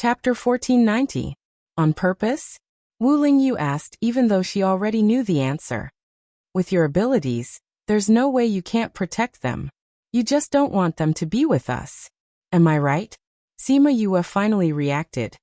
Chapter 1490. On purpose? Wu Lingyu asked, even though she already knew the answer. With your abilities, there's no way you can't protect them. You just don't want them to be with us. Am I right? Sima Yue finally reacted.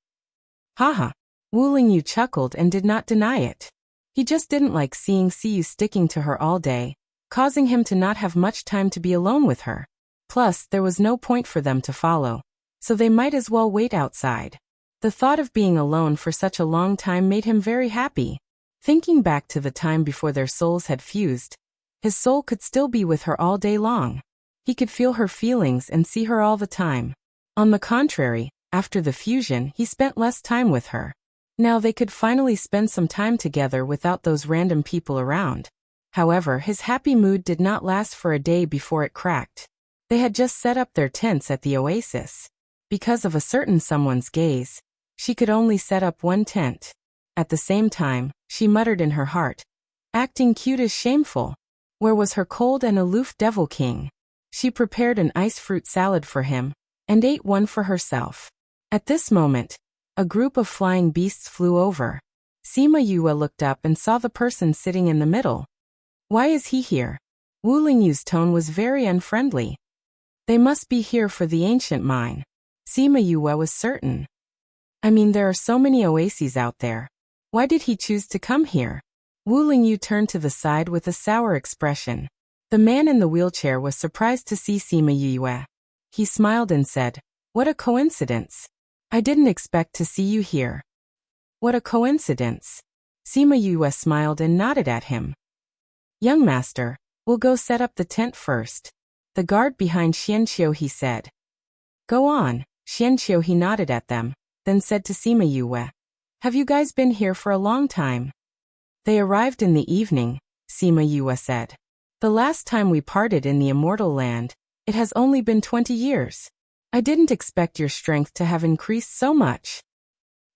Haha. Wu Lingyu chuckled and did not deny it. He just didn't like seeing Siyu sticking to her all day, causing him to not have much time to be alone with her. Plus, there was no point for them to follow, so they might as well wait outside. The thought of being alone for such a long time made him very happy. Thinking back to the time before their souls had fused, his soul could still be with her all day long. He could feel her feelings and see her all the time. On the contrary, after the fusion, he spent less time with her. Now they could finally spend some time together without those random people around. However, his happy mood did not last for a day before it cracked. They had just set up their tents at the oasis. Because of a certain someone's gaze, she could only set up one tent. At the same time, she muttered in her heart, acting cute is shameful. Where was her cold and aloof devil king? She prepared an ice fruit salad for him, and ate one for herself. At this moment, a group of flying beasts flew over. Sima Yue looked up and saw the person sitting in the middle. Why is he here? Wu Lingyu's tone was very unfriendly. They must be here for the ancient mine. Sima Yue was certain. I mean, there are so many oases out there. Why did he choose to come here? Wu Lingyu turned to the side with a sour expression. The man in the wheelchair was surprised to see Sima Yue. He smiled and said, "What a coincidence. I didn't expect to see you here." What a coincidence. Sima Yue smiled and nodded at him. Young master, we'll go set up the tent first. The guard behind Xianqiu he said. Go on. Xianqiu he nodded at them, then said to Sima Yue. Have you guys been here for a long time? They arrived in the evening, Sima Yue said. The last time we parted in the immortal land, it has only been 20 years. I didn't expect your strength to have increased so much.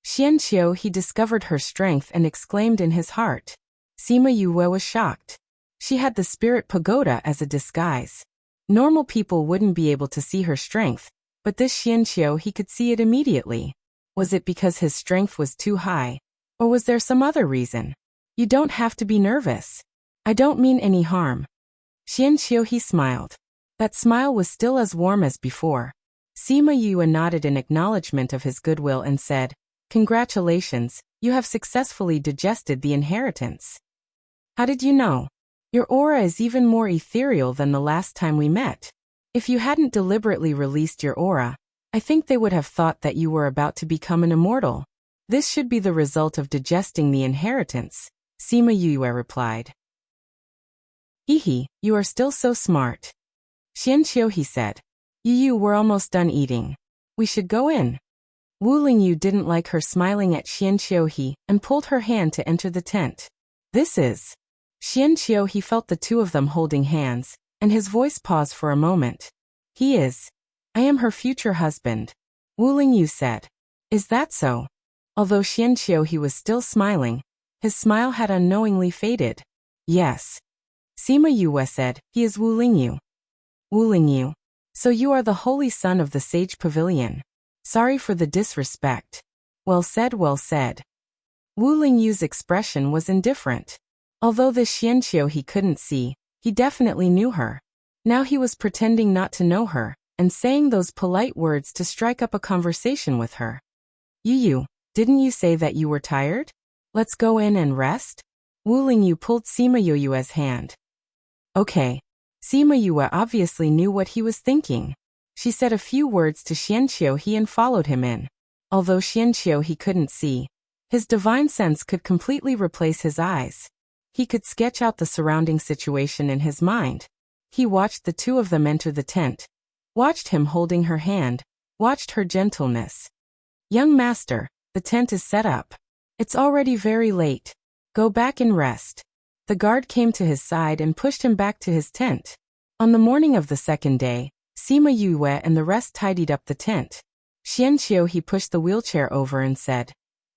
Xianqiu he discovered her strength and exclaimed in his heart. Sima Yue was shocked. She had the spirit pagoda as a disguise. Normal people wouldn't be able to see her strength, but this Xianqiu he could see it immediately. Was it because his strength was too high? Or was there some other reason? You don't have to be nervous. I don't mean any harm. Xianqiu he smiled. That smile was still as warm as before. Sima Yue nodded in acknowledgement of his goodwill and said, Congratulations, you have successfully digested the inheritance. How did you know? Your aura is even more ethereal than the last time we met. If you hadn't deliberately released your aura, I think they would have thought that you were about to become an immortal. This should be the result of digesting the inheritance, Sima Yue replied. Hehe, you are still so smart. Xianqiu he said. You we're almost done eating. We should go in. Wu Lingyu didn't like her smiling at Xianqiu he and pulled her hand to enter the tent. This is. Xianqiu he felt the two of them holding hands, and his voice paused for a moment. He is. I am her future husband. Wu Lingyu said. Is that so? Although Xianqiu he was still smiling, his smile had unknowingly faded. Yes. Sima Yue said, he is Wu Lingyu. Wu Lingyu. So you are the holy son of the sage pavilion. Sorry for the disrespect. Well said, well said. Wu Lingyu's expression was indifferent. Although this Xianqiu he couldn't see, he definitely knew her. Now he was pretending not to know her, and saying those polite words to strike up a conversation with her. Yu, didn't you say that you were tired? Let's go in and rest? Wu Lingyu pulled Sima Yue's hand. Okay. Sima Yue obviously knew what he was thinking. She said a few words to Xianqiu he and followed him in. Although Xianqiu he couldn't see, his divine sense could completely replace his eyes. He could sketch out the surrounding situation in his mind. He watched the two of them enter the tent. Watched him holding her hand. Watched her gentleness. Young master, the tent is set up. It's already very late. Go back and rest. The guard came to his side and pushed him back to his tent. On the morning of the second day, Sima Yue and the rest tidied up the tent. Xianqiu he pushed the wheelchair over and said,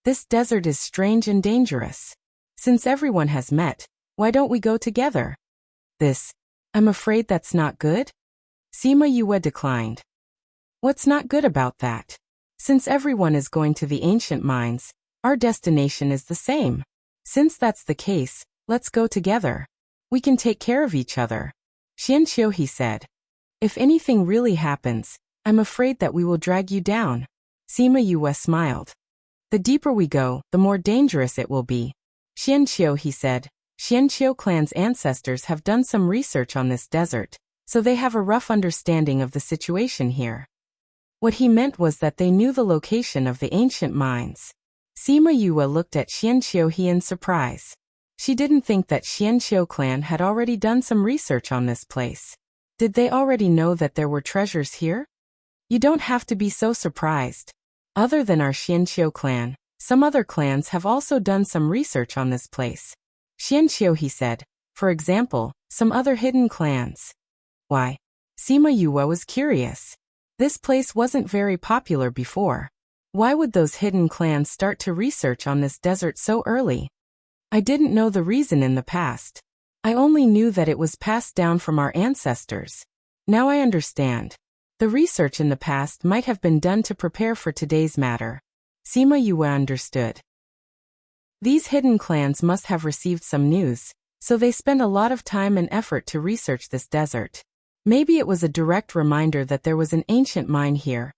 This desert is strange and dangerous. Since everyone has met, why don't we go together? I'm afraid that's not good? Sima Yue declined. What's not good about that? Since everyone is going to the ancient mines, our destination is the same. Since that's the case, let's go together. We can take care of each other. Xianqiu, he said. If anything really happens, I'm afraid that we will drag you down. Sima Yue smiled. The deeper we go, the more dangerous it will be. Xianqiu, he said. Xianqiu clan's ancestors have done some research on this desert, so they have a rough understanding of the situation here. What he meant was that they knew the location of the ancient mines. Sima Yue looked at Xianqiu in surprise. She didn't think that Xianqiu clan had already done some research on this place. Did they already know that there were treasures here? You don't have to be so surprised. Other than our Xianqiu clan, some other clans have also done some research on this place. Xianqiu, he said. For example, some other hidden clans. Why? Sima Yue was curious. This place wasn't very popular before. Why would those hidden clans start to research on this desert so early? I didn't know the reason in the past. I only knew that it was passed down from our ancestors. Now I understand. The research in the past might have been done to prepare for today's matter. Sima Yue understood. These hidden clans must have received some news, so they spent a lot of time and effort to research this desert. Maybe it was a direct reminder that there was an ancient mine here.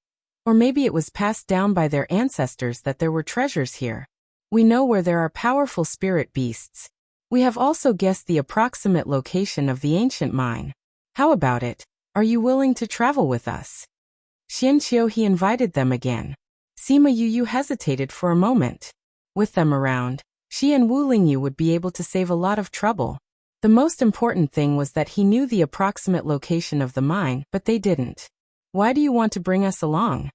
Or maybe it was passed down by their ancestors that there were treasures here. We know where there are powerful spirit beasts. We have also guessed the approximate location of the ancient mine. How about it? Are you willing to travel with us? Xianqiu, he invited them again. Sima Yue hesitated for a moment. With them around, she and Wu Lingyu would be able to save a lot of trouble. The most important thing was that he knew the approximate location of the mine, but they didn't. Why do you want to bring us along?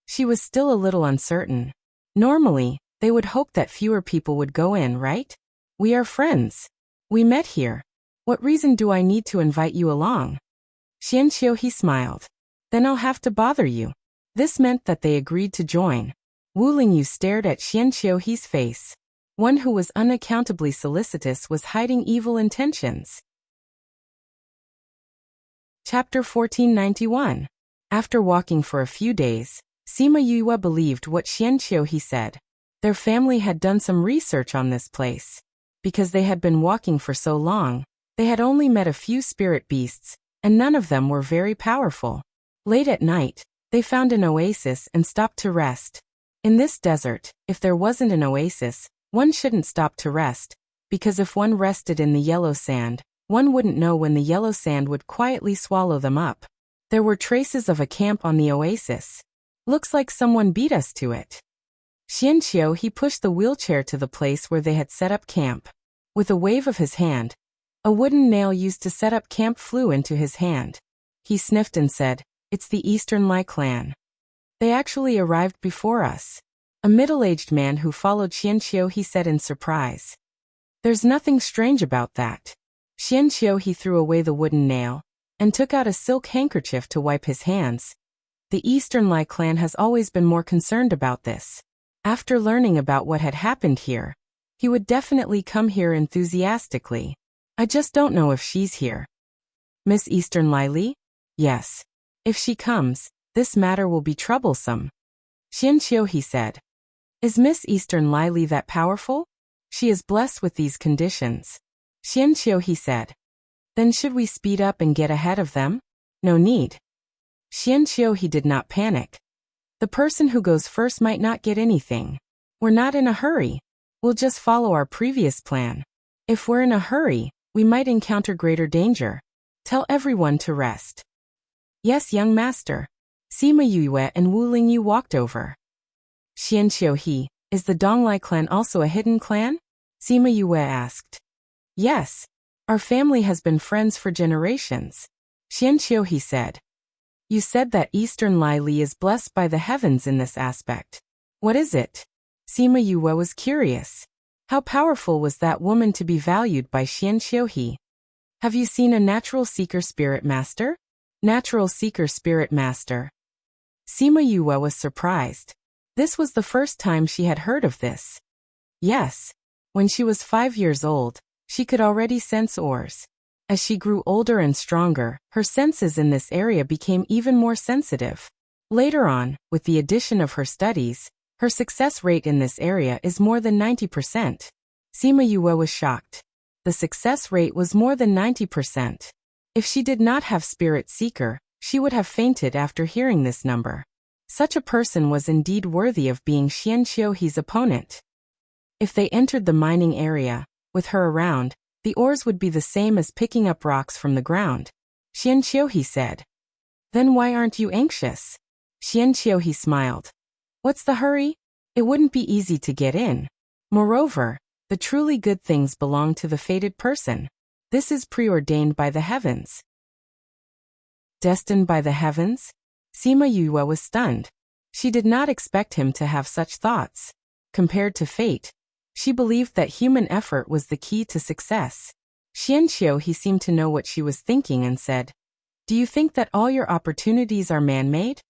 She was still a little uncertain. Normally, they would hope that fewer people would go in, right? We are friends. We met here. What reason do I need to invite you along? Xianqiu, he smiled. Then I'll have to bother you. This meant that they agreed to join. Wu Lingyu stared at Xianqiu's face. One who was unaccountably solicitous was hiding evil intentions. Chapter 1491. After walking for a few days, Sima Yue believed what Xianqiu said. Their family had done some research on this place. Because they had been walking for so long, they had only met a few spirit beasts, and none of them were very powerful. Late at night, they found an oasis and stopped to rest. In this desert, if there wasn't an oasis, one shouldn't stop to rest, because if one rested in the yellow sand, one wouldn't know when the yellow sand would quietly swallow them up. There were traces of a camp on the oasis. Looks like someone beat us to it. Xianqiu, he pushed the wheelchair to the place where they had set up camp. With a wave of his hand, a wooden nail used to set up camp flew into his hand. He sniffed and said, "It's the Eastern Lai clan. They actually arrived before us." A middle-aged man who followed Xianqiu, he said in surprise. There's nothing strange about that. Xianqiu, he threw away the wooden nail and took out a silk handkerchief to wipe his hands. The Eastern Lai clan has always been more concerned about this. After learning about what had happened here, he would definitely come here enthusiastically. I just don't know if she's here. Miss Eastern Lai Li? Yes. If she comes, this matter will be troublesome. Xianqiu, he said. Is Miss Eastern Lai Li that powerful? She is blessed with these conditions. Xianqiu, he said. Then should we speed up and get ahead of them? No need. Xianqiu, he did not panic. The person who goes first might not get anything. We're not in a hurry. We'll just follow our previous plan. If we're in a hurry, we might encounter greater danger. Tell everyone to rest. Yes, young master. Sima Yue and Wu Lingyu walked over. Xianqiu, is the Donglai clan also a hidden clan? Sima Yue asked. Yes. Our family has been friends for generations. Xianqiu, he said. You said that Eastern Lai Li is blessed by the heavens in this aspect. What is it? Sima Yue was curious. How powerful was that woman to be valued by Xianqiu? Have you seen a natural seeker spirit master? Natural seeker spirit master. Sima Yue was surprised. This was the first time she had heard of this. Yes. When she was 5 years old, she could already sense ores. As she grew older and stronger, her senses in this area became even more sensitive. Later on, with the addition of her studies, her success rate in this area is more than 90%. Sima Yue was shocked. The success rate was more than 90%. If she did not have Spirit Seeker, she would have fainted after hearing this number. Such a person was indeed worthy of being Xian Qiuhe's opponent. If they entered the mining area, with her around, the ores would be the same as picking up rocks from the ground. Xian Qiuhe said. Then why aren't you anxious? Xian Qiuhe smiled. What's the hurry? It wouldn't be easy to get in. Moreover, the truly good things belong to the fated person. This is preordained by the heavens. Destined by the heavens? Sima Yue was stunned. She did not expect him to have such thoughts. Compared to fate, she believed that human effort was the key to success. Xian Qiuhe seemed to know what she was thinking and said, Do you think that all your opportunities are man-made?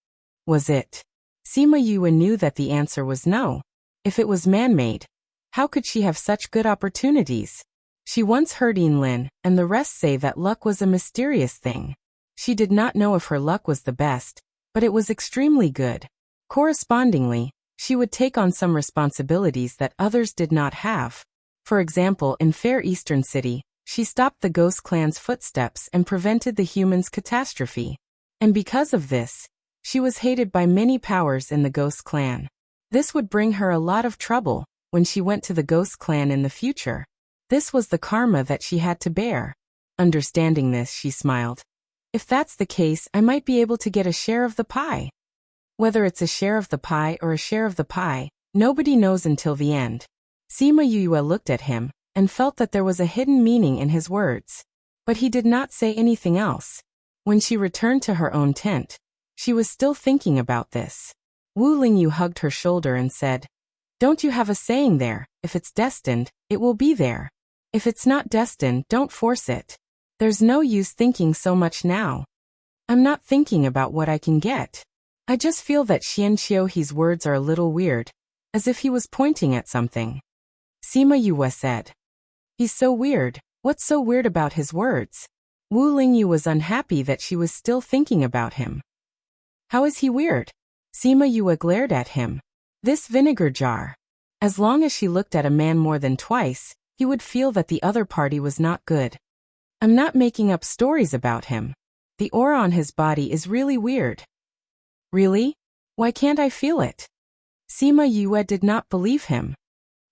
Was it? Sima Yue knew that the answer was no. If it was man-made, how could she have such good opportunities? She once heard Yin Lin and the rest say that luck was a mysterious thing. She did not know if her luck was the best, but it was extremely good. Correspondingly, she would take on some responsibilities that others did not have. For example, in Fair Eastern City, she stopped the Ghost Clan's footsteps and prevented the humans' catastrophe. And because of this, she was hated by many powers in the Ghost Clan. This would bring her a lot of trouble when she went to the Ghost Clan in the future. This was the karma that she had to bear. Understanding this, she smiled. If that's the case, I might be able to get a share of the pie. Whether it's a share of the pie or a share of the pie, nobody knows until the end. Sima Yue looked at him and felt that there was a hidden meaning in his words. But he did not say anything else. When she returned to her own tent, she was still thinking about this. Wu Lingyu hugged her shoulder and said, Don't you have a saying there, if it's destined, it will be there. If it's not destined, don't force it. There's no use thinking so much now. I'm not thinking about what I can get. I just feel that Xian Qiuhe's words are a little weird, as if he was pointing at something. Sima Yue said. He's so weird. What's so weird about his words? Wu Lingyu was unhappy that she was still thinking about him. How is he weird? Sima Yue glared at him. This vinegar jar. As long as she looked at a man more than twice, he would feel that the other party was not good. I'm not making up stories about him. The aura on his body is really weird. Really? Why can't I feel it? Sima Yue did not believe him.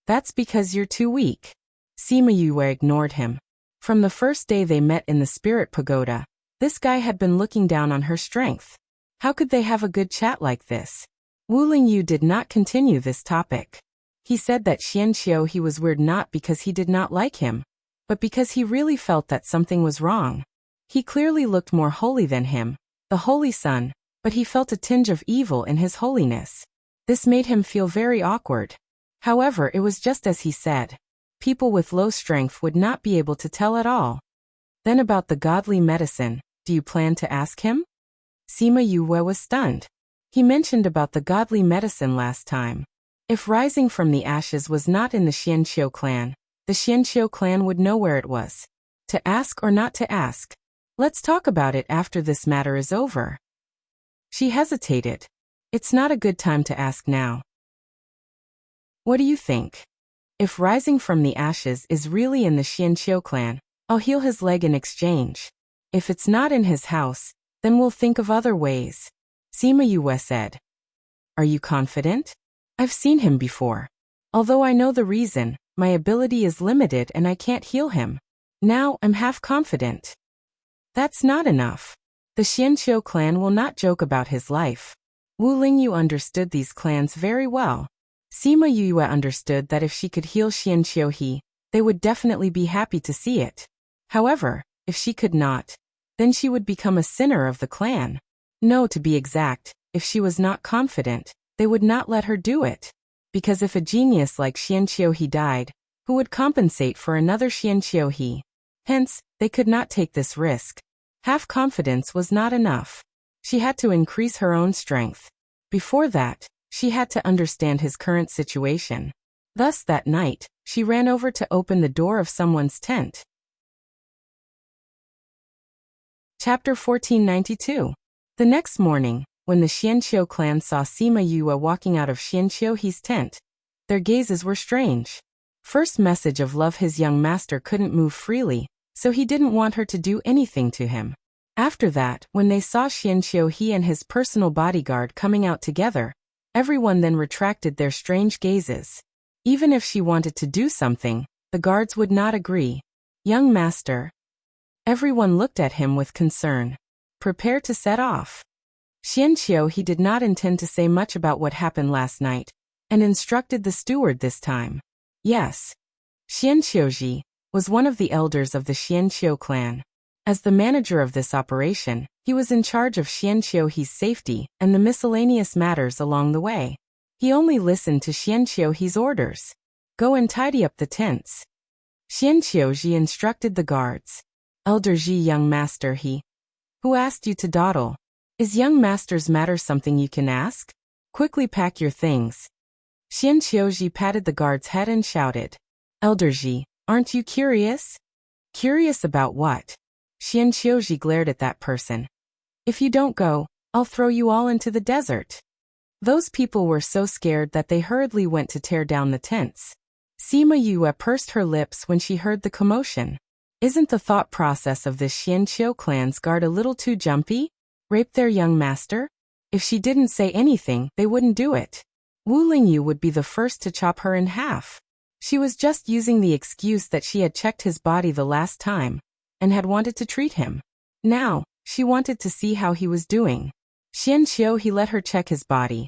That's because you're too weak. Sima Yue ignored him. From the first day they met in the Spirit Pagoda, this guy had been looking down on her strength. How could they have a good chat like this? Wu Lingyu did not continue this topic. He said that Xian Qiuhe was weird not because he did not like him, but because he really felt that something was wrong. He clearly looked more holy than him, the Holy Sun, but he felt a tinge of evil in his holiness. This made him feel very awkward. However, it was just as he said. People with low strength would not be able to tell at all. Then about the godly medicine, do you plan to ask him? Sima Yue was stunned. He mentioned about the godly medicine last time. If rising from the ashes was not in the Xianqiu clan, the Xianqiu clan would know where it was. To ask or not to ask? Let's talk about it after this matter is over. She hesitated. It's not a good time to ask now. What do you think? If rising from the ashes is really in the Xianqiu clan, I'll heal his leg in exchange. If it's not in his house, then we'll think of other ways. Sima Yue said. Are you confident? I've seen him before. Although I know the reason, my ability is limited and I can't heal him. Now I'm half confident. That's not enough. The Xianqiu clan will not joke about his life. Wu Lingyu understood these clans very well. Sima Yue understood that if she could heal Xian Qiuhe, they would definitely be happy to see it. However, if she could not, then she would become a sinner of the clan. No, to be exact, if she was not confident, they would not let her do it. Because if a genius like Xian Qiuhe died, who would compensate for another Xian Qiuhe? Hence, they could not take this risk. Half confidence was not enough. She had to increase her own strength. Before that, she had to understand his current situation. Thus that night, she ran over to open the door of someone's tent. Chapter 1492. The next morning, When the Xianqiu clan saw Sima Yue walking out of Xianqiu's tent, their gazes were strange. First message of love, his young master couldn't move freely, so he didn't want her to do anything to him. After that, when they saw Xianqiu and his personal bodyguard coming out together, everyone then retracted their strange gazes. Even if she wanted to do something, the guards would not agree. Young master. Everyone looked at him with concern. Prepare to set off. Xianqiu he did not intend to say much about what happened last night, and instructed the steward this time. Yes. Xianqiuji was one of the elders of the Xianqiu clan. As the manager of this operation, he was in charge of Xianqiu's safety and the miscellaneous matters along the way. He only listened to Xianqiu's orders. Go and tidy up the tents. Xianqiuji instructed the guards. Elder Ji, young master, he. Who asked you to dawdle? Is young master's matter something you can ask? Quickly pack your things. Xianqiuji patted the guard's head and shouted. Elder Ji, aren't you curious? Curious about what? Xianqiuji glared at that person. If you don't go, I'll throw you all into the desert. Those people were so scared that they hurriedly went to tear down the tents. Sima Yue pursed her lips when she heard the commotion. Isn't the thought process of this Xianqiu clan's guard a little too jumpy? Rape their young master? If she didn't say anything, they wouldn't do it. Wu Lingyu would be the first to chop her in half. She was just using the excuse that she had checked his body the last time, and had wanted to treat him. Now, she wanted to see how he was doing. Xianqiu he let her check his body,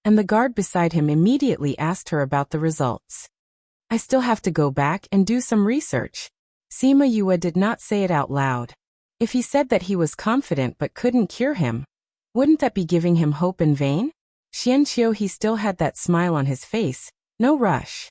and the guard beside him immediately asked her about the results. I still have to go back and do some research. Sima Yue did not say it out loud. If he said that he was confident but couldn't cure him, wouldn't that be giving him hope in vain? Xianqiu he still had that smile on his face. No rush.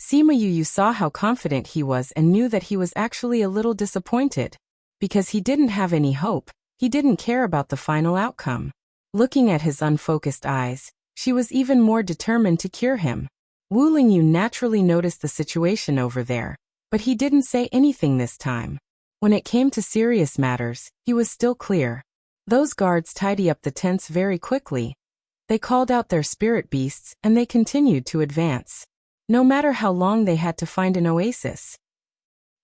Sima Yue saw how confident he was and knew that he was actually a little disappointed. Because he didn't have any hope, he didn't care about the final outcome. Looking at his unfocused eyes, she was even more determined to cure him. Wu Lingyu naturally noticed the situation over there, but he didn't say anything this time. When it came to serious matters, he was still clear. Those guards tidy up the tents very quickly. They called out their spirit beasts and they continued to advance. No matter how long they had to find an oasis.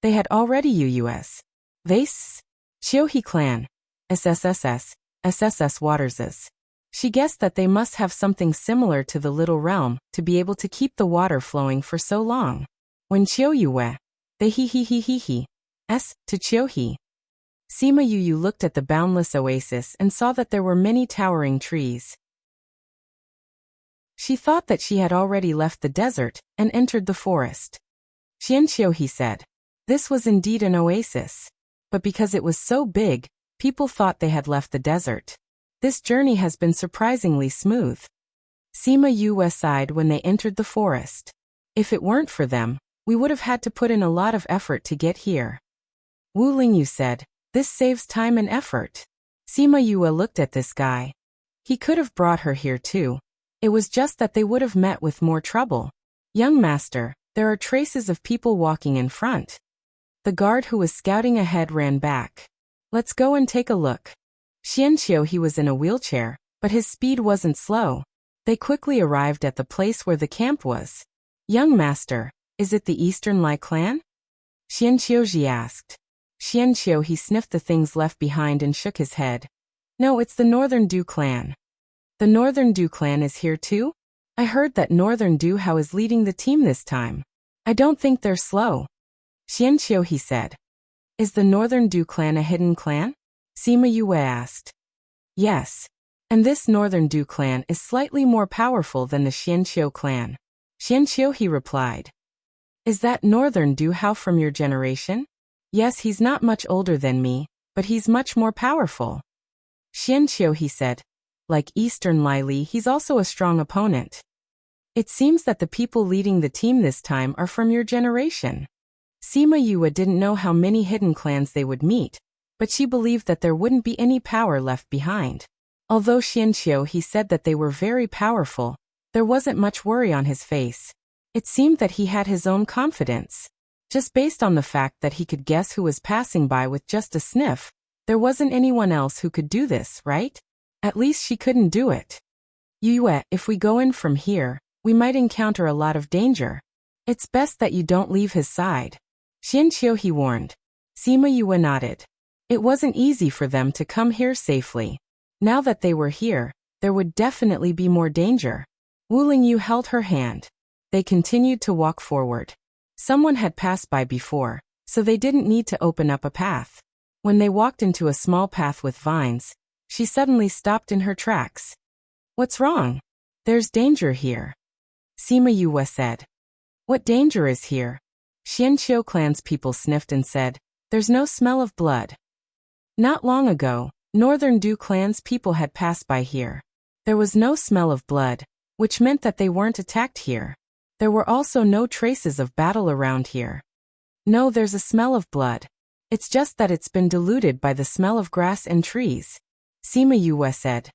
They had already UUS. Vase? Xiuhe clan. SSS Waterses. She guessed that they must have something similar to the Little Realm to be able to keep the water flowing for so long. When Qiuyue, they to Qiuhe. Sima Yue looked at the boundless oasis and saw that there were many towering trees. She thought that she had already left the desert and entered the forest. Xianqiu, he said. This was indeed an oasis. But because it was so big, people thought they had left the desert. This journey has been surprisingly smooth. Sima Yue sighed when they entered the forest. If it weren't for them, we would have had to put in a lot of effort to get here. Wu Lingyu said, this saves time and effort. Sima Yue looked at this guy. He could have brought her here too. It was just that they would have met with more trouble. Young master, there are traces of people walking in front. The guard who was scouting ahead ran back. Let's go and take a look. Xianqiu he was in a wheelchair, but his speed wasn't slow. They quickly arrived at the place where the camp was. Young master, is it the Eastern Lai clan? Xianqiuji asked. Xianqiu he sniffed the things left behind and shook his head. No, it's the Northern Du clan. The Northern Du clan is here too? I heard that Northern Du Hao is leading the team this time. I don't think they're slow. Xianqiu he said. Is the Northern Du clan a hidden clan? Sima Yue asked. Yes. And this Northern Du clan is slightly more powerful than the Xianqiu clan. Xianqiu he replied. Is that Northern Du Hao from your generation? Yes, he's not much older than me, but he's much more powerful. Xianqiu he said. Like Eastern Lai Li, he's also a strong opponent. It seems that the people leading the team this time are from your generation. Sima Yue didn't know how many hidden clans they would meet, but she believed that there wouldn't be any power left behind. Although Xianqiu he said that they were very powerful, there wasn't much worry on his face. It seemed that he had his own confidence. Just based on the fact that he could guess who was passing by with just a sniff, there wasn't anyone else who could do this, right? At least she couldn't do it. Yue, if we go in from here, we might encounter a lot of danger. It's best that you don't leave his side. Xianqiu, he warned. Sima Yue nodded. It wasn't easy for them to come here safely. Now that they were here, there would definitely be more danger. Wu Lingyu held her hand. They continued to walk forward. Someone had passed by before, so they didn't need to open up a path. When they walked into a small path with vines, she suddenly stopped in her tracks. What's wrong? There's danger here. Sima Yue said. What danger is here? Xianqiu clan's people sniffed and said, there's no smell of blood. Not long ago, Northern Du clan's people had passed by here. There was no smell of blood, which meant that they weren't attacked here. There were also no traces of battle around here. No, there's a smell of blood. It's just that it's been diluted by the smell of grass and trees. Sima Yue said.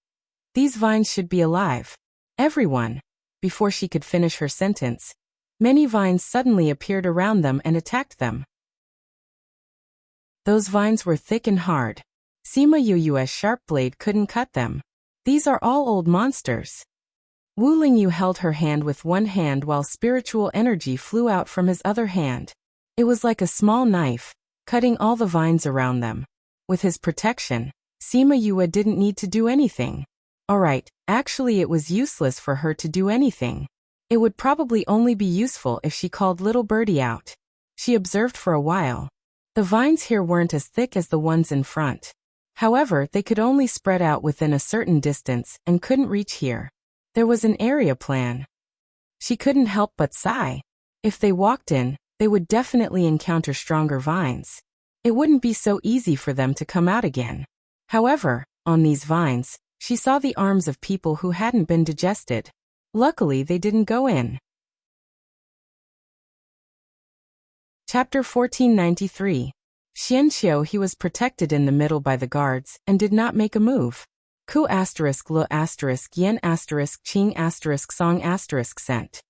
These vines should be alive. Everyone. Before she could finish her sentence, many vines suddenly appeared around them and attacked them. Those vines were thick and hard. Sima Yue's sharp blade couldn't cut them. These are all old monsters. Wu Lingyu held her hand with one hand while spiritual energy flew out from his other hand. It was like a small knife, cutting all the vines around them. With his protection, Sima Yue didn't need to do anything. Alright, actually it was useless for her to do anything. It would probably only be useful if she called little birdie out. She observed for a while. The vines here weren't as thick as the ones in front. However, they could only spread out within a certain distance and couldn't reach here. There was an area plan. She couldn't help but sigh. If they walked in, they would definitely encounter stronger vines. It wouldn't be so easy for them to come out again. However, on these vines, she saw the arms of people who hadn't been digested. Luckily, they didn't go in. Chapter 1493. Xianqiu, he was protected in the middle by the guards and did not make a move. Ku asterisk lu asterisk yen asterisk qing asterisk song asterisk sent.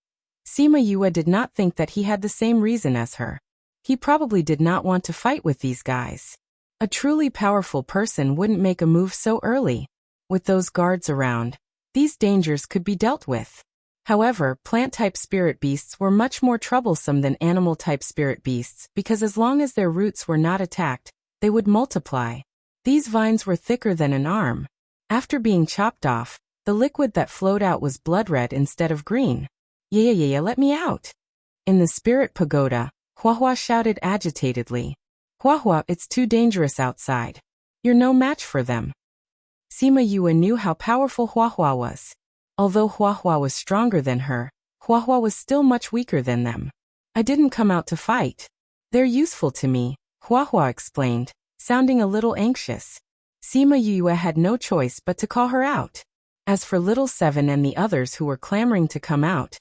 Sima Yue did not think that he had the same reason as her. He probably did not want to fight with these guys. A truly powerful person wouldn't make a move so early. With those guards around, these dangers could be dealt with. However, plant-type spirit beasts were much more troublesome than animal-type spirit beasts because as long as their roots were not attacked, they would multiply. These vines were thicker than an arm. After being chopped off, the liquid that flowed out was blood red instead of green. Yeah, let me out. In the spirit pagoda, Huahua shouted agitatedly. Huahua, it's too dangerous outside. You're no match for them. Sima Yue knew how powerful Huahua was. Although Huahua was stronger than her, Huahua was still much weaker than them. I didn't come out to fight. They're useful to me, Huahua explained, sounding a little anxious. Sima Yue had no choice but to call her out. As for Little Seven and the others who were clamoring to come out,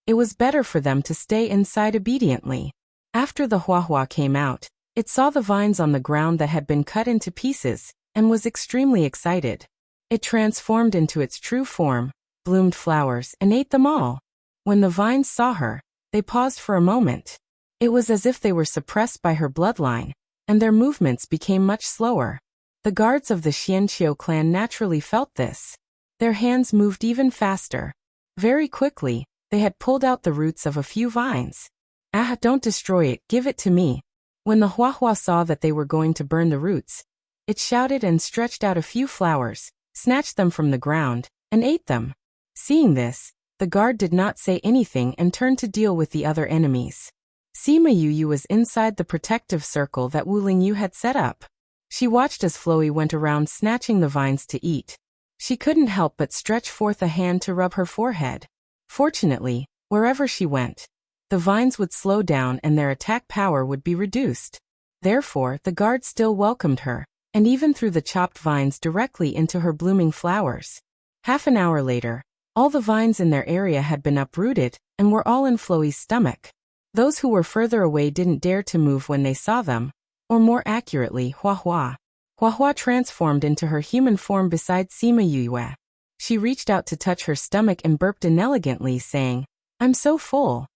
it was better for them to stay inside obediently. After the Huahua came out, it saw the vines on the ground that had been cut into pieces, and was extremely excited. It transformed into its true form, bloomed flowers, and ate them all. When the vines saw her, they paused for a moment. It was as if they were suppressed by her bloodline, and their movements became much slower. The guards of the Xianqiu clan naturally felt this. Their hands moved even faster. Very quickly, they had pulled out the roots of a few vines. Ah, don't destroy it, give it to me. When the Huahua saw that they were going to burn the roots, it shouted and stretched out a few flowers, snatched them from the ground, and ate them. Seeing this, the guard did not say anything and turned to deal with the other enemies. Sima Yue was inside the protective circle that Wu Lingyu had set up. She watched as Floey went around snatching the vines to eat. She couldn't help but stretch forth a hand to rub her forehead. Fortunately, wherever she went, the vines would slow down and their attack power would be reduced. Therefore, the guard still welcomed her, and even threw the chopped vines directly into her blooming flowers. Half an hour later, all the vines in their area had been uprooted, and were all in Floey's stomach. Those who were further away didn't dare to move when they saw them, or more accurately, Huahua. Huahua transformed into her human form beside Sima Yue. She reached out to touch her stomach and burped inelegantly, saying, I'm so full.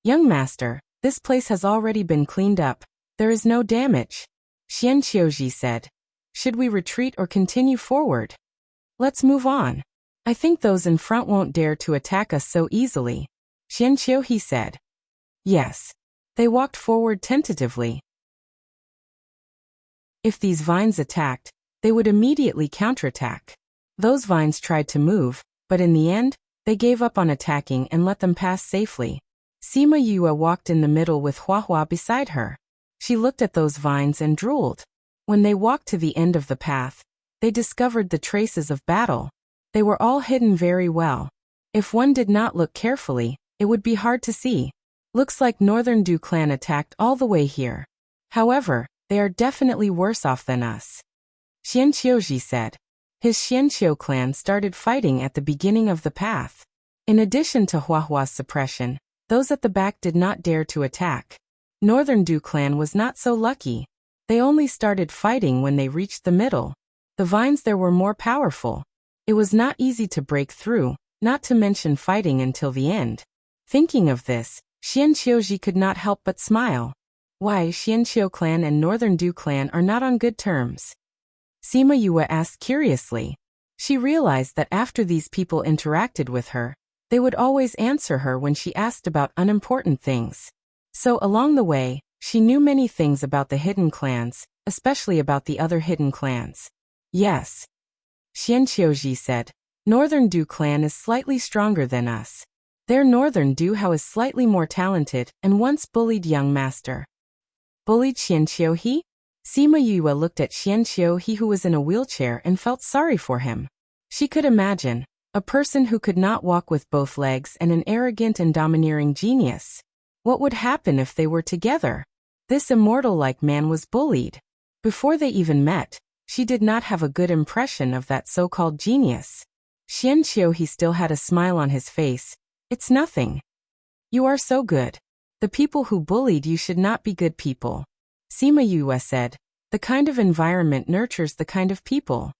Young master, this place has already been cleaned up. There is no damage. Xianqiuji said. Should we retreat or continue forward? Let's move on. I think those in front won't dare to attack us so easily, Qianqiuhe said. Yes. They walked forward tentatively. If these vines attacked, they would immediately counterattack. Those vines tried to move, but in the end, they gave up on attacking and let them pass safely. Sima Yue walked in the middle with Huahua beside her. She looked at those vines and drooled. When they walked to the end of the path, they discovered the traces of battle. They were all hidden very well. If one did not look carefully, it would be hard to see. Looks like Northern Du clan attacked all the way here. However, they are definitely worse off than us, Qianqiuhe said. His Xianqiu clan started fighting at the beginning of the path. In addition to Huahua's suppression, those at the back did not dare to attack. Northern Du clan was not so lucky. They only started fighting when they reached the middle. The vines there were more powerful. It was not easy to break through, not to mention fighting until the end. Thinking of this, Qianqiuhe could not help but smile. Why Xianqiu clan and Northern Du clan are not on good terms? Sima Yue asked curiously. She realized that after these people interacted with her, they would always answer her when she asked about unimportant things. So along the way, she knew many things about the hidden clans, especially about the other hidden clans. Yes, Qianqiuhe said. Northern Du clan is slightly stronger than us. Their Northern Du Hao is slightly more talented and once bullied young master. Bullied Qianqiuhe? Sima Yue looked at Qianqiuhe who was in a wheelchair and felt sorry for him. She could imagine, a person who could not walk with both legs and an arrogant and domineering genius. What would happen if they were together? This immortal-like man was bullied. Before they even met, she did not have a good impression of that so-called genius. Qianqiuhe still had a smile on his face. It's nothing. You are so good. The people who bullied you should not be good people. Sima Yue said, the kind of environment nurtures the kind of people.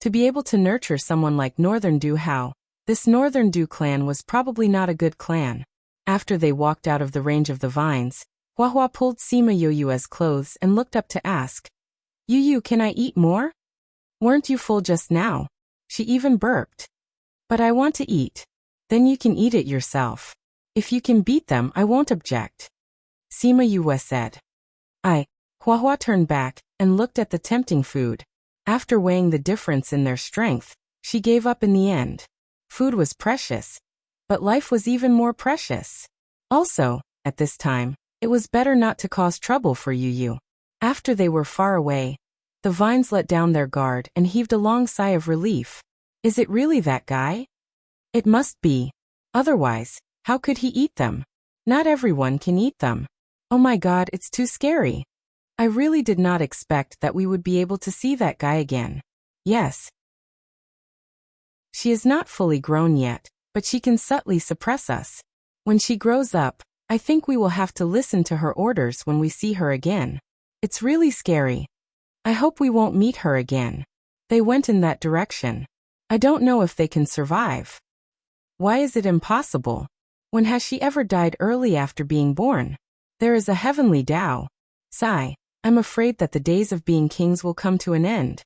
To be able to nurture someone like Northern Du Hao, this Northern Du clan was probably not a good clan. After they walked out of the range of the vines, Huahua pulled Sima Yue's clothes and looked up to ask, Yu, can I eat more? Weren't you full just now? She even burped. But I want to eat. Then you can eat it yourself. If you can beat them, I won't object. Sima Yue said. Huahua turned back and looked at the tempting food. After weighing the difference in their strength, she gave up in the end. Food was precious, but life was even more precious. Also, at this time, it was better not to cause trouble for Yu. After they were far away, the vines let down their guard and heaved a long sigh of relief. Is it really that guy? It must be. Otherwise, how could he eat them? Not everyone can eat them. Oh my God, it's too scary. I really did not expect that we would be able to see that guy again. Yes. She is not fully grown yet, but she can subtly suppress us. When she grows up, I think we will have to listen to her orders when we see her again. It's really scary. I hope we won't meet her again. They went in that direction. I don't know if they can survive. Why is it impossible? When has she ever died early after being born? There is a heavenly Tao. Sigh, I'm afraid that the days of being kings will come to an end.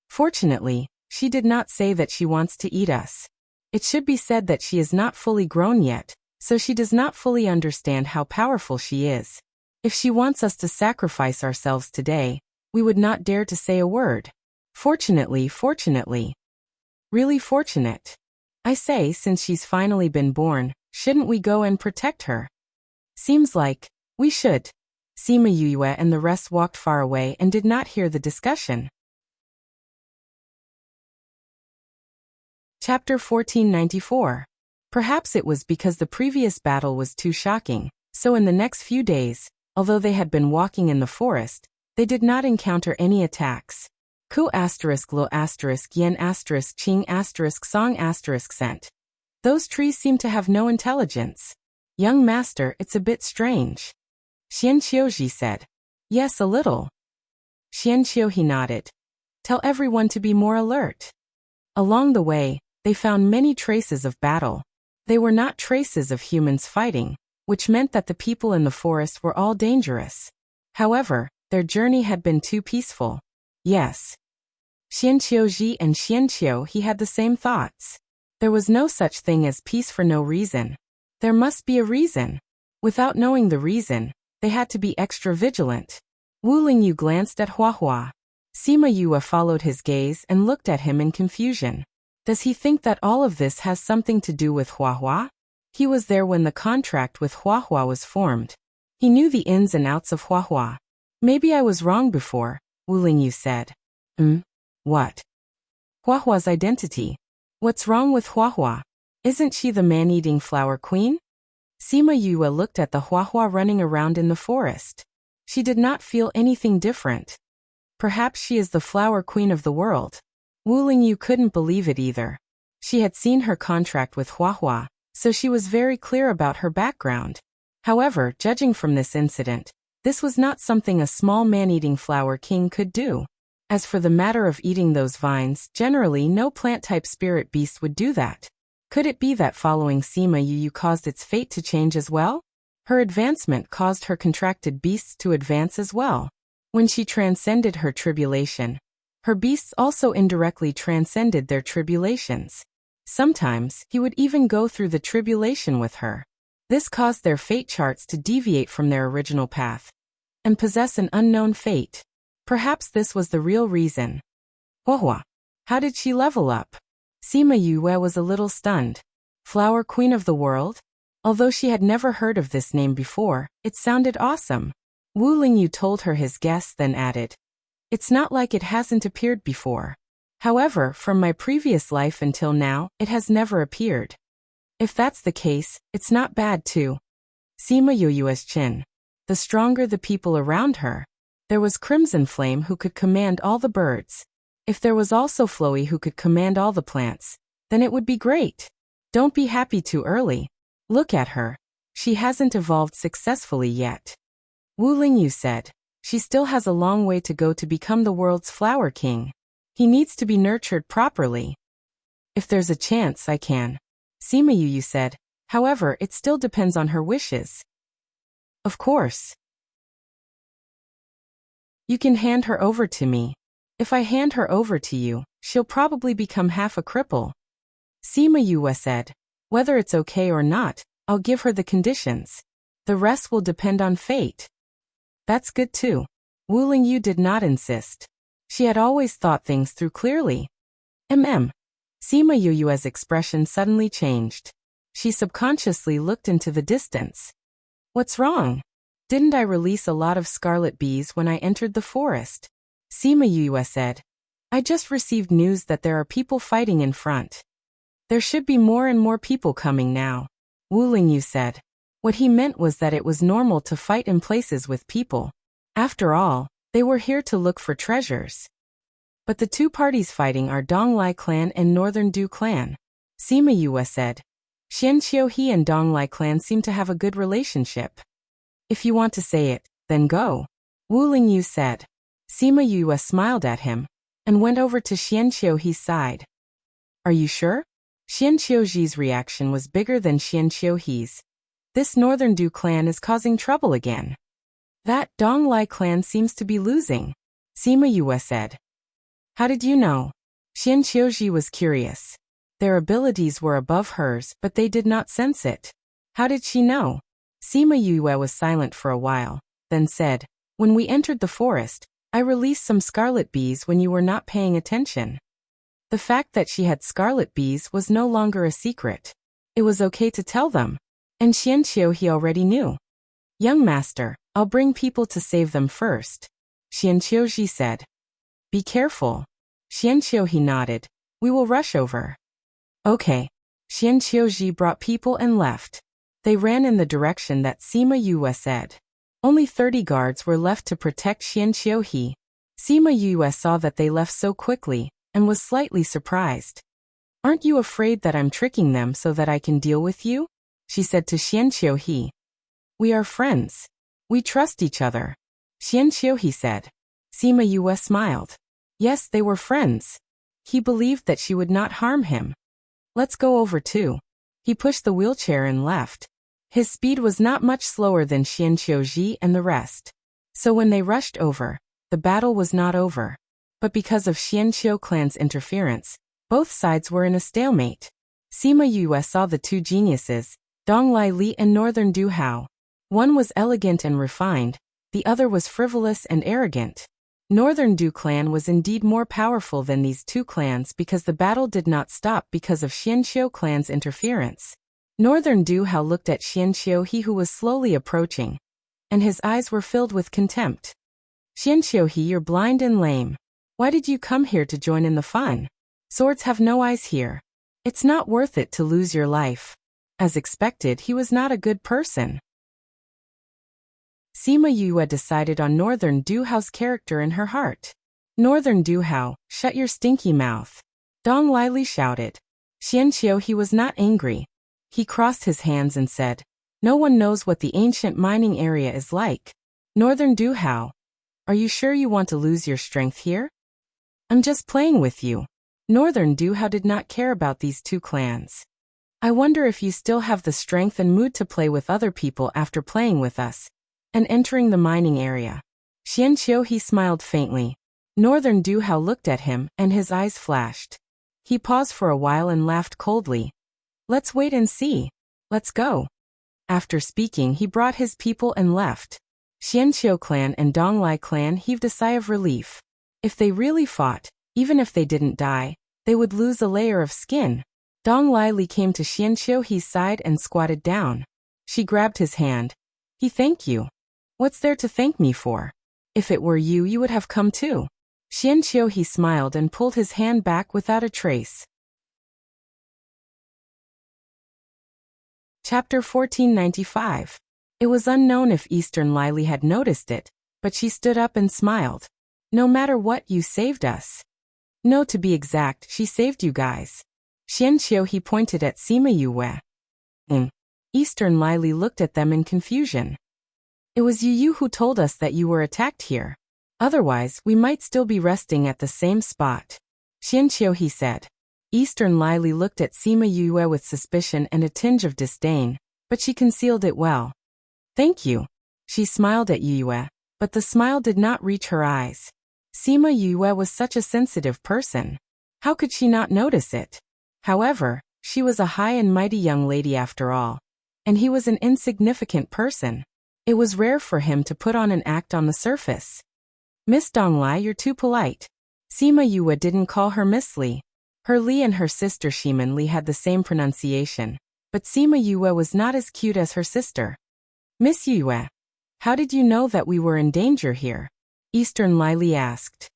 Fortunately, she did not say that she wants to eat us. It should be said that she is not fully grown yet, so she does not fully understand how powerful she is. If she wants us to sacrifice ourselves today, we would not dare to say a word. Fortunately. Really fortunate. I say, since she's finally been born, shouldn't we go and protect her? Seems like we should. Sima Yue and the rest walked far away and did not hear the discussion. Chapter 1494. Perhaps it was because the previous battle was too shocking, so in the next few days, although they had been walking in the forest, they did not encounter any attacks. Ku lo yen ching song sent. Those trees seem to have no intelligence. Young master, it's a bit strange. Qianqiuhe said. Yes, a little. Qianqiuhe nodded. Tell everyone to be more alert. Along the way, they found many traces of battle. They were not traces of humans fighting, which meant that the people in the forest were all dangerous. However, their journey had been too peaceful. Yes. Xianqiuji and Xianqiu he had the same thoughts. There was no such thing as peace for no reason. There must be a reason. Without knowing the reason, they had to be extra vigilant. Wu Lingyu glanced at Huahua. Sima Yue followed his gaze and looked at him in confusion. Does he think that all of this has something to do with Huahua? He was there when the contract with Huahua was formed. He knew the ins and outs of Huahua. Maybe I was wrong before, Wu Lingyu said. What? Huahua's identity. What's wrong with Huahua? Isn't she the man-eating flower queen? Sima Yue looked at the Huahua running around in the forest. She did not feel anything different. Perhaps she is the flower queen of the world. Wu Lingyu couldn't believe it either. She had seen her contract with Huahua, so she was very clear about her background. However, judging from this incident, this was not something a small man-eating flower king could do. As for the matter of eating those vines, generally no plant-type spirit beast would do that. Could it be that following Sima Yue caused its fate to change as well? Her advancement caused her contracted beasts to advance as well. When she transcended her tribulation, her beasts also indirectly transcended their tribulations. Sometimes, he would even go through the tribulation with her. This caused their fate charts to deviate from their original path and possess an unknown fate. Perhaps this was the real reason. Huahua. How did she level up? Sima Yue was a little stunned. Flower Queen of the World? Although she had never heard of this name before, it sounded awesome. Wu Lingyu told her his guess, then added, "It's not like it hasn't appeared before. However, from my previous life until now, it has never appeared. If that's the case, it's not bad too." Sima Yue's chin. The stronger the people around her. There was Crimson Flame who could command all the birds. If there was also Floey who could command all the plants, then it would be great. Don't be happy too early. Look at her. She hasn't evolved successfully yet. Wu Lingyu said, she still has a long way to go to become the world's flower king. He needs to be nurtured properly. If there's a chance, I can. Sima Yue said, however, it still depends on her wishes. Of course. You can hand her over to me. If I hand her over to you, she'll probably become half a cripple. Sima Yue said, whether it's okay or not, I'll give her the conditions. The rest will depend on fate. That's good too. Wu Lingyu did not insist. She had always thought things through clearly. Sima Yue's expression suddenly changed. She subconsciously looked into the distance. What's wrong? Didn't I release a lot of scarlet bees when I entered the forest? Sima Yue said, I just received news that there are people fighting in front. There should be more and more people coming now. Wu Lingyu said. What he meant was that it was normal to fight in places with people. After all, they were here to look for treasures. But the two parties fighting are Donglai clan and Northern Du clan. Sima Yue said. Xianqiuhe and Donglai clan seem to have a good relationship. If you want to say it, then go. Wu Lingyu said. Sima Yue smiled at him and went over to Xianqiuhe's side. Are you sure? Xianqiuhe's reaction was bigger than Xianqiuhe's. This Northern Du clan is causing trouble again. That Donglai clan seems to be losing. Sima Yue said. How did you know? Xianqiuhe was curious. Their abilities were above hers, but they did not sense it. How did she know? Sima Yue was silent for a while, then said, when we entered the forest, I released some scarlet bees when you were not paying attention. The fact that she had scarlet bees was no longer a secret. It was okay to tell them. And Xianqiuhe already knew. Young master, I'll bring people to save them first. Xianqiuhe said. Be careful. Xianqiuhe nodded. We will rush over. Okay. Xianqiuhe brought people and left. They ran in the direction that Sima Yue said. Only 30 guards were left to protect Xianqiuhe. Sima Yue saw that they left so quickly and was slightly surprised. Aren't you afraid that I'm tricking them so that I can deal with you? She said to Xianqiuhe. We are friends. We trust each other. Xianqiuhe said. Sima Yue smiled. Yes, they were friends. He believed that she would not harm him. Let's go over too. He pushed the wheelchair and left. His speed was not much slower than Xianqiuhe and the rest. So when they rushed over, the battle was not over. But because of Xianqiu clan's interference, both sides were in a stalemate. Sima Yue saw the two geniuses, Donglai Li and Northern Du Hao. One was elegant and refined, the other was frivolous and arrogant. Northern Du clan was indeed more powerful than these two clans because the battle did not stop because of Xianqiu clan's interference. Northern Du Hao looked at Xianqiu he who was slowly approaching, and his eyes were filled with contempt. Xianqiu he, you're blind and lame. Why did you come here to join in the fun? Swords have no eyes here. It's not worth it to lose your life. As expected, he was not a good person. Sima Yue decided on Northern Du Hao's character in her heart. Northern Du Hao, shut your stinky mouth. Dong Lili shouted. Xianqiu he was not angry. He crossed his hands and said, no one knows what the ancient mining area is like. Northern Du Hao, are you sure you want to lose your strength here? I'm just playing with you. Northern Du Hao did not care about these two clans. I wonder if you still have the strength and mood to play with other people after playing with us and entering the mining area. Xianqiu he smiled faintly. Northern Du Hao looked at him and his eyes flashed. He paused for a while and laughed coldly. Let's wait and see. Let's go. After speaking, he brought his people and left. Xianqiu clan and Donglai clan heaved a sigh of relief. If they really fought, even if they didn't die, they would lose a layer of skin. Dong Lili came to Xianqiu he's side and squatted down. She grabbed his hand. He thank you. What's there to thank me for? If it were you, you would have come too. Xianqiu he smiled and pulled his hand back without a trace. Chapter 1495. It was unknown if Eastern Lili had noticed it, but she stood up and smiled. No matter what, you saved us. No, to be exact, she saved you guys. Xianqiu he pointed at Sima Yue. Eastern Lili looked at them in confusion. It was you who told us that you were attacked here. Otherwise, we might still be resting at the same spot. Xianqiu he said. Eastern Lili looked at Sima Yue with suspicion and a tinge of disdain, but she concealed it well. Thank you. She smiled at Yue, but the smile did not reach her eyes. Sima Yue was such a sensitive person. How could she not notice it? However, she was a high and mighty young lady after all, and he was an insignificant person. It was rare for him to put on an act on the surface. Miss Donglai, you're too polite. Sima Yue didn't call her Miss Li. Her Li and her sister Shiman Li had the same pronunciation, but Sima Yue was not as cute as her sister. Miss Yue, how did you know that we were in danger here? Eastern Lili asked.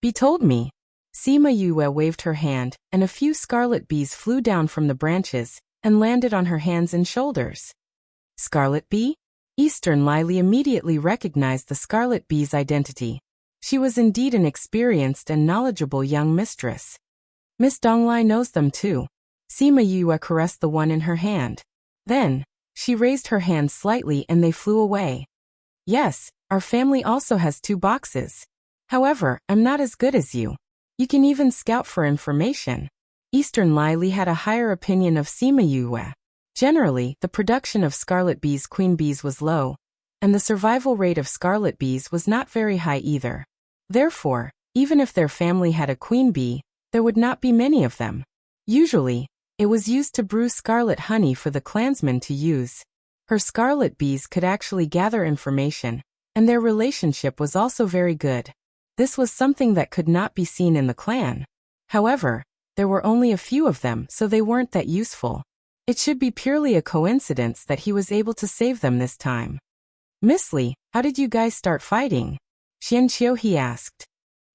Be told me. Sima Yue waved her hand, and a few scarlet bees flew down from the branches and landed on her hands and shoulders. Scarlet bee? Eastern Lili immediately recognized the scarlet bee's identity. She was indeed an experienced and knowledgeable young mistress. Miss Donglai knows them too. Sima Yue caressed the one in her hand. Then, she raised her hand slightly and they flew away. Yes, our family also has 2 boxes. However, I'm not as good as you. You can even scout for information. Eastern Lili had a higher opinion of Sima Yue. Generally, the production of scarlet bees queen bees was low, and the survival rate of scarlet bees was not very high either. Therefore, even if their family had a queen bee, there would not be many of them. Usually, it was used to brew scarlet honey for the clansmen to use. Her scarlet bees could actually gather information, and their relationship was also very good. This was something that could not be seen in the clan. However, there were only a few of them, so they weren't that useful. It should be purely a coincidence that he was able to save them this time. Miss Li, how did you guys start fighting? Xianqiu he asked.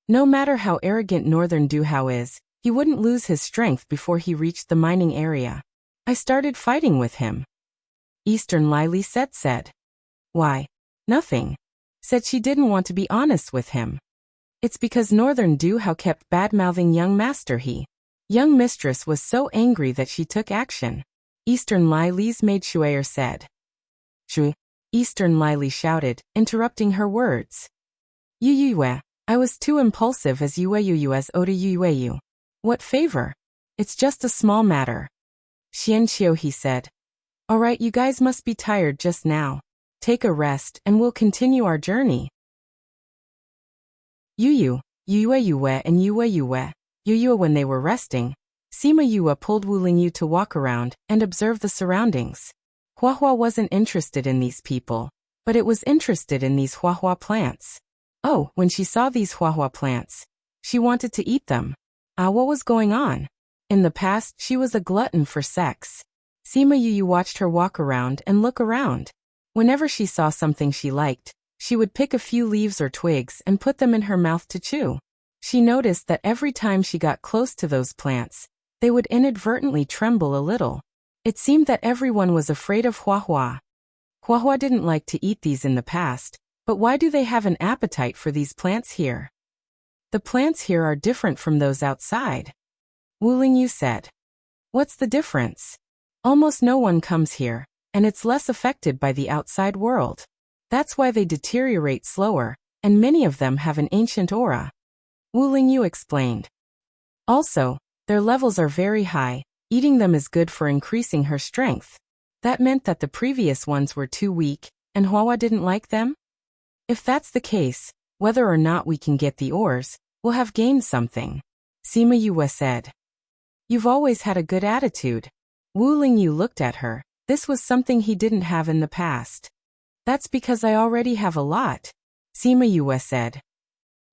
No matter how arrogant Northern Du Hao is, he wouldn't lose his strength before he reached the mining area. I started fighting with him. Eastern Lili said. Why? Nothing. Said she didn't want to be honest with him. It's because Northern Du Hao kept bad-mouthing young master he. Young mistress was so angry that she took action. Eastern Lili's maid Shuayer said. Shui. Eastern Lili shouted, interrupting her words. Yue, I was too impulsive as Yue as Oda Yue. What favor? It's just a small matter. Xianqiu he said. Alright, you guys must be tired just now. Take a rest and we'll continue our journey. Yu, Yue and Yue when they were resting, Sima Yue pulled Wu Lingyu to walk around and observe the surroundings. Huahua wasn't interested in these people, but it was interested in these huahua plants. Oh, when she saw these huahua plants, she wanted to eat them. What was going on? In the past, she was a glutton for sex. Sima Yue watched her walk around and look around. Whenever she saw something she liked, she would pick a few leaves or twigs and put them in her mouth to chew. She noticed that every time she got close to those plants, they would inadvertently tremble a little. It seemed that everyone was afraid of huahua. Huahua didn't like to eat these in the past, but why do they have an appetite for these plants here? The plants here are different from those outside. Wu Lingyu said. What's the difference? Almost no one comes here, and it's less affected by the outside world. That's why they deteriorate slower, and many of them have an ancient aura. Wu Lingyu explained. Also, their levels are very high. Eating them is good for increasing her strength. That meant that the previous ones were too weak, and Huahua didn't like them? If that's the case, whether or not we can get the ores, we'll have gained something. Sima Yue said. You've always had a good attitude. Wu Lingyu looked at her. This was something he didn't have in the past. That's because I already have a lot. Sima Yue said.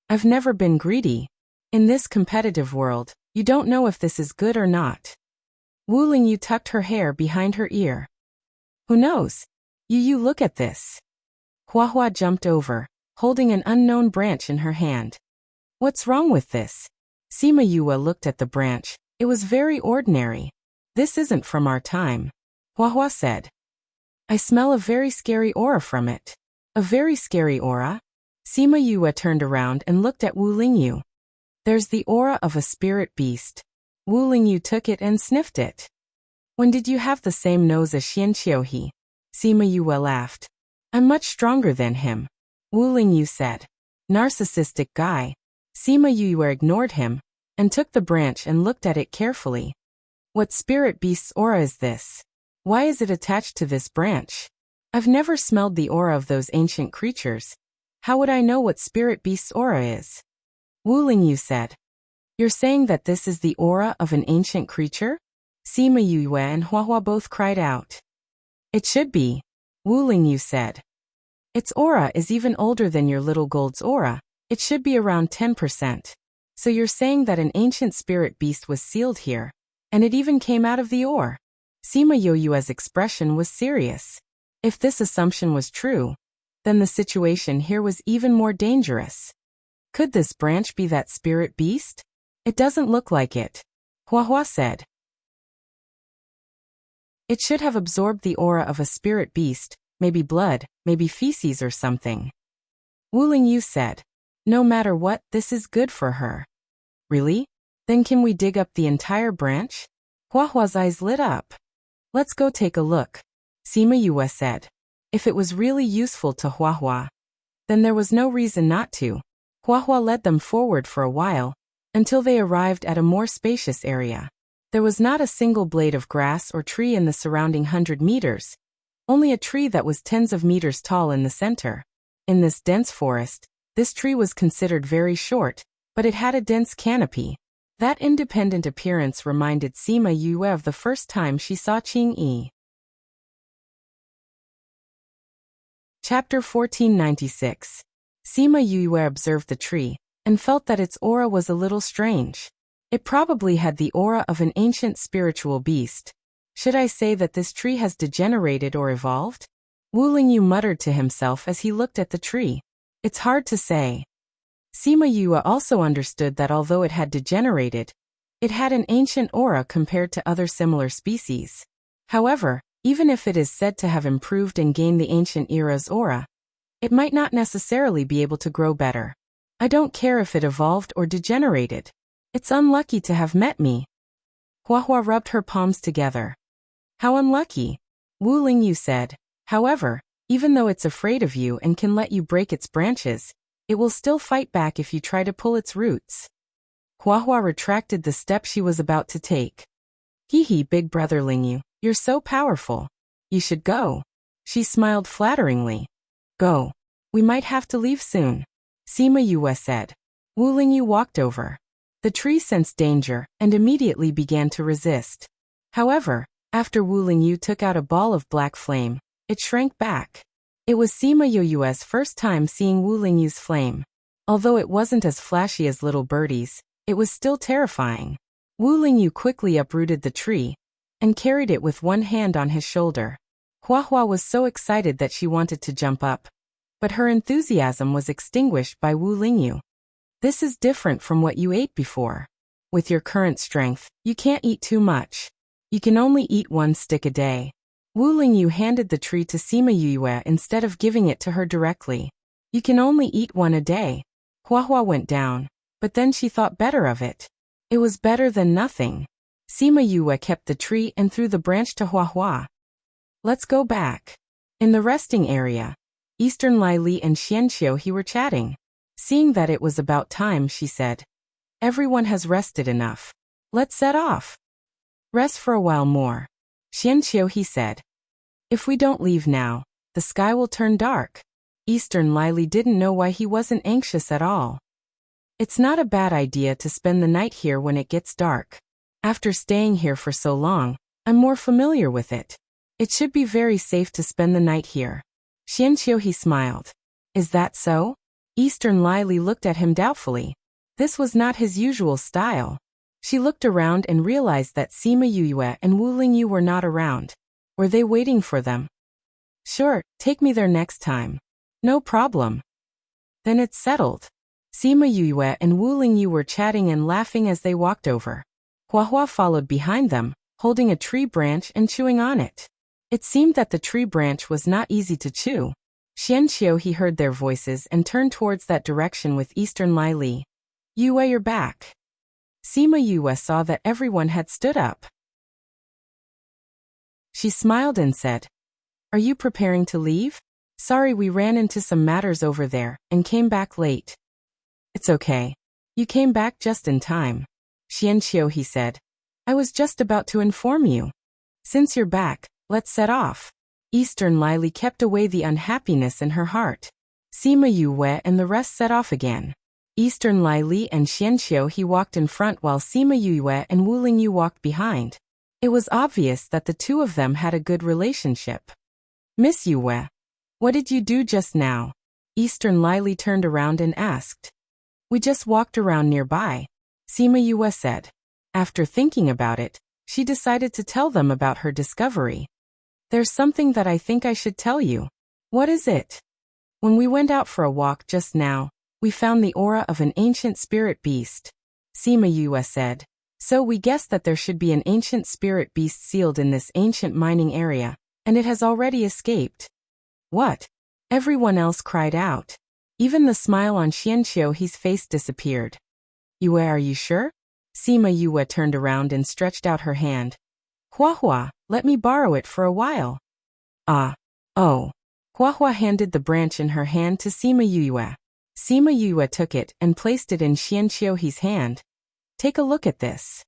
I've never been greedy. In this competitive world, you don't know if this is good or not. Wu Lingyu tucked her hair behind her ear. Who knows? You look at this. Huahua jumped over, holding an unknown branch in her hand. What's wrong with this? Sima Yue looked at the branch. It was very ordinary. This isn't from our time. Huahua said. I smell a very scary aura from it. A very scary aura? Sima Yue turned around and looked at Wu Lingyu. There's the aura of a spirit beast. Wu Lingyu took it and sniffed it. When did you have the same nose as Xian Qiuhe? Sima Yue laughed. I'm much stronger than him. Wu Lingyu said. Narcissistic guy. Sima Yue ignored him, and took the branch and looked at it carefully. What spirit beast's aura is this? Why is it attached to this branch? I've never smelled the aura of those ancient creatures. How would I know what spirit beast's aura is? Wu Lingyu said. You're saying that this is the aura of an ancient creature? Sima Yue and Huahua both cried out. It should be. Wu Lingyu said. Its aura is even older than your little gold's aura. It should be around 10%. So you're saying that an ancient spirit beast was sealed here, and it even came out of the ore. Sima Yue's expression was serious. If this assumption was true, then the situation here was even more dangerous. Could this branch be that spirit beast? It doesn't look like it. Huahua said. It should have absorbed the aura of a spirit beast, maybe blood, maybe feces or something. Wu Lingyu said. No matter what, this is good for her. Really? Then can we dig up the entire branch? Huahua's eyes lit up. Let's go take a look. Sima Yue said. If it was really useful to Huahua, then there was no reason not to. Huahua led them forward for a while, until they arrived at a more spacious area. There was not a single blade of grass or tree in the surrounding 100 meters, only a tree that was tens of meters tall in the center. In this dense forest, this tree was considered very short, but it had a dense canopy. That independent appearance reminded Sima Yue of the first time she saw Qingyi. Chapter 1496. Sima Yue observed the tree, and felt that its aura was a little strange. It probably had the aura of an ancient spiritual beast. Should I say that this tree has degenerated or evolved? Wu Lingyu muttered to himself as he looked at the tree. It's hard to say. Sima Yue also understood that although it had degenerated, it had an ancient aura compared to other similar species. However, even if it is said to have improved and gained the ancient era's aura, it might not necessarily be able to grow better. I don't care if it evolved or degenerated. It's unlucky to have met me. Huahua rubbed her palms together. How unlucky? Wu Lingyu said. However, even though it's afraid of you and can let you break its branches, it will still fight back if you try to pull its roots. Huahua retracted the step she was about to take. Hee big brother Lingyu, you're so powerful. You should go. She smiled flatteringly. Go. We might have to leave soon. Sima Yue said. Wu Lingyu walked over. The tree sensed danger and immediately began to resist. However, after Wu Lingyu took out a ball of black flame, it shrank back. It was Sima Yoyue's first time seeing Wu Lingyu's flame. Although it wasn't as flashy as little birdie's, it was still terrifying. Wu Lingyu quickly uprooted the tree and carried it with one hand on his shoulder. Huahua was so excited that she wanted to jump up, but her enthusiasm was extinguished by Wu Lingyu. This is different from what you ate before. With your current strength, you can't eat too much. You can only eat one stick a day. Wu Lingyu handed the tree to Sima Yuyue instead of giving it to her directly. You can only eat one a day. Huahua went down, but then she thought better of it. It was better than nothing. Sima Yue kept the tree and threw the branch to Huahua. Let's go back. In the resting area, Eastern Lai Li and Xianqiu He were chatting. Seeing that it was about time, she said, "Everyone has rested enough. Let's set off." "Rest for a while more," Xianqiu He said. "If we don't leave now, the sky will turn dark." Eastern Lai Li didn't know why he wasn't anxious at all. "It's not a bad idea to spend the night here when it gets dark. After staying here for so long, I'm more familiar with it. It should be very safe to spend the night here." Xianqiu He smiled. "Is that so?" Eastern Lai Li looked at him doubtfully. This was not his usual style. She looked around and realized that Sima Yuyue and Wu Lingyu were not around. Were they waiting for them? "Sure, take me there next time." "No problem." "Then it's settled." Sima Yuyue and Wu Lingyu were chatting and laughing as they walked over. Huahua followed behind them, holding a tree branch and chewing on it. It seemed that the tree branch was not easy to chew. Xianqiu He heard their voices and turned towards that direction with Eastern Lai Li. "Yue, you're back." Sima Yue saw that everyone had stood up. She smiled and said, "Are you preparing to leave?" "Sorry, we ran into some matters over there and came back late." "It's okay. You came back just in time." Xianqiu He said, "I was just about to inform you. Since you're back, let's set off." Eastern Lai Li kept away the unhappiness in her heart. Sima Yue and the rest set off again. Eastern Lai Li and Xianqiu He walked in front while Sima Yue and Wu Lingyu walked behind. It was obvious that the two of them had a good relationship. "Miss Yue, what did you do just now?" Eastern Lai Li turned around and asked. "We just walked around nearby," Sima Yue said. After thinking about it, she decided to tell them about her discovery. "There's something that I think I should tell you." "What is it?" "When we went out for a walk just now, we found the aura of an ancient spirit beast," Sima Yue said. "So we guessed that there should be an ancient spirit beast sealed in this ancient mining area, and it has already escaped." "What?" Everyone else cried out. Even the smile on Xianqiu He's face disappeared. "Yue, are you sure?" Sima Yue turned around and stretched out her hand. "Huahua, let me borrow it for a while." Oh. Huahua handed the branch in her hand to Sima Yue. Sima Yue took it and placed it in Xianqiu He's hand. "Take a look at this."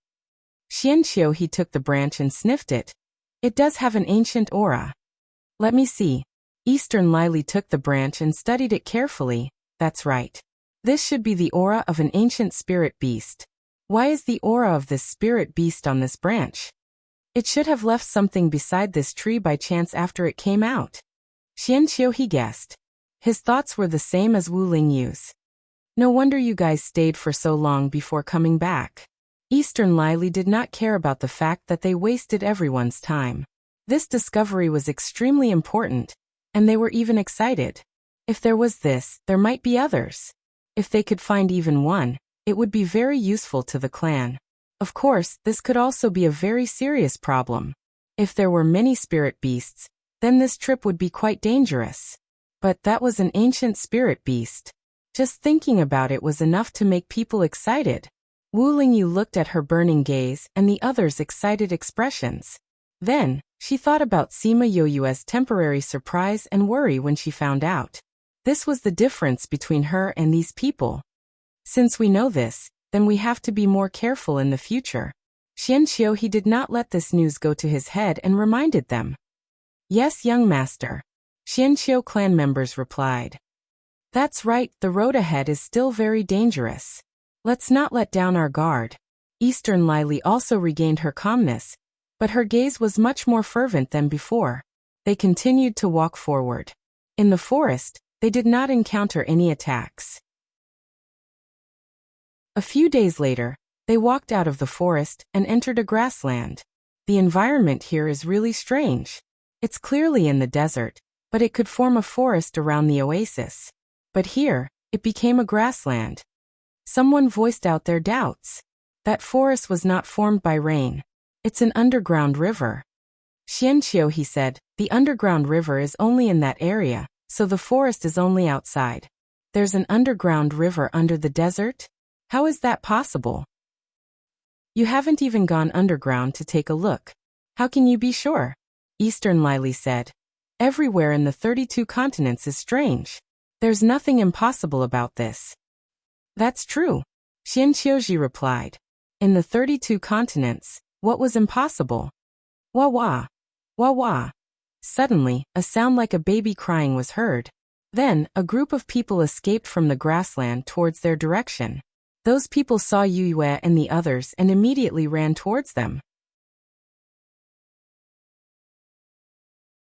Xianqiu He took the branch and sniffed it. "It does have an ancient aura." "Let me see." Eastern Lai Li took the branch and studied it carefully. "That's right. This should be the aura of an ancient spirit beast. Why is the aura of this spirit beast on this branch? It should have left something beside this tree by chance after it came out." Xianqiu He guessed. His thoughts were the same as Wu Lingyu's. "No wonder you guys stayed for so long before coming back." Eastern Lai Li did not care about the fact that they wasted everyone's time. This discovery was extremely important, and they were even excited. If there was this, there might be others. If they could find even one, it would be very useful to the clan. Of course, this could also be a very serious problem. If there were many spirit beasts, then this trip would be quite dangerous. But that was an ancient spirit beast. Just thinking about it was enough to make people excited. Wu Lingyu looked at her burning gaze and the others' excited expressions. Then, she thought about Sima Yoyue's temporary surprise and worry when she found out. This was the difference between her and these people. Since we know this, then we have to be more careful in the future. Xianqiu He did not let this news go to his head and reminded them. "Yes, young master," Xianqiu clan members replied. That's right, the road ahead is still very dangerous. Let's not let down our guard. Eastern Lily also regained her calmness, but her gaze was much more fervent than before. They continued to walk forward. In the forest, they did not encounter any attacks. A few days later, they walked out of the forest and entered a grassland. The environment here is really strange. It's clearly in the desert, but it could form a forest around the oasis. But here, it became a grassland. Someone voiced out their doubts. That forest was not formed by rain. It's an underground river. Xianqiu, he said, the underground river is only in that area, so the forest is only outside. There's an underground river under the desert? How is that possible? You haven't even gone underground to take a look. How can you be sure? Eastern Lily said. Everywhere in the 32 continents is strange. There's nothing impossible about this. That's true, Xianqiuji replied. In the 32 continents, what was impossible? Wah wah. Wah wah. Suddenly, a sound like a baby crying was heard. Then, a group of people escaped from the grassland towards their direction. Those people saw Yue and the others and immediately ran towards them.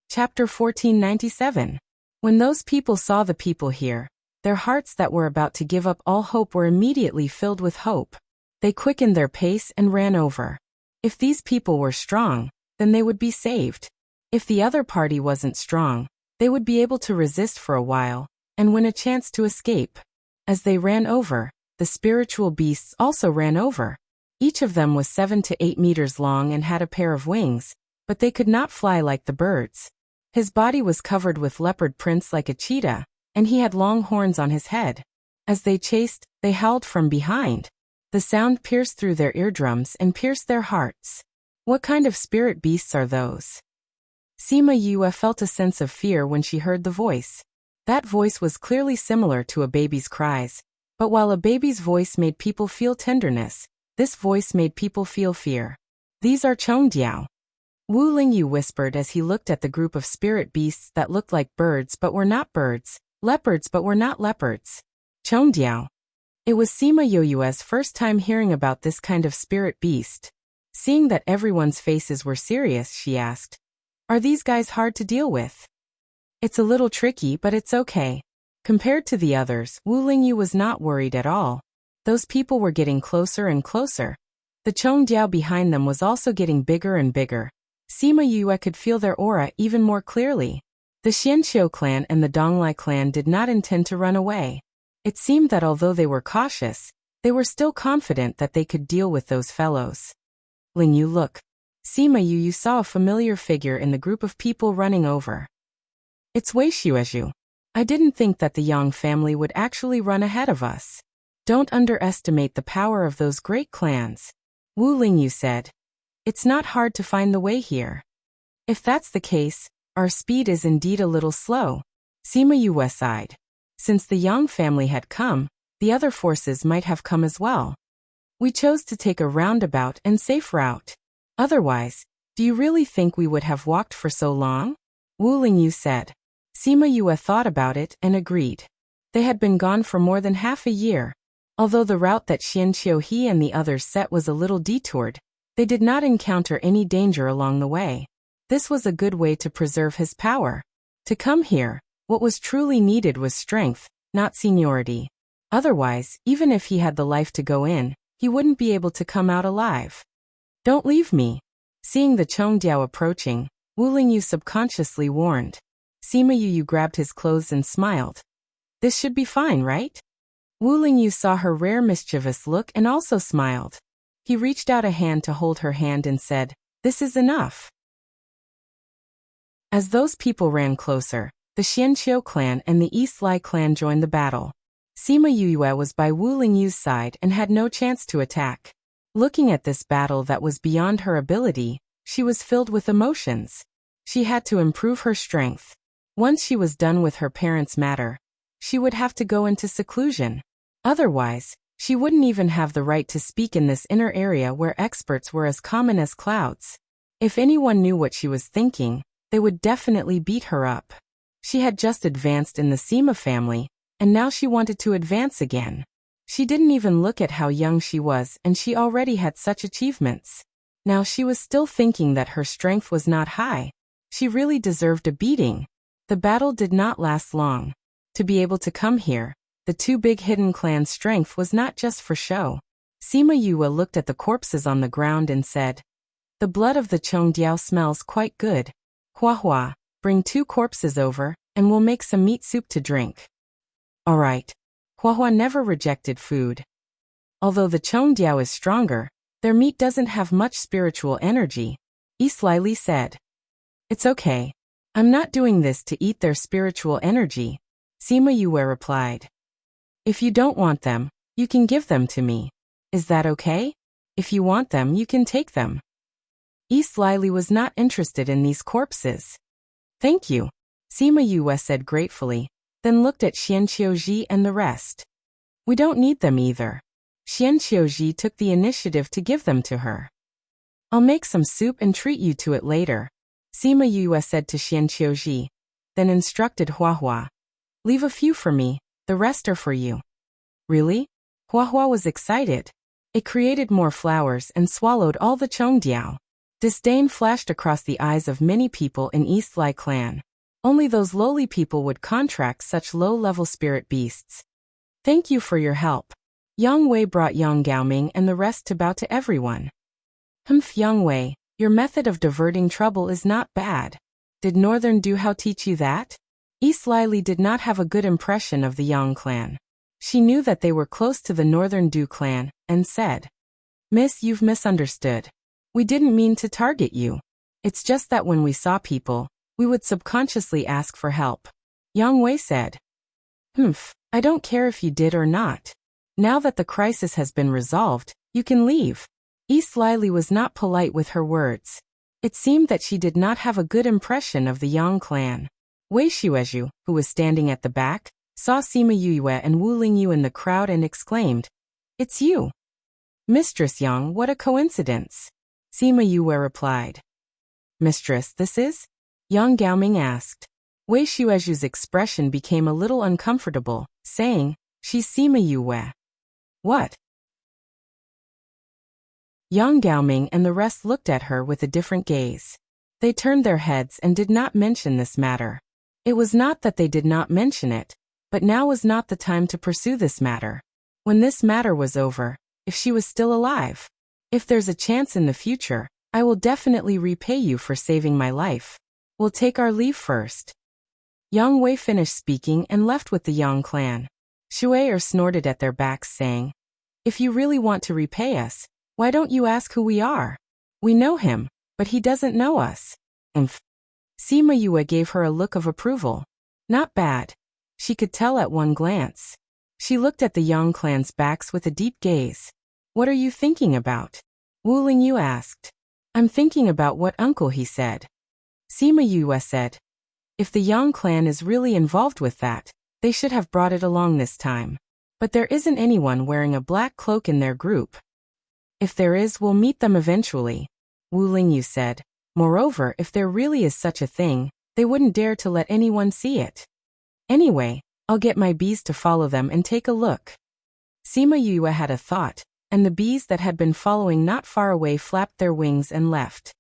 Chapter 1497. When those people saw the people here, their hearts that were about to give up all hope were immediately filled with hope. They quickened their pace and ran over. If these people were strong, then they would be saved. If the other party wasn't strong, they would be able to resist for a while and win a chance to escape. As they ran over, the spiritual beasts also ran over. Each of them was 7 to 8 meters long and had a pair of wings, but they could not fly like the birds. His body was covered with leopard prints like a cheetah, and he had long horns on his head. As they chased, they howled from behind. The sound pierced through their eardrums and pierced their hearts. What kind of spirit beasts are those? Sima Yue felt a sense of fear when she heard the voice. That voice was clearly similar to a baby's cries, but while a baby's voice made people feel tenderness, this voice made people feel fear. These are Chongdiao. Wu Lingyu whispered as he looked at the group of spirit beasts that looked like birds but were not birds, leopards but were not leopards. Chongdiao. It was Sima Yue's first time hearing about this kind of spirit beast. Seeing that everyone's faces were serious, she asked, "Are these guys hard to deal with?" "It's a little tricky, but it's okay." Compared to the others, Wu Lingyu was not worried at all. Those people were getting closer and closer. The Chongdiao behind them was also getting bigger and bigger. Sima Yue could feel their aura even more clearly. The Xianqiu clan and the Donglai clan did not intend to run away. It seemed that although they were cautious, they were still confident that they could deal with those fellows. Lingyu, look. Sima Yue saw a familiar figure in the group of people running over. It's Wei Xuezhu. I didn't think that the Yang family would actually run ahead of us. Don't underestimate the power of those great clans. Wu Lingyu said. It's not hard to find the way here. If that's the case, our speed is indeed a little slow. Sima Yue sighed. Since the Yang family had come, the other forces might have come as well. We chose to take a roundabout and safe route. Otherwise, do you really think we would have walked for so long? Wu Lingyu said. Sima Yue thought about it and agreed. They had been gone for more than half a year. Although the route that Xianqiu he and the others set was a little detoured, they did not encounter any danger along the way. This was a good way to preserve his power. To come here, what was truly needed was strength, not seniority. Otherwise, even if he had the life to go in, he wouldn't be able to come out alive. Don't leave me. Seeing the Chongdiao approaching, Wu Lingyu subconsciously warned. Sima Yue grabbed his clothes and smiled. This should be fine, right? Wu Lingyu saw her rare mischievous look and also smiled. He reached out a hand to hold her hand and said, "This is enough." As those people ran closer, the Xianqiu clan and the East Lai clan joined the battle. Sima Yue was by Wu Lingyu's side and had no chance to attack. Looking at this battle that was beyond her ability, she was filled with emotions. She had to improve her strength. Once she was done with her parents' matter, she would have to go into seclusion. Otherwise, she wouldn't even have the right to speak in this inner area where experts were as common as clouds. If anyone knew what she was thinking, they would definitely beat her up. She had just advanced in the Sima family, and now she wanted to advance again. She didn't even look at how young she was, and she already had such achievements. Now she was still thinking that her strength was not high. She really deserved a beating. The battle did not last long. To be able to come here, the two big hidden clans' strength was not just for show. Sima Yue looked at the corpses on the ground and said, "The blood of the Chongdiao smells quite good. Hua Hua, bring 2 corpses over, and we'll make some meat soup to drink." All right. Hua Hua never rejected food. Although the Chongdiao is stronger, their meat doesn't have much spiritual energy. Yi slyly said, "It's okay. I'm not doing this to eat their spiritual energy," Sima Yue replied. "If you don't want them, you can give them to me. Is that okay? If you want them, you can take them." Yi slyly was not interested in these corpses. "Thank you," Sima Yue said gratefully, then looked at Qianqiuji and the rest. "We don't need them either." Qianqiuji took the initiative to give them to her. "I'll make some soup and treat you to it later," Sima Yue said to Qianqiuji, then instructed Hua Hua. "Leave a few for me, the rest are for you." "Really?" Hua Hua was excited. It created more flowers and swallowed all the Chongdiao. Disdain flashed across the eyes of many people in East Lai clan. Only those lowly people would contract such low-level spirit beasts. "Thank you for your help." Yang Wei brought Yang Gaoming and the rest to bow to everyone. Yang Wei, your method of diverting trouble is not bad. Did Northern Du Hao teach you that?" East Lily did not have a good impression of the Yang clan. She knew that they were close to the Northern Du clan, and said, "Miss, you've misunderstood. We didn't mean to target you. It's just that when we saw people, we would subconsciously ask for help." Yang Wei said, I don't care if you did or not. Now that the crisis has been resolved, you can leave." East Lily was not polite with her words. It seemed that she did not have a good impression of the Yang clan. Wei Xuezhu, who was standing at the back, saw Sima Yue and Wu Lingyu in the crowd and exclaimed, "It's you." "Mistress Yang, what a coincidence." Sima Yue replied. "Mistress, this is?" Yang Gaoming asked. Wei Xuezhu's expression became a little uncomfortable, saying, "She's Sima Yue." "What?" Yang Gaoming and the rest looked at her with a different gaze. They turned their heads and did not mention this matter. It was not that they did not mention it, but now was not the time to pursue this matter. When this matter was over, if she was still alive, if there's a chance in the future, I will definitely repay you for saving my life. We'll take our leave first. Yang Wei finished speaking and left with the Yang clan. Shuai snorted at their backs, saying, "If you really want to repay us, why don't you ask who we are? We know him, but he doesn't know us." Sima Yue gave her a look of approval. Not bad. She could tell at one glance. She looked at the Yang clan's backs with a deep gaze. "What are you thinking about?" Wu Lingyu asked. "I'm thinking about what uncle he said." Sima Yue said, "If the Yang clan is really involved with that, they should have brought it along this time. But there isn't anyone wearing a black cloak in their group." "If there is, we'll meet them eventually," Wu Lingyu said. "Moreover, if there really is such a thing, they wouldn't dare to let anyone see it. Anyway, I'll get my bees to follow them and take a look." Sima Yue had a thought, and the bees that had been following not far away flapped their wings and left.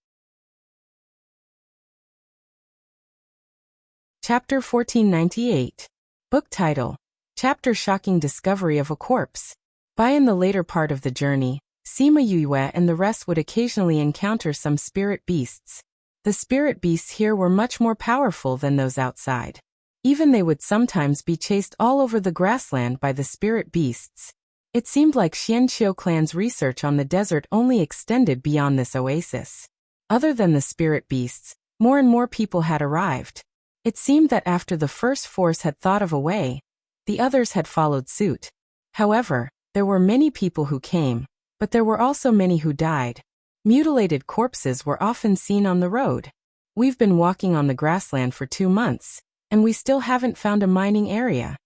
Chapter 1498. Book title. Chapter Shocking Discovery of a Corpse. By in the later part of the journey, Sima Yue and the rest would occasionally encounter some spirit beasts. The spirit beasts here were much more powerful than those outside. Even they would sometimes be chased all over the grassland by the spirit beasts. It seemed like Xianqiu clan's research on the desert only extended beyond this oasis. Other than the spirit beasts, more and more people had arrived. It seemed that after the first force had thought of a way, the others had followed suit. However, there were many people who came, but there were also many who died. Mutilated corpses were often seen on the road. "We've been walking on the grassland for 2 months, and we still haven't found a mining area."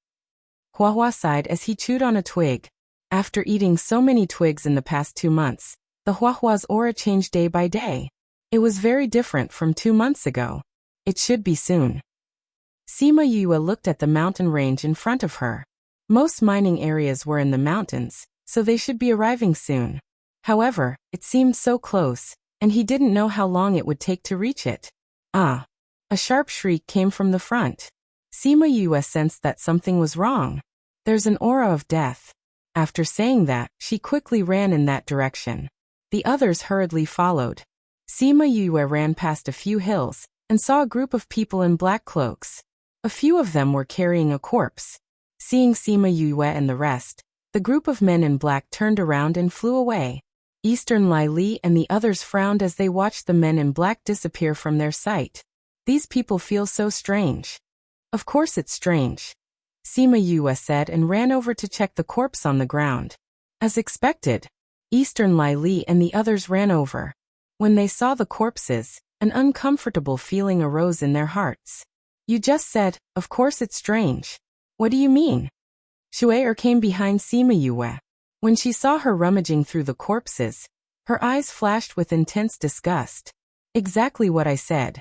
Hua Hua sighed as he chewed on a twig. After eating so many twigs in the past 2 months, the Hua Hua's aura changed day by day. It was very different from 2 months ago. It should be soon. Sima Yue looked at the mountain range in front of her. Most mining areas were in the mountains, so they should be arriving soon. However, it seemed so close, and he didn't know how long it would take to reach it. Ah! A sharp shriek came from the front. Sima Yue sensed that something was wrong. There's an aura of death. After saying that, she quickly ran in that direction. The others hurriedly followed. Sima Yue ran past a few hills, and saw a group of people in black cloaks. A few of them were carrying a corpse. Seeing Sima Yue and the rest, the group of men in black turned around and flew away. Eastern Lai Li and the others frowned as they watched the men in black disappear from their sight. These people feel so strange. Of course it's strange, Sima Yue said and ran over to check the corpse on the ground. As expected, Eastern Lai Li and the others ran over. When they saw the corpses, an uncomfortable feeling arose in their hearts. You just said, of course it's strange. What do you mean? Shuai came behind Sima Yue. When she saw her rummaging through the corpses, her eyes flashed with intense disgust. Exactly what I said.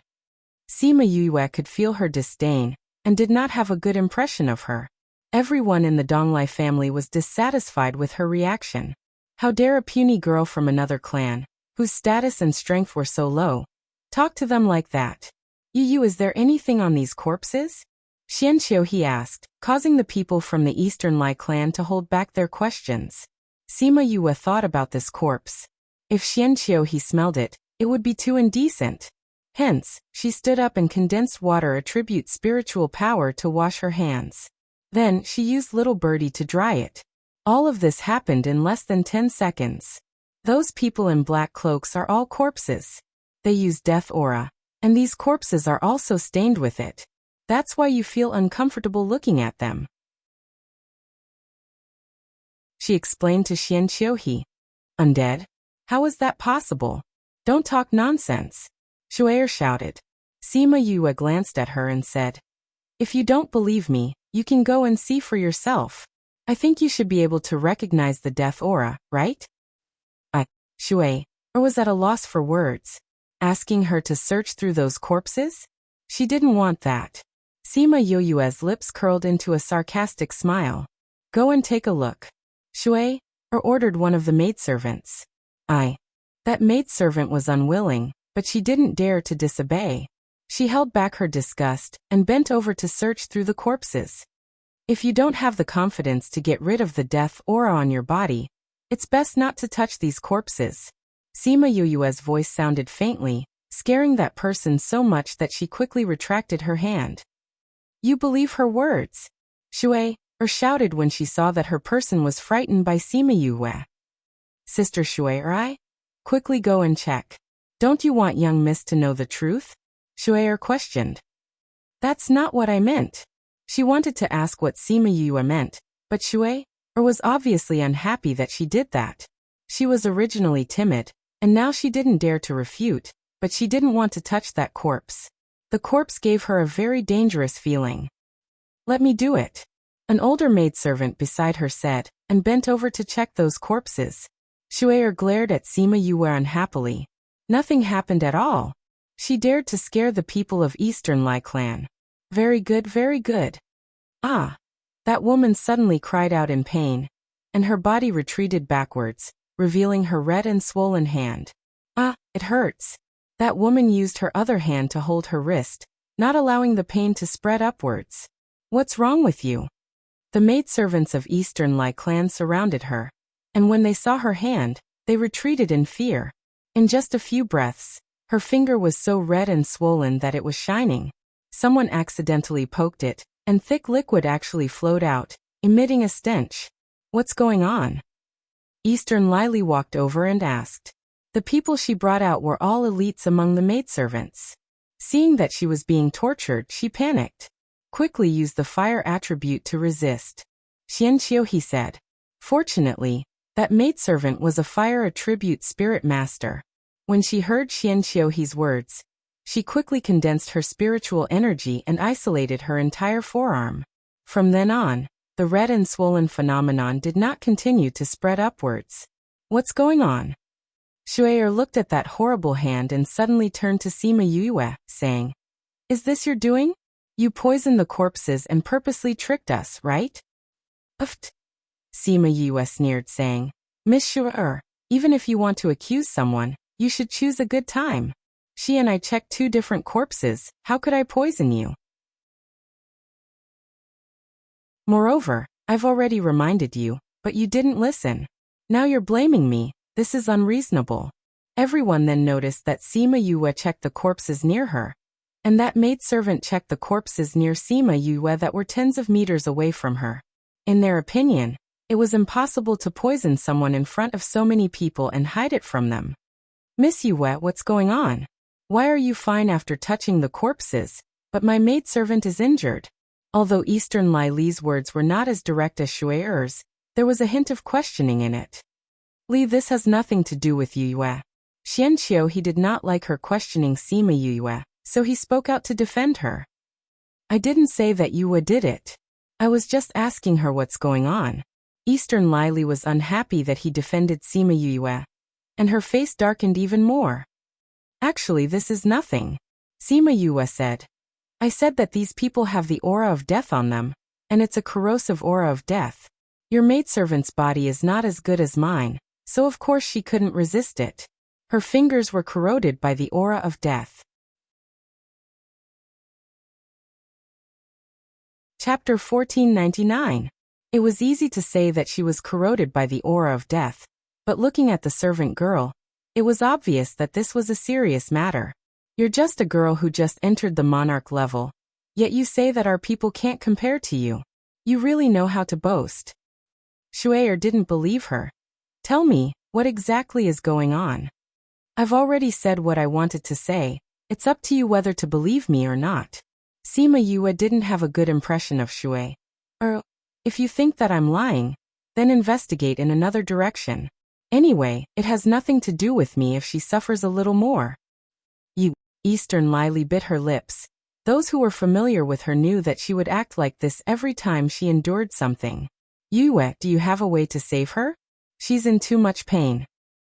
Sima Yue could feel her disdain, and did not have a good impression of her. Everyone in the Donglai family was dissatisfied with her reaction. How dare a puny girl from another clan, whose status and strength were so low, talk to them like that? Yu, is there anything on these corpses? Xianqiu he asked, causing the people from the Eastern Lai clan to hold back their questions. Sima Yue thought about this corpse. If Xianqiu he smelled it, it would be too indecent. Hence, she stood up and condensed water attribute spiritual power to wash her hands. Then, she used Little Birdie to dry it. All of this happened in less than 10 seconds. Those people in black cloaks are all corpses. They use death aura, and these corpses are also stained with it. That's why you feel uncomfortable looking at them, she explained to Xianqiu. Undead? How is that possible? Don't talk nonsense, Shuai shouted. Sima Yue glanced at her and said, if you don't believe me, you can go and see for yourself. I think you should be able to recognize the death aura, right? Shuai was at a loss for words. Asking her to search through those corpses? She didn't want that. Sima Yue's lips curled into a sarcastic smile. Go and take a look, Shuai ordered one of the maidservants. That maidservant was unwilling, but she didn't dare to disobey. She held back her disgust and bent over to search through the corpses. If you don't have the confidence to get rid of the death aura on your body, it's best not to touch these corpses. Sima Yue's voice sounded faintly, scaring that person so much that she quickly retracted her hand. You believe her words? Shuai shouted when she saw that her person was frightened by Sima Yue. Sister Shuai, quickly go and check. Don't you want young miss to know the truth? Shuai questioned. That's not what I meant. She wanted to ask what Sima Yue meant, but Shuai was obviously unhappy that she did that. She was originally timid, and now she didn't dare to refute, but she didn't want to touch that corpse. The corpse gave her a very dangerous feeling. Let me do it, an older maidservant beside her said, and bent over to check those corpses. Shuai glared at Sima Yue unhappily. Nothing happened at all. She dared to scare the people of Eastern Lai clan. Very good, very good. That woman suddenly cried out in pain, and her body retreated backwards, revealing her red and swollen hand. It hurts. That woman used her other hand to hold her wrist, not allowing the pain to spread upwards. What's wrong with you? The maidservants of Eastern Lai clan surrounded her, and when they saw her hand, they retreated in fear. In just a few breaths, her finger was so red and swollen that it was shining. Someone accidentally poked it, and thick liquid actually flowed out, emitting a stench. What's going on? Eastern Lai Li walked over and asked. The people she brought out were all elites among the maidservants. Seeing that she was being tortured, she panicked. Quickly used the fire attribute to resist. Xianqiu he said. Fortunately, that maidservant was a fire attribute spirit master. When she heard Xianqiu he's words, she quickly condensed her spiritual energy and isolated her entire forearm. From then on, the red and swollen phenomenon did not continue to spread upwards. What's going on? Shuai looked at that horrible hand and suddenly turned to Sima Yue, saying, Is this your doing? You poisoned the corpses and purposely tricked us, right? Uft. Sima Yue sneered, saying, Miss Shu'er, even if you want to accuse someone, you should choose a good time. She and I checked 2 different corpses, how could I poison you? Moreover, I've already reminded you, but you didn't listen. Now you're blaming me, this is unreasonable. Everyone then noticed that Sima Yue checked the corpses near her, and that maidservant checked the corpses near Sima Yue that were tens of meters away from her. In their opinion, it was impossible to poison someone in front of so many people and hide it from them. Miss Yue, what's going on? Why are you fine after touching the corpses, but my maidservant is injured? Although Eastern Lai Li's words were not as direct as Shue'er's, there was a hint of questioning in it. Li, this has nothing to do with Yue. Xianqiu, he did not like her questioning Sima Yue, so he spoke out to defend her. I didn't say that Yue did it. I was just asking her what's going on. Eastern Lai Li was unhappy that he defended Sima Yue, and her face darkened even more. Actually, this is nothing. Sima Yue said. I said that these people have the aura of death on them, and it's a corrosive aura of death. Your maidservant's body is not as good as mine, so of course she couldn't resist it. Her fingers were corroded by the aura of death. Chapter 1499. It was easy to say that she was corroded by the aura of death, but looking at the servant girl, it was obvious that this was a serious matter. You're just a girl who just entered the monarch level, yet you say that our people can't compare to you. You really know how to boast. Shu'er didn't believe her. Tell me, what exactly is going on? I've already said what I wanted to say, it's up to you whether to believe me or not. Sima Yue didn't have a good impression of Shu'er. If you think that I'm lying, then investigate in another direction. Anyway, it has nothing to do with me if she suffers a little more. Eastern Lai Li bit her lips. Those who were familiar with her knew that she would act like this every time she endured something. Yue, do you have a way to save her? She's in too much pain.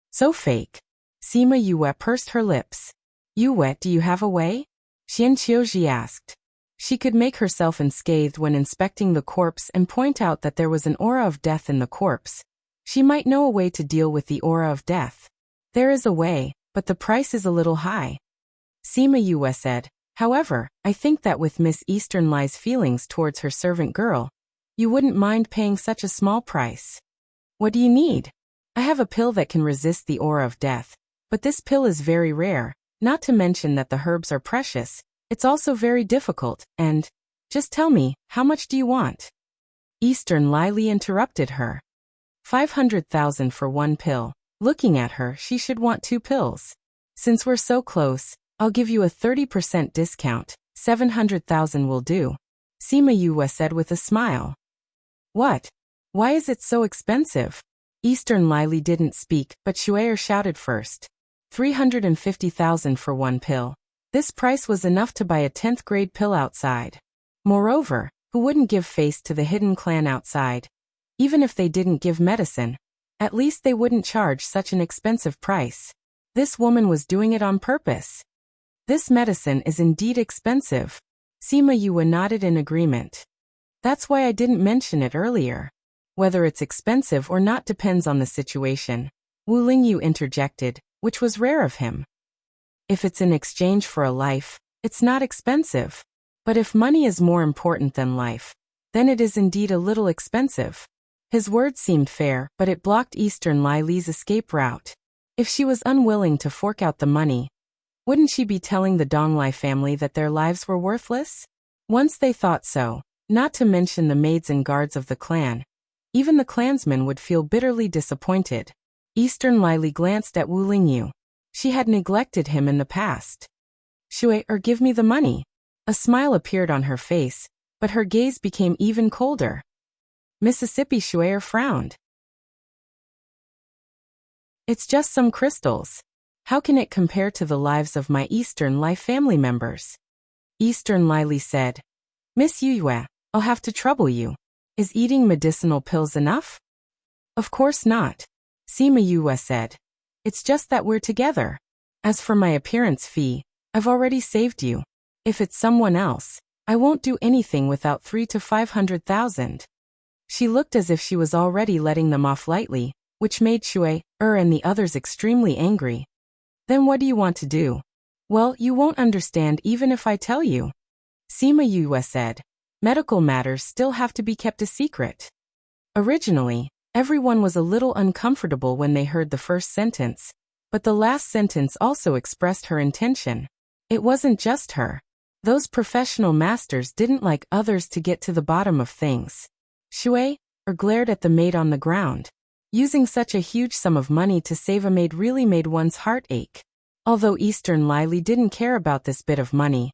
So fake. Sima Yue pursed her lips. Yue, do you have a way? Xianqiu asked. She could make herself unscathed when inspecting the corpse and point out that there was an aura of death in the corpse. She might know a way to deal with the aura of death. There is a way, but the price is a little high. Sima Yue said, however, I think that with Miss Eastern Lai's feelings towards her servant girl, you wouldn't mind paying such a small price. What do you need? I have a pill that can resist the aura of death, but this pill is very rare, not to mention that the herbs are precious. It's also very difficult, and, just tell me, how much do you want? Eastern Lai Li interrupted her. 500,000 for 1 pill. Looking at her, she should want 2 pills. Since we're so close, I'll give you a 30% discount, 700,000 will do. Sima Yue said with a smile. What? Why is it so expensive? Eastern Lai Li didn't speak, but Shu'er shouted first. 350,000 for 1 pill. This price was enough to buy a 10th grade pill outside. Moreover, who wouldn't give face to the hidden clan outside? Even if they didn't give medicine, at least they wouldn't charge such an expensive price. This woman was doing it on purpose. This medicine is indeed expensive. Sima Yue nodded in agreement. That's why I didn't mention it earlier. Whether it's expensive or not depends on the situation. Wu Lingyu interjected, which was rare of him. If it's in exchange for a life, it's not expensive. But if money is more important than life, then it is indeed a little expensive. His words seemed fair, but it blocked Eastern Lai Li's escape route. If she was unwilling to fork out the money, wouldn't she be telling the Donglai family that their lives were worthless? Once they thought so, not to mention the maids and guards of the clan, even the clansmen would feel bitterly disappointed. Eastern Lai Li glanced at Wu Lingyu. She had neglected him in the past. Shu'er, give me the money. A smile appeared on her face, but her gaze became even colder. Mississippi Shu'er frowned. It's just some crystals. How can it compare to the lives of my Eastern Lai family members? Eastern Lai Li said. Miss Yue, I'll have to trouble you. Is eating medicinal pills enough? Of course not. Sima Yue said. It's just that we're together. As for my appearance fee, I've already saved you. If it's someone else, I won't do anything without 3 to 500,000. She looked as if she was already letting them off lightly, which made Shui, and the others extremely angry. Then what do you want to do? Well, you won't understand even if I tell you. Sima Yue said. Medical matters still have to be kept a secret. Originally, everyone was a little uncomfortable when they heard the first sentence, but the last sentence also expressed her intention. It wasn't just her. Those professional masters didn't like others to get to the bottom of things. Shui, glared at the maid on the ground. Using such a huge sum of money to save a maid really made one's heart ache. Although Eastern Lily didn't care about this bit of money.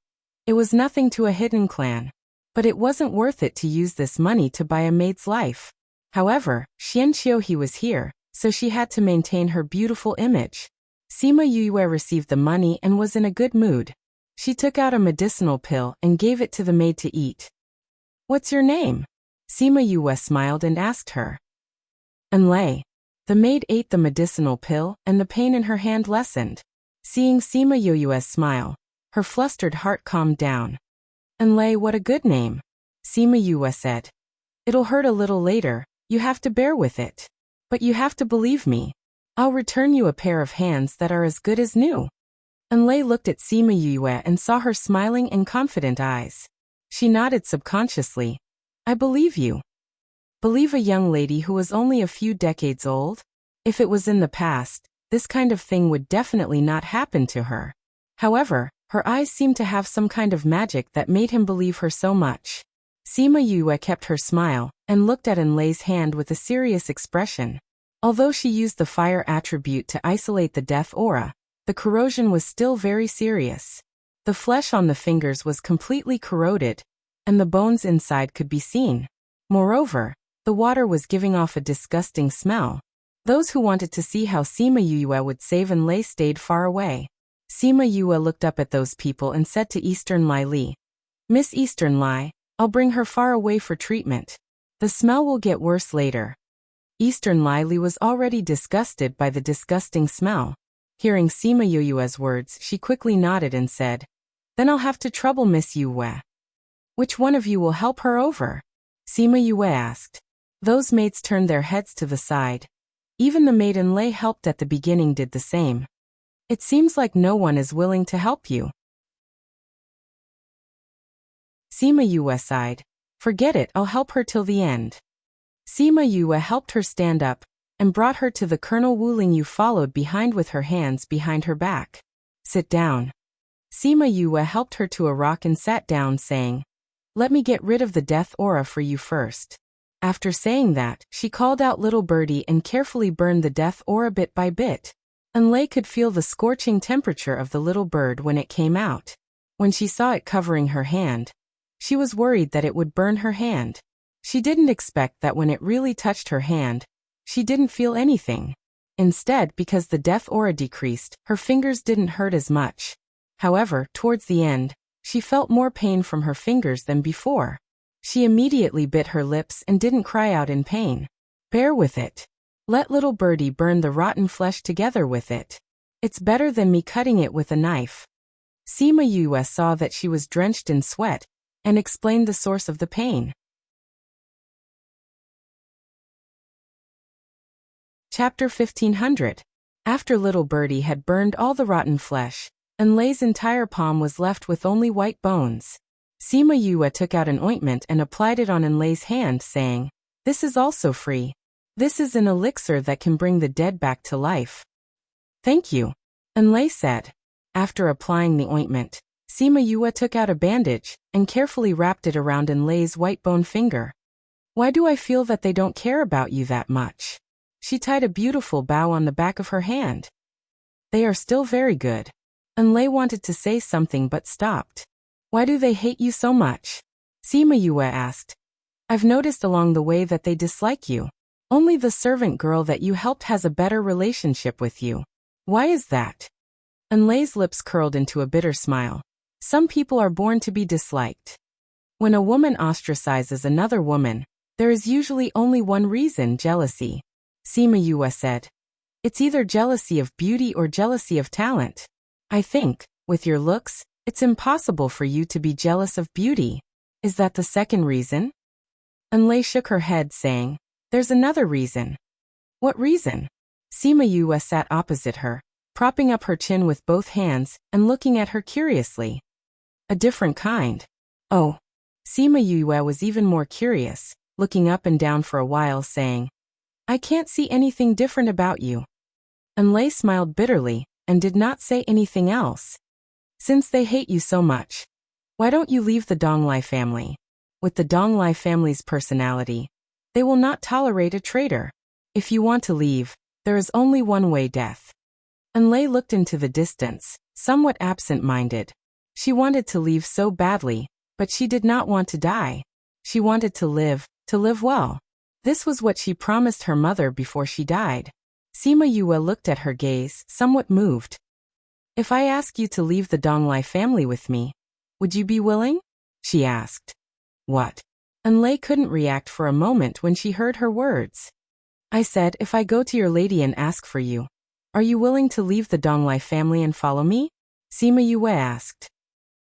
It was nothing to a hidden clan. But it wasn't worth it to use this money to buy a maid's life. However, Xianqiuhe was here, so she had to maintain her beautiful image. Sima Yue received the money and was in a good mood. She took out a medicinal pill and gave it to the maid to eat. What's your name? Sima Yue smiled and asked her. Enlei. The maid ate the medicinal pill and the pain in her hand lessened. Seeing Sima Yue's smile, her flustered heart calmed down. Enlei, what a good name. Sima Yue said. It'll hurt a little later, you have to bear with it. But you have to believe me. I'll return you a pair of hands that are as good as new. Enlei looked at Sima Yue and saw her smiling and confident eyes. She nodded subconsciously. I believe you. Believe a young lady who was only a few decades old? If it was in the past, this kind of thing would definitely not happen to her. However, her eyes seemed to have some kind of magic that made him believe her so much. Sima Yue kept her smile and looked at Enlei's hand with a serious expression. Although she used the fire attribute to isolate the death aura, the corrosion was still very serious. The flesh on the fingers was completely corroded, and the bones inside could be seen. Moreover, the water was giving off a disgusting smell. Those who wanted to see how Sima Yue would save Enlei stayed far away. Sima Yue looked up at those people and said to Eastern Li, Miss Eastern Li, I'll bring her far away for treatment. The smell will get worse later. Eastern Li was already disgusted by the disgusting smell. Hearing Sima Yue's words, she quickly nodded and said, Then I'll have to trouble Miss Yue. Which one of you will help her over? Sima Yue asked. Those maids turned their heads to the side. Even the maid Enlei helped at the beginning did the same. It seems like no one is willing to help you. Sima Yue sighed. Forget it, I'll help her till the end. Sima Yue helped her stand up and brought her to the Colonel Wu Lingyu followed behind with her hands behind her back. Sit down. Sima Yue helped her to a rock and sat down saying, Let me get rid of the death aura for you first. After saying that, she called out Little Birdie and carefully burned the death aura bit by bit. Enlei could feel the scorching temperature of the little bird when it came out. When she saw it covering her hand, she was worried that it would burn her hand. She didn't expect that when it really touched her hand, she didn't feel anything. Instead, because the death aura decreased, her fingers didn't hurt as much. However, towards the end, she felt more pain from her fingers than before. She immediately bit her lips and didn't cry out in pain. Bear with it. Let Little Birdie burn the rotten flesh together with it. It's better than me cutting it with a knife. Sima Yue saw that she was drenched in sweat and explained the source of the pain. Chapter 1500. After Little Birdie had burned all the rotten flesh, Enlei's entire palm was left with only white bones. Sima Yue took out an ointment and applied it on Enlei's hand, saying, This is also free. This is an elixir that can bring the dead back to life. Thank you, Enlei said. After applying the ointment, Sima Yue took out a bandage and carefully wrapped it around Enlei's white bone finger. Why do I feel that they don't care about you that much? She tied a beautiful bow on the back of her hand. They are still very good. Enlei wanted to say something but stopped. Why do they hate you so much? Sima Yue asked. I've noticed along the way that they dislike you. Only the servant girl that you helped has a better relationship with you. Why is that? Enlei's lips curled into a bitter smile. Some people are born to be disliked. When a woman ostracizes another woman, there is usually only one reason: jealousy. Sima Yue said. It's either jealousy of beauty or jealousy of talent. I think, with your looks, it's impossible for you to be jealous of beauty. Is that the second reason? Enlai shook her head, saying, there's another reason. What reason? Sima Yue sat opposite her, propping up her chin with both hands and looking at her curiously. A different kind. Oh. Sima Yue was even more curious, looking up and down for a while, saying, I can't see anything different about you. Enlai smiled bitterly and did not say anything else. Since they hate you so much, why don't you leave the Donglai family? With the Donglai family's personality, they will not tolerate a traitor. If you want to leave, there is only one way: death. Enlai looked into the distance, somewhat absent-minded. She wanted to leave so badly, but she did not want to die. She wanted to live well. This was what she promised her mother before she died. Sima Yue looked at her gaze, somewhat moved. If I ask you to leave the Donglai family with me, would you be willing? She asked. What? Enlai couldn't react for a moment when she heard her words. I said, if I go to your lady and ask for you, are you willing to leave the Donglai family and follow me? Sima Yue asked.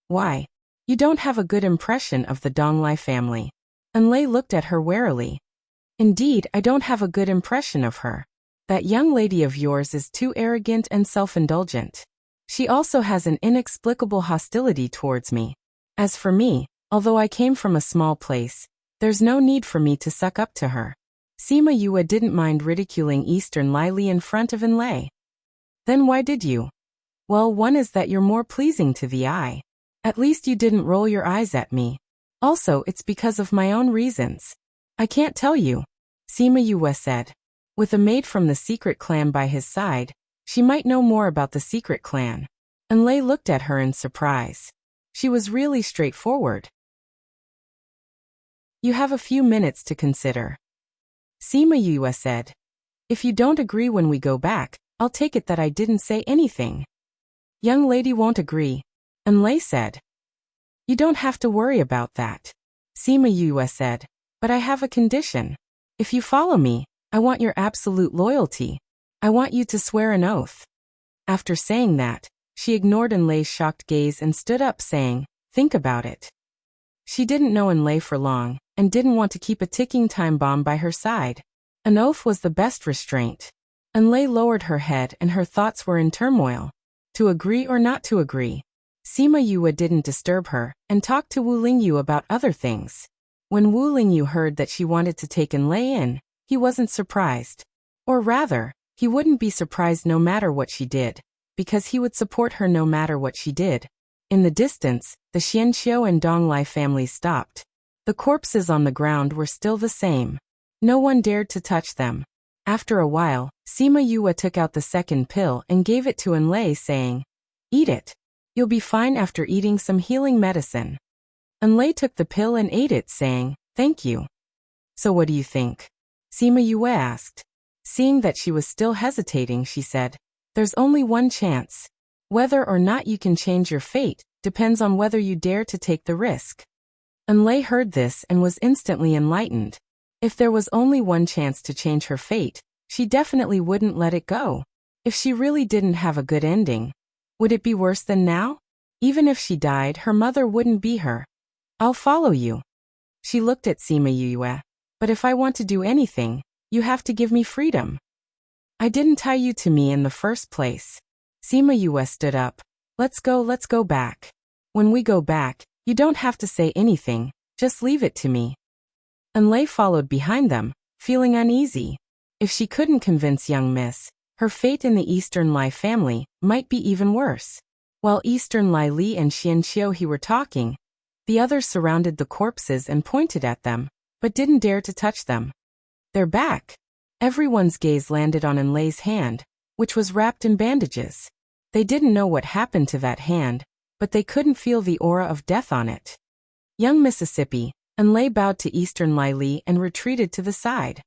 Why? You don't have a good impression of the Donglai family. Enlai looked at her warily. Indeed, I don't have a good impression of her. That young lady of yours is too arrogant and self-indulgent. She also has an inexplicable hostility towards me. As for me, although I came from a small place, there's no need for me to suck up to her. Sima Yue didn't mind ridiculing Eastern Li in front of Enlai. Then why did you? Well, one is that you're more pleasing to the eye. At least you didn't roll your eyes at me. Also, it's because of my own reasons. I can't tell you, Sima Yue said. With a maid from the secret clan by his side, she might know more about the secret clan. Enlai looked at her in surprise. She was really straightforward. You have a few minutes to consider. Sima Yue said. If you don't agree when we go back, I'll take it that I didn't say anything. Young lady won't agree, Enlai said. You don't have to worry about that, Sima Yue said, but I have a condition. If you follow me, I want your absolute loyalty. I want you to swear an oath. After saying that, she ignored Enlai's shocked gaze and stood up, saying, think about it. She didn't know Enlai for long, and didn't want to keep a ticking time bomb by her side. An oath was the best restraint. Enlai lowered her head and her thoughts were in turmoil. To agree or not to agree? Sima Yue didn't disturb her, and talked to Wu Lingyu about other things. When Wu Lingyu heard that she wanted to take Enlai in, he wasn't surprised. Or rather, he wouldn't be surprised no matter what she did, because he would support her no matter what she did. In the distance, the Xianqiu and Donglai families stopped. The corpses on the ground were still the same. No one dared to touch them. After a while, Sima Yue took out the second pill and gave it to Enlai, saying, eat it. You'll be fine after eating some healing medicine. Enlai took the pill and ate it, saying, thank you. So what do you think? Sima Yue asked. Seeing that she was still hesitating, she said, there's only one chance. Whether or not you can change your fate depends on whether you dare to take the risk. Enlai heard this and was instantly enlightened. If there was only one chance to change her fate, she definitely wouldn't let it go. If she really didn't have a good ending, would it be worse than now? Even if she died, her mother wouldn't be her. I'll follow you. She looked at Sima Yue. But if I want to do anything, you have to give me freedom. I didn't tie you to me in the first place. Sima Yue stood up. Let's go back. When we go back, you don't have to say anything, just leave it to me. Enlai followed behind them, feeling uneasy. If she couldn't convince young miss, her fate in the Eastern Li family might be even worse. While Eastern Li and Xianqiu were talking, the others surrounded the corpses and pointed at them, but didn't dare to touch them. They're back. Everyone's gaze landed on Enlai's hand, which was wrapped in bandages. They didn't know what happened to that hand, but they couldn't feel the aura of death on it. Young Mississippi, Enlai bowed to Eastern Li and retreated to the side.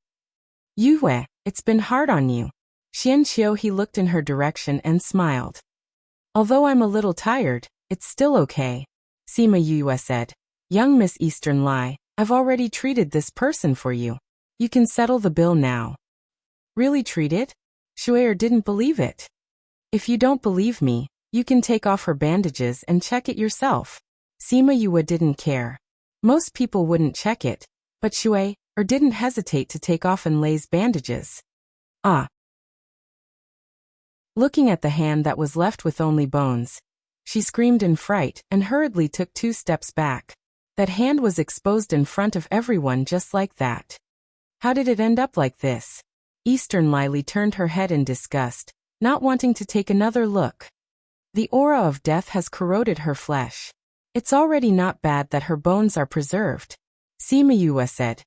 Yue, it's been hard on you. Xianqiu he looked in her direction and smiled. Although I'm a little tired, it's still okay, Sima Yue said. Young Miss Eastern Li, I've already treated this person for you. You can settle the bill now. Really treat it? Shuer didn't believe it. If you don't believe me, you can take off her bandages and check it yourself. Sima Yue didn't care. Most people wouldn't check it, but Shui, or didn't hesitate to take off Enlei's bandages. Ah! Looking at the hand that was left with only bones, she screamed in fright and hurriedly took 2 steps back. That hand was exposed in front of everyone just like that. How did it end up like this? Eastern Lily turned her head in disgust, not wanting to take another look. The aura of death has corroded her flesh. It's already not bad that her bones are preserved. Sima Yue said.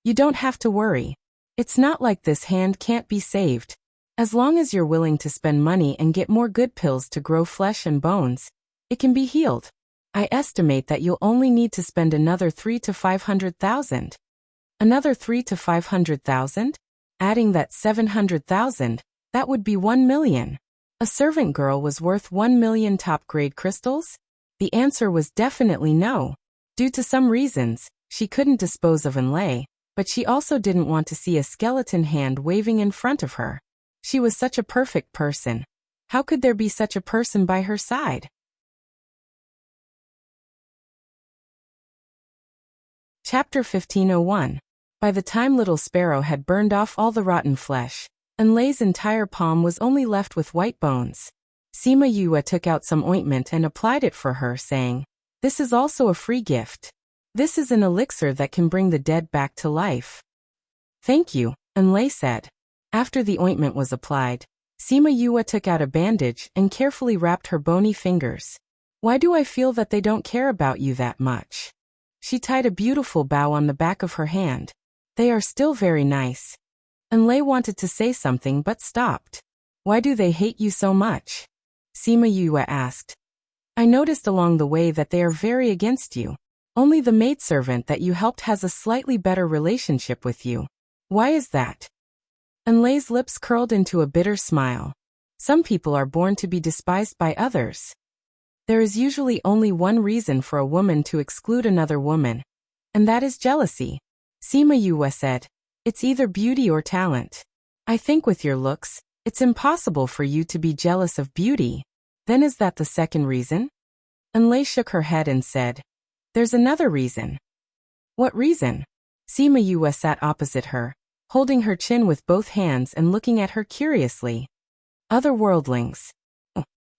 You don't have to worry. It's not like this hand can't be saved. As long as you're willing to spend money and get more good pills to grow flesh and bones, it can be healed. I estimate that you'll only need to spend another 3 to 500,000. Another 3 to 500,000? Adding that 700,000, that would be 1 million. A servant girl was worth 1 million top-grade crystals? The answer was definitely no. Due to some reasons, she couldn't dispose of Enlei, but she also didn't want to see a skeleton hand waving in front of her. She was such a perfect person. How could there be such a person by her side? Chapter 1501. By the time Little Sparrow had burned off all the rotten flesh, Enlei's entire palm was only left with white bones. Sima Yue took out some ointment and applied it for her, saying, "This is also a free gift. This is an elixir that can bring the dead back to life." "Thank you," Enlei said. After the ointment was applied, Sima Yue took out a bandage and carefully wrapped her bony fingers. "Why do I feel that they don't care about you that much?" She tied a beautiful bow on the back of her hand. "They are still very nice." Enlei wanted to say something but stopped. "Why do they hate you so much?" Sima Yue asked. "I noticed along the way that they are very against you. Only the maidservant that you helped has a slightly better relationship with you. Why is that?" Enlei's lips curled into a bitter smile. "Some people are born to be despised by others. There is usually only one reason for a woman to exclude another woman, and that is jealousy." Sima Yue said, "It's either beauty or talent. I think with your looks, it's impossible for you to be jealous of beauty. Then is that the second reason?" Enlei shook her head and said, "There's another reason." "What reason?" Sima Yue sat opposite her, holding her chin with both hands and looking at her curiously. "Other worldlings."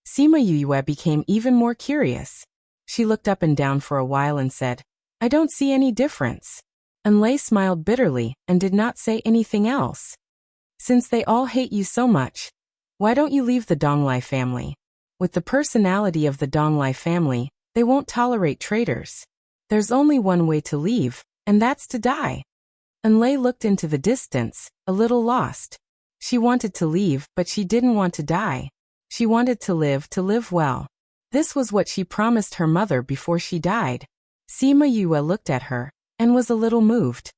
Sima Yue became even more curious. She looked up and down for a while and said, "I don't see any difference." Enlei smiled bitterly and did not say anything else. "Since they all hate you so much, why don't you leave the Donglai family? With the personality of the Donglai family, they won't tolerate traitors. There's only one way to leave, and that's to die." Enlei looked into the distance, a little lost. She wanted to leave, but she didn't want to die. She wanted to live well. This was what she promised her mother before she died. Sima Yue looked at her and was a little moved.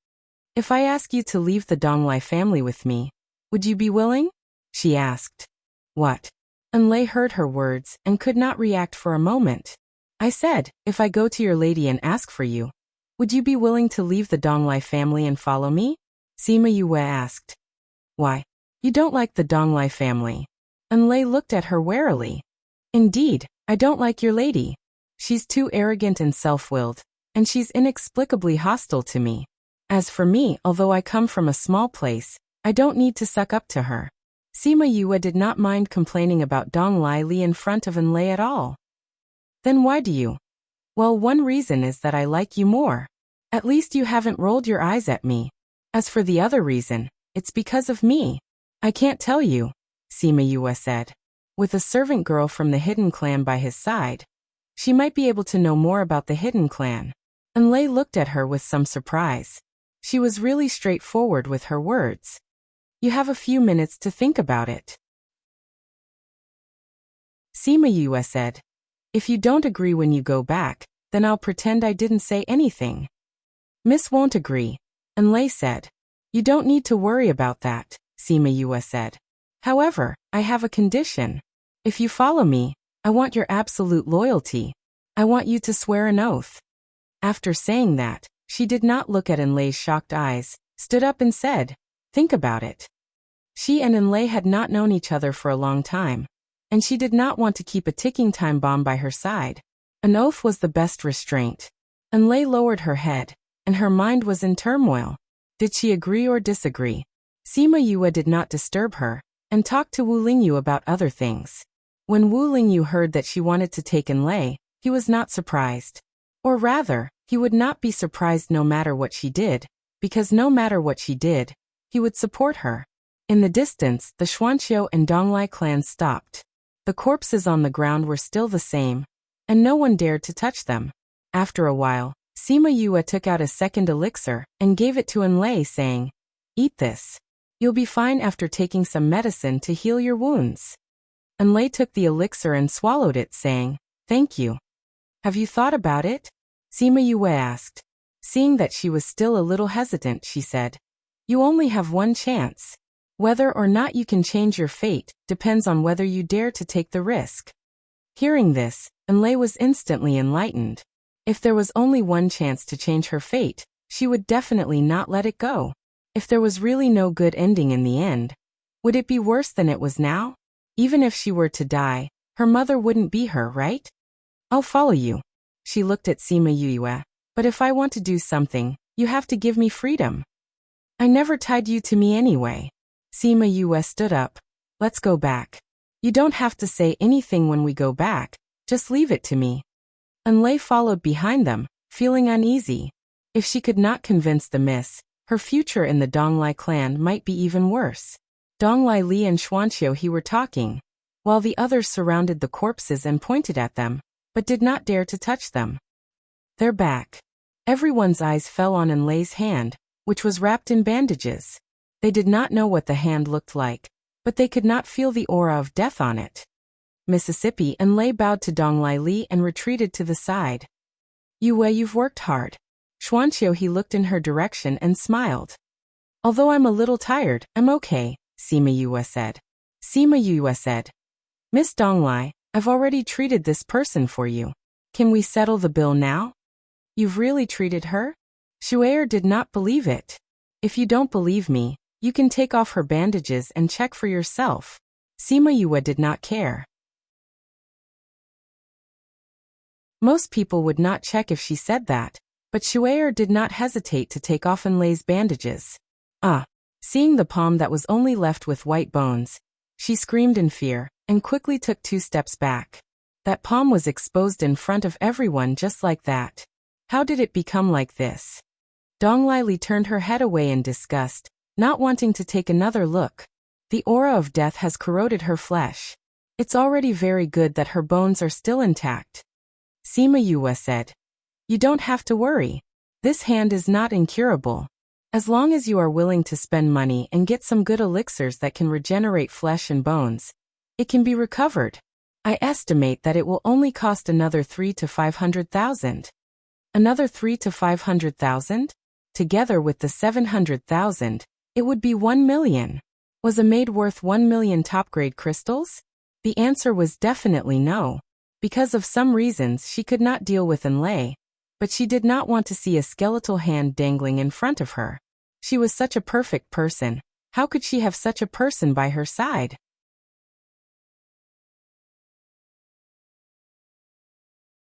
"If I ask you to leave the Donglai family with me, would you be willing?" she asked. "What?" Enlei heard her words and could not react for a moment. "I said, if I go to your lady and ask for you, would you be willing to leave the Donglai family and follow me?" Sima Yue asked. "Why? You don't like the Donglai family?" Enlei looked at her warily. "Indeed, I don't like your lady. She's too arrogant and self-willed, and she's inexplicably hostile to me. As for me, although I come from a small place, I don't need to suck up to her." Sima Yue did not mind complaining about Dong Lai Li in front of Enlei at all. "Then why do you?" "Well, one reason is that I like you more. At least you haven't rolled your eyes at me. As for the other reason, it's because of me. I can't tell you," Sima Yue said. With a servant girl from the Hidden Clan by his side, she might be able to know more about the Hidden Clan. Enlei looked at her with some surprise. She was really straightforward with her words. "You have a few minutes to think about it," Sima Yue said. "If you don't agree when you go back, then I'll pretend I didn't say anything." "Miss won't agree," Enlei said. "You don't need to worry about that," Sima Yue said. "However, I have a condition. If you follow me, I want your absolute loyalty. I want you to swear an oath." After saying that, she did not look at Enlei's shocked eyes, stood up and said, "Think about it." She and Enlei had not known each other for a long time, and she did not want to keep a ticking time bomb by her side. An oath was the best restraint. And Lei lowered her head, and her mind was in turmoil. Did she agree or disagree? Sima Yue did not disturb her, and talked to Wu Lingyu about other things. When Wu Lingyu heard that she wanted to take in Lei, he was not surprised. Or rather, he would not be surprised no matter what she did, because no matter what she did, he would support her. In the distance, the Xuanqiu and Donglai clans stopped. The corpses on the ground were still the same, and no one dared to touch them. After a while, Sima Yue took out a second elixir and gave it to Enlei, saying, "Eat this. You'll be fine after taking some medicine to heal your wounds." Enlei took the elixir and swallowed it, saying, "Thank you." "Have you thought about it?" Sima Yue asked. Seeing that she was still a little hesitant, she said, "You only have one chance. Whether or not you can change your fate depends on whether you dare to take the risk." Hearing this, Enlei was instantly enlightened. If there was only one chance to change her fate, she would definitely not let it go. If there was really no good ending in the end, would it be worse than it was now? Even if she were to die, her mother wouldn't be her, right? "I'll follow you." She looked at Sima Yue. "But if I want to do something, you have to give me freedom." "I never tied you to me anyway." Sima Yue stood up. "Let's go back. You don't have to say anything when we go back, just leave it to me." Enlei followed behind them, feeling uneasy. If she could not convince the miss, her future in the Donglai clan might be even worse. Donglai Li and Xuanqiu he were talking, while the others surrounded the corpses and pointed at them, but did not dare to touch them. "They're back." Everyone's eyes fell on Enlei's hand, which was wrapped in bandages. They did not know what the hand looked like, but they could not feel the aura of death on it. Mississippi Enlei bowed to Donglai Li and retreated to the side. "Yue, you've worked hard." Xuanqiu he looked in her direction and smiled. "Although I'm a little tired, I'm okay," Sima Yue said. Sima Yue said, "Miss Donglai, I've already treated this person for you. Can we settle the bill now?" "You've really treated her?" Xuer did not believe it. "If you don't believe me, you can take off her bandages and check for yourself." Sima Yue did not care. Most people would not check if she said that, but Xuer did not hesitate to take off Enlei's bandages. "Ah!" Seeing the palm that was only left with white bones, she screamed in fear, and quickly took 2 steps back. That palm was exposed in front of everyone just like that. How did it become like this? Donglai Li turned her head away in disgust, not wanting to take another look. The aura of death has corroded her flesh. It's already very good that her bones are still intact. Sima Yue said, "You don't have to worry. This hand is not incurable. As long as you are willing to spend money and get some good elixirs that can regenerate flesh and bones, it can be recovered. I estimate that it will only cost another 3 to 500,000. Another 3 to 500,000? Together with the 700,000, it would be 1 million. Was a maid worth 1 million top-grade crystals? The answer was definitely no. Because of some reasons she could not deal with Enlei, but she did not want to see a skeletal hand dangling in front of her. She was such a perfect person. How could she have such a person by her side?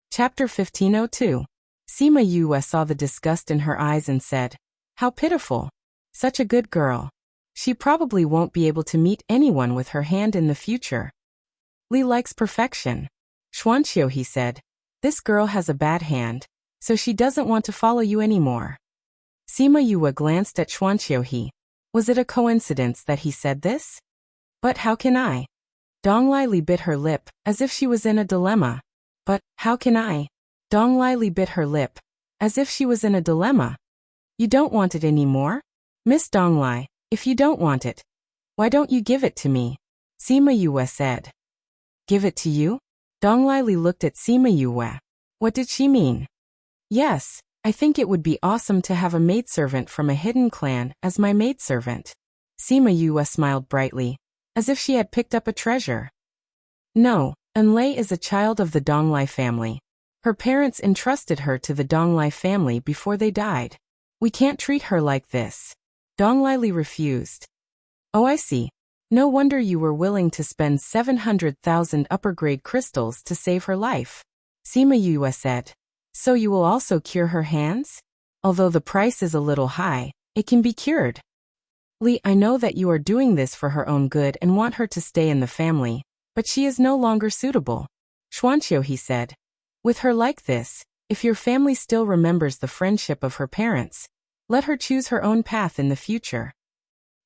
Chapter 1502. Sima Yue saw the disgust in her eyes and said, "How pitiful. Such a good girl. She probably won't be able to meet anyone with her hand in the future." "Li likes perfection." Xuanqiu he said, "This girl has a bad hand, so she doesn't want to follow you anymore." Sima Yue glanced at Xuanqiu he. Was it a coincidence that he said this? "But how can I?" Donglai Li bit her lip, as if she was in a dilemma. "But, how can I?" Donglai Li bit her lip, as if she was in a dilemma. "You don't want it anymore? Miss Donglai, if you don't want it, why don't you give it to me?" Sima Yue said. "Give it to you?" Donglai Li looked at Sima Yue. What did she mean? "Yes, I think it would be awesome to have a maidservant from a hidden clan as my maidservant." Sima Yue smiled brightly, as if she had picked up a treasure. "No, Enlei is a child of the Donglai family. Her parents entrusted her to the Donglai family before they died. We can't treat her like this." Donglai Li refused. "Oh, I see. No wonder you were willing to spend 700,000 upper-grade crystals to save her life," Sima Yue said. So you will also cure her hands? Although the price is a little high, it can be cured. Li, I know that you are doing this for her own good and want her to stay in the family, but she is no longer suitable. Xuanqiu, he said. With her like this, if your family still remembers the friendship of her parents, let her choose her own path in the future.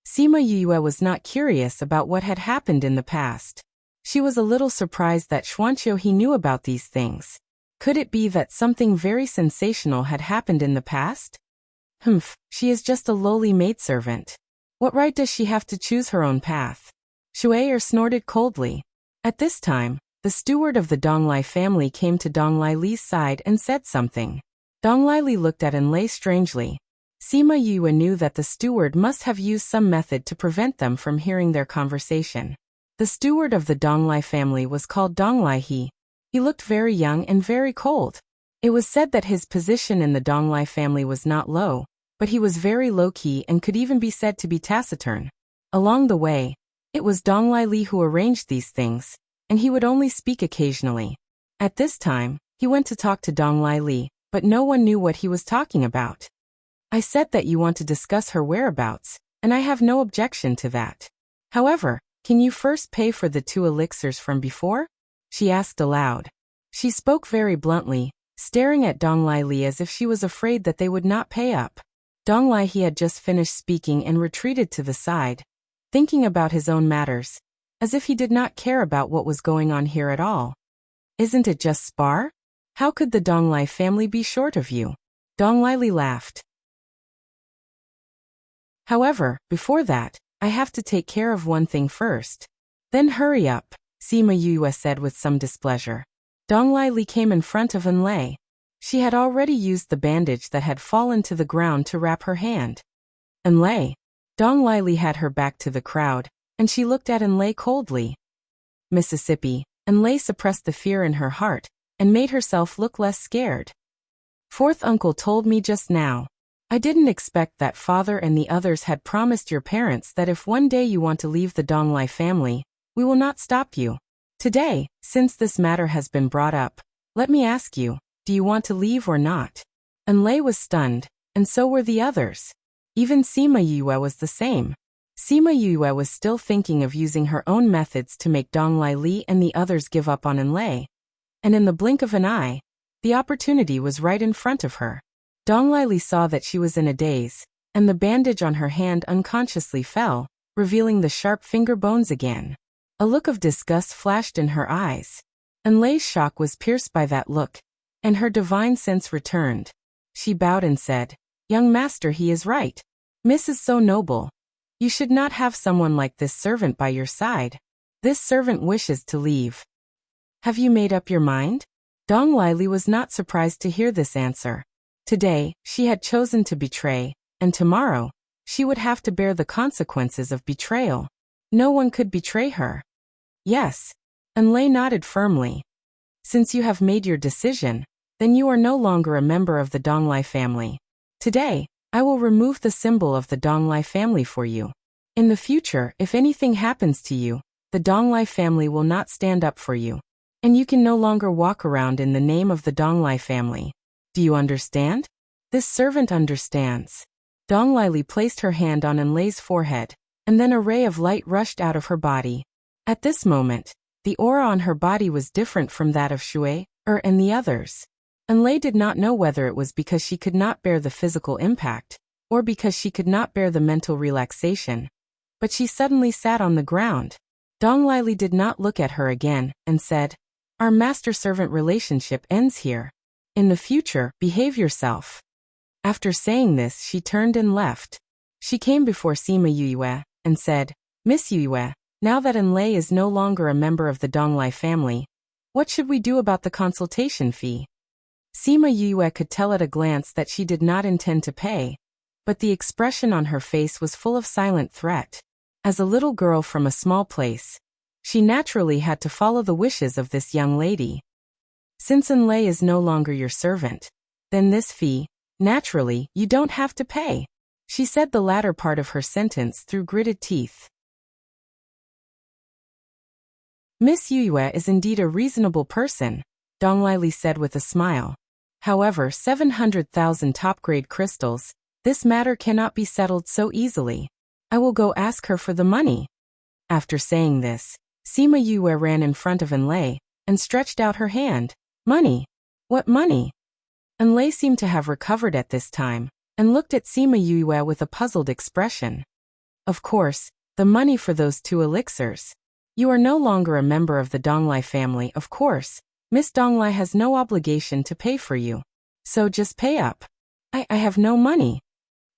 Sima Yue was not curious about what had happened in the past. She was a little surprised that Xuanqiu he knew about these things. Could it be that something very sensational had happened in the past? She is just a lowly maidservant. What right does she have to choose her own path? Shuai snorted coldly. At this time, the steward of the Donglai family came to Donglai Li's side and said something. Donglai Li looked at Enlai strangely. Sima Yue knew that the steward must have used some method to prevent them from hearing their conversation. The steward of the Donglai family was called Donglai He. He looked very young and very cold. It was said that his position in the Donglai family was not low, but he was very low-key and could even be said to be taciturn. Along the way, it was Donglai Li who arranged these things, and he would only speak occasionally. At this time, he went to talk to Donglai Li, but no one knew what he was talking about. I said that you want to discuss her whereabouts, and I have no objection to that. However, can you first pay for the 2 elixirs from before? She asked aloud. She spoke very bluntly, staring at Donglai Li as if she was afraid that they would not pay up. Donglai He had just finished speaking and retreated to the side, thinking about his own matters, as if he did not care about what was going on here at all. Isn't it just spar? How could the Donglai family be short of you? Donglai Li laughed. However, before that, I have to take care of one thing first. Then hurry up, Sima Yue said with some displeasure. Donglai Li came in front of Enlai. She had already used the bandage that had fallen to the ground to wrap her hand. Enlai. Donglai Li had her back to the crowd, and she looked at Enlai coldly. Mississippi. Enlai suppressed the fear in her heart, and made herself look less scared. Fourth uncle told me just now. I didn't expect that father and the others had promised your parents that if one day you want to leave the Donglai family, we will not stop you. Today, since this matter has been brought up, let me ask you, do you want to leave or not? Enlai was stunned, and so were the others. Even Sima Yue was the same. Sima Yue was still thinking of using her own methods to make Donglai Li and the others give up on Enlai. And in the blink of an eye, the opportunity was right in front of her. Donglai Li saw that she was in a daze, and the bandage on her hand unconsciously fell, revealing the sharp finger bones again. A look of disgust flashed in her eyes. Enlai's shock was pierced by that look, and her divine sense returned. She bowed and said, Young master, he is right. Miss is so noble. You should not have someone like this servant by your side. This servant wishes to leave. Have you made up your mind? Donglai Li was not surprised to hear this answer. Today, she had chosen to betray, and tomorrow, she would have to bear the consequences of betrayal. No one could betray her. Yes. Enlai nodded firmly. Since you have made your decision, then you are no longer a member of the Donglai family. Today, I will remove the symbol of the Donglai family for you. In the future, if anything happens to you, the Donglai family will not stand up for you. And you can no longer walk around in the name of the Donglai family. Do you understand? This servant understands. Donglai Li placed her hand on Enlai's forehead, and then a ray of light rushed out of her body. At this moment, the aura on her body was different from that of Shui, and the others. Enlai did not know whether it was because she could not bear the physical impact, or because she could not bear the mental relaxation. But she suddenly sat on the ground. Donglai Li did not look at her again, and said, Our master-servant relationship ends here. In the future, behave yourself. After saying this, she turned and left. She came before Sima Yue, and said, Miss Yue, now that Enlai is no longer a member of the Donglai family, what should we do about the consultation fee? Sima Yue could tell at a glance that she did not intend to pay, but the expression on her face was full of silent threat. As a little girl from a small place, she naturally had to follow the wishes of this young lady. Since Enlai is no longer your servant, then this fee, naturally, you don't have to pay. She said the latter part of her sentence through gritted teeth. Miss Yue is indeed a reasonable person, Donglai Li said with a smile. However, 700,000 top-grade crystals, this matter cannot be settled so easily. I will go ask her for the money. After saying this, Sima Yue ran in front of Enlai and stretched out her hand. Money? What money? Enlai seemed to have recovered at this time and looked at Sima Yue with a puzzled expression. Of course, the money for those 2 elixirs. You are no longer a member of the Donglai family, of course. Miss Donglai has no obligation to pay for you. So just pay up. I have no money.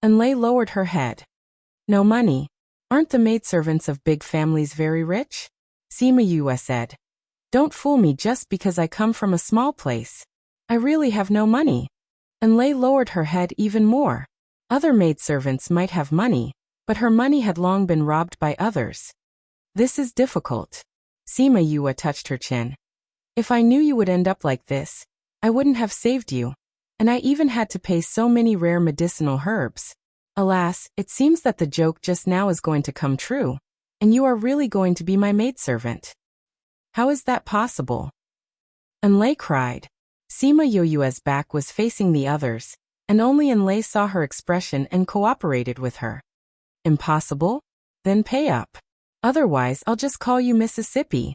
Enlai lowered her head. No money? Aren't the maidservants of big families very rich? Sima Yue said. Don't fool me just because I come from a small place. I really have no money. Enlai lowered her head even more. Other maidservants might have money, but her money had long been robbed by others. This is difficult. Sima Yue touched her chin. If I knew you would end up like this, I wouldn't have saved you. And I even had to pay so many rare medicinal herbs. Alas, it seems that the joke just now is going to come true, and you are really going to be my maidservant. How is that possible? Enlai cried. Sima Yue's back was facing the others, and only Enlai saw her expression and cooperated with her. Impossible? Then pay up. Otherwise, I'll just call you Mississippi.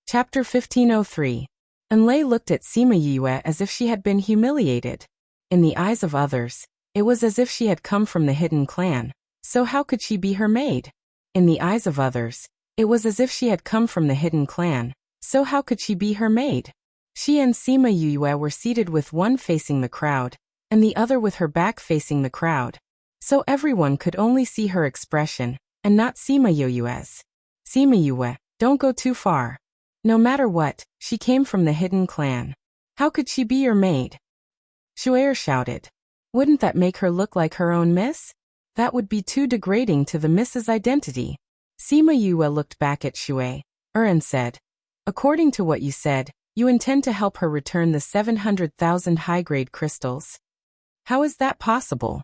Chapter 1503. Enlai looked at Sima Yue as if she had been humiliated. In the eyes of others, it was as if she had come from the hidden clan, so how could she be her maid? In the eyes of others, it was as if she had come from the hidden clan, so how could she be her maid? She and Sima Yue were seated with one facing the crowd, and the other with her back facing the crowd, so everyone could only see her expression, and not Sima Yue's. Sima Yue, don't go too far. No matter what, she came from the hidden clan. How could she be your maid? Shu'er shouted. Wouldn't that make her look like her own miss? That would be too degrading to the miss's identity. Sima Yue looked back at Shu'er and said, according to what you said, you intend to help her return the 700,000 high-grade crystals. How is that possible?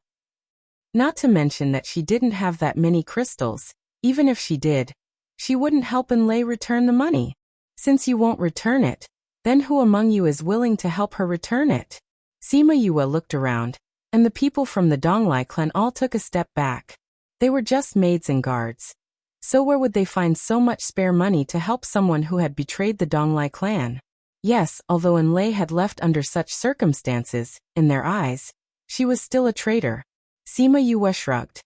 Not to mention that she didn't have that many crystals. Even if she did, she wouldn't help Enlai return the money. Since you won't return it, then who among you is willing to help her return it? Sima Yue looked around, and the people from the Donglai clan all took a step back. They were just maids and guards. So where would they find so much spare money to help someone who had betrayed the Donglai clan? Yes, although Enlai had left under such circumstances, in their eyes, she was still a traitor. Sima Yue shrugged.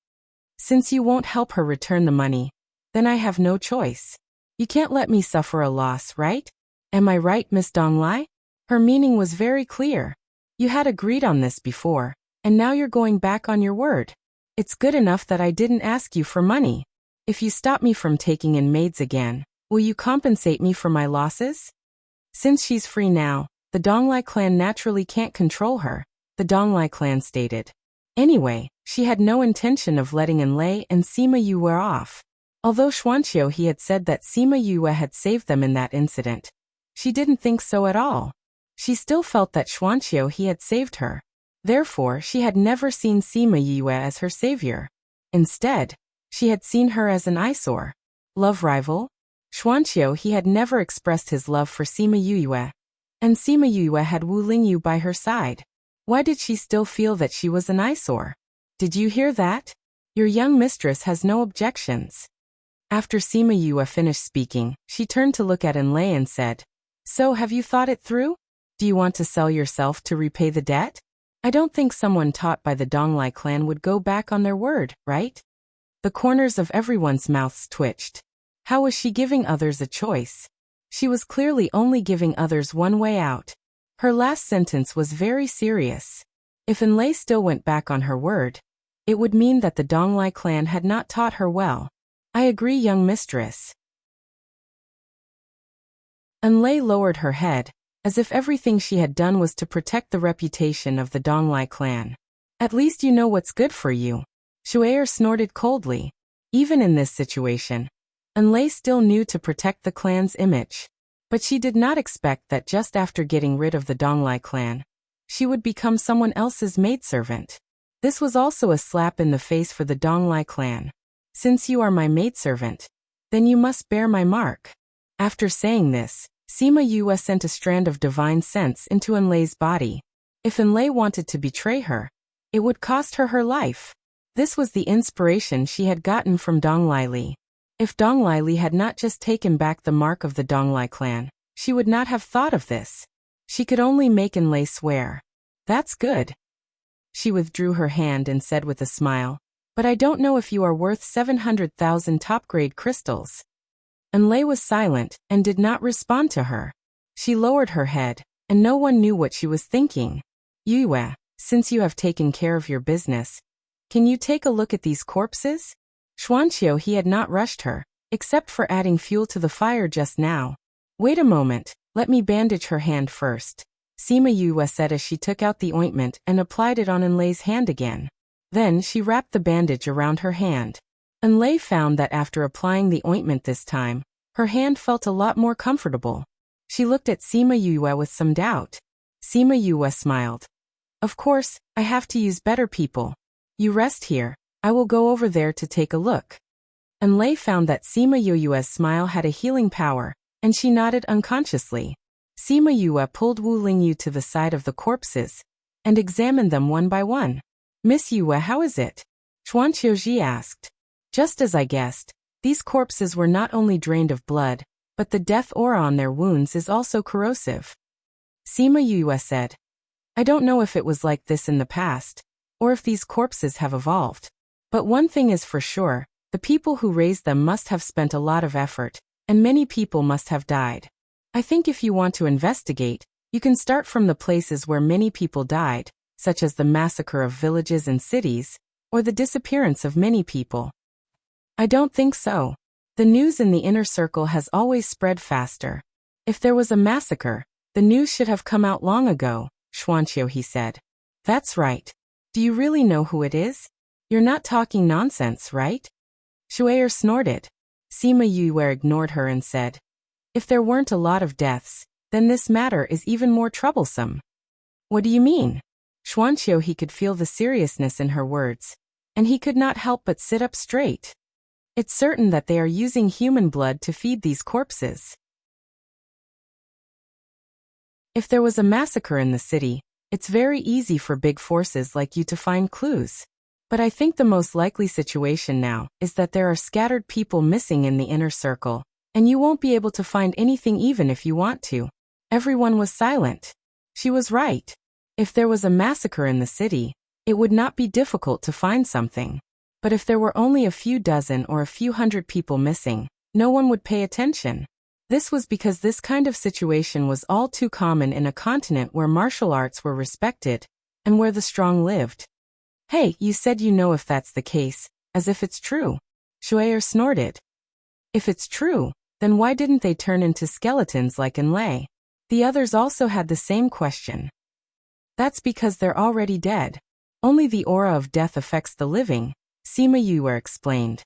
Since you won't help her return the money, then I have no choice. You can't let me suffer a loss, right? Am I right, Miss Donglai? Her meaning was very clear. You had agreed on this before, and now you're going back on your word. It's good enough that I didn't ask you for money. If you stop me from taking in maids again, will you compensate me for my losses? Since she's free now, the Donglai clan naturally can't control her, the Donglai clan stated. Anyway, she had no intention of letting Enlai and Sima Yue off. Although Xuanqiu he had said that Sima Yue had saved them in that incident, she didn't think so at all. She still felt that Xuanqiu he had saved her. Therefore, she had never seen Sima Yue as her savior. Instead, she had seen her as an eyesore. Love rival? Xuanqiu he had never expressed his love for Sima Yue, and Sima Yue had Wu Lingyu by her side. Why did she still feel that she was an eyesore? Did you hear that? Your young mistress has no objections. After Sima Yue finished speaking, she turned to look at Enlai and said, so have you thought it through? Do you want to sell yourself to repay the debt? I don't think someone taught by the Donglai clan would go back on their word, right? The corners of everyone's mouths twitched. How was she giving others a choice? She was clearly only giving others one way out. Her last sentence was very serious. If Enlai still went back on her word, it would mean that the Donglai clan had not taught her well. I agree, young mistress. Enlai lowered her head, as if everything she had done was to protect the reputation of the Donglai clan. At least you know what's good for you. Shu'er snorted coldly. Even in this situation, Enlai still knew to protect the clan's image. But she did not expect that just after getting rid of the Donglai clan, she would become someone else's maidservant. This was also a slap in the face for the Donglai clan. Since you are my maidservant, then you must bear my mark. After saying this, Sima Yue sent a strand of divine sense into Enlei's body. If Enlei wanted to betray her, it would cost her her life. This was the inspiration she had gotten from Donglai Li. If Donglai Li had not just taken back the mark of the Donglai clan, she would not have thought of this. She could only make Enlei swear. That's good. She withdrew her hand and said with a smile, but I don't know if you are worth 700,000 top-grade crystals. Enlei was silent and did not respond to her. She lowered her head, and no one knew what she was thinking. Yue, since you have taken care of your business, can you take a look at these corpses? Xuanqiu he had not rushed her, except for adding fuel to the fire just now. Wait a moment, let me bandage her hand first. Sima Yue said as she took out the ointment and applied it on Enlei's hand again. Then she wrapped the bandage around her hand. Enlei found that after applying the ointment this time, her hand felt a lot more comfortable. She looked at Sima Yue with some doubt. Sima Yue smiled. Of course, I have to use better people. You rest here, I will go over there to take a look. Enlei found that Sima Yue's smile had a healing power, and she nodded unconsciously. Sima Yue pulled Wu Lingyu to the side of the corpses and examined them one by one. Miss Yue, how is it? Xuanqiu asked. Just as I guessed, these corpses were not only drained of blood, but the death aura on their wounds is also corrosive. Sima Yue said. I don't know if it was like this in the past, or if these corpses have evolved. But one thing is for sure, the people who raised them must have spent a lot of effort, and many people must have died. I think if you want to investigate, you can start from the places where many people died, such as the massacre of villages and cities, or the disappearance of many people. I don't think so. The news in the inner circle has always spread faster. If there was a massacre, the news should have come out long ago, Xuanqiu he said. That's right. Do you really know who it is? You're not talking nonsense, right? Shuai snorted. Sima Yue ignored her and said, if there weren't a lot of deaths, then this matter is even more troublesome. What do you mean? Xuanqiu he could feel the seriousness in her words, and he could not help but sit up straight. It's certain that they are using human blood to feed these corpses. If there was a massacre in the city, it's very easy for big forces like you to find clues. But I think the most likely situation now is that there are scattered people missing in the inner circle, and you won't be able to find anything even if you want to. Everyone was silent. She was right. If there was a massacre in the city, it would not be difficult to find something. But if there were only a few dozen or a few hundred people missing, no one would pay attention. This was because this kind of situation was all too common in a continent where martial arts were respected, and where the strong lived. Hey, you said you know if that's the case, as if it's true. Shuai snorted. If it's true, then why didn't they turn into skeletons like Enlei? The others also had the same question. That's because they're already dead. Only the aura of death affects the living, Sima Yue explained.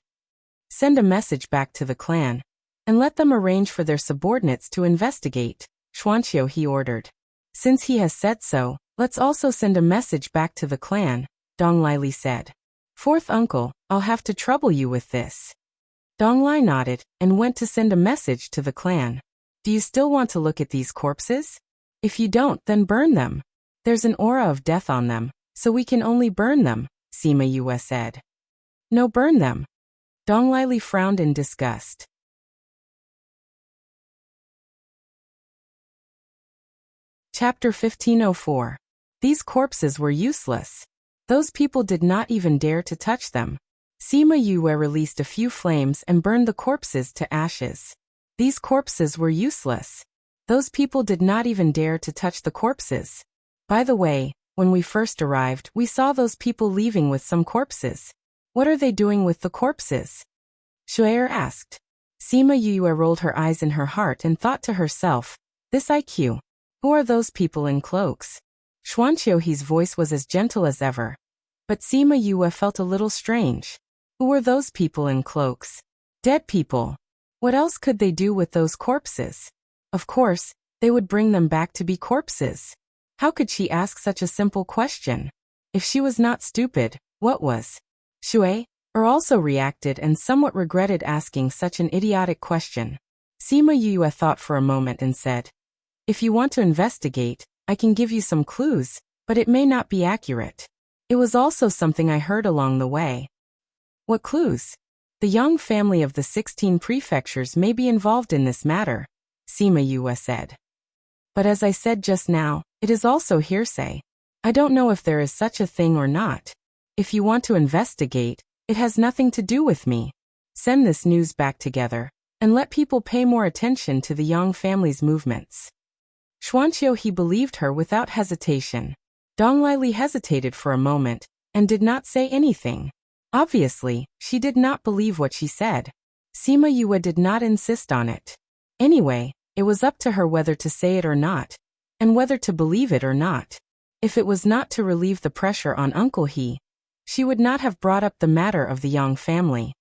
Send a message back to the clan, and let them arrange for their subordinates to investigate, Xuanqiu he ordered. Since he has said so, let's also send a message back to the clan, Donglai Li said. Fourth uncle, I'll have to trouble you with this. Donglai nodded and went to send a message to the clan. Do you still want to look at these corpses? If you don't, then burn them. There's an aura of death on them, so we can only burn them, Sima Yue said. No, burn them. Donglai Li frowned in disgust. Chapter 1504. These corpses were useless. Those people did not even dare to touch them. Sima Yue released a few flames and burned the corpses to ashes. These corpses were useless. Those people did not even dare to touch the corpses. By the way, when we first arrived, we saw those people leaving with some corpses. What are they doing with the corpses? Shuai asked. Sima Yue rolled her eyes in her heart and thought to herself, this IQ. Who are those people in cloaks? Xuanqiu's voice was as gentle as ever. But Sima Yue felt a little strange. Who were those people in cloaks? Dead people. What else could they do with those corpses? Of course, they would bring them back to be corpses. How could she ask such a simple question? If she was not stupid, what was? Shuai also reacted and somewhat regretted asking such an idiotic question. Sima Yue thought for a moment and said, "If you want to investigate, I can give you some clues, but it may not be accurate. It was also something I heard along the way." "What clues?" "The Yang family of the 16 prefectures may be involved in this matter," Sima Yue said. "But as I said just now, it is also hearsay. I don't know if there is such a thing or not. If you want to investigate, it has nothing to do with me. Send this news back together, and let people pay more attention to the Yang family's movements." Xuanqiu he believed her without hesitation. Dong Lili hesitated for a moment, and did not say anything. Obviously, she did not believe what she said. Sima Yue did not insist on it. Anyway, it was up to her whether to say it or not, and whether to believe it or not. If it was not to relieve the pressure on Uncle He, she would not have brought up the matter of the Yang family.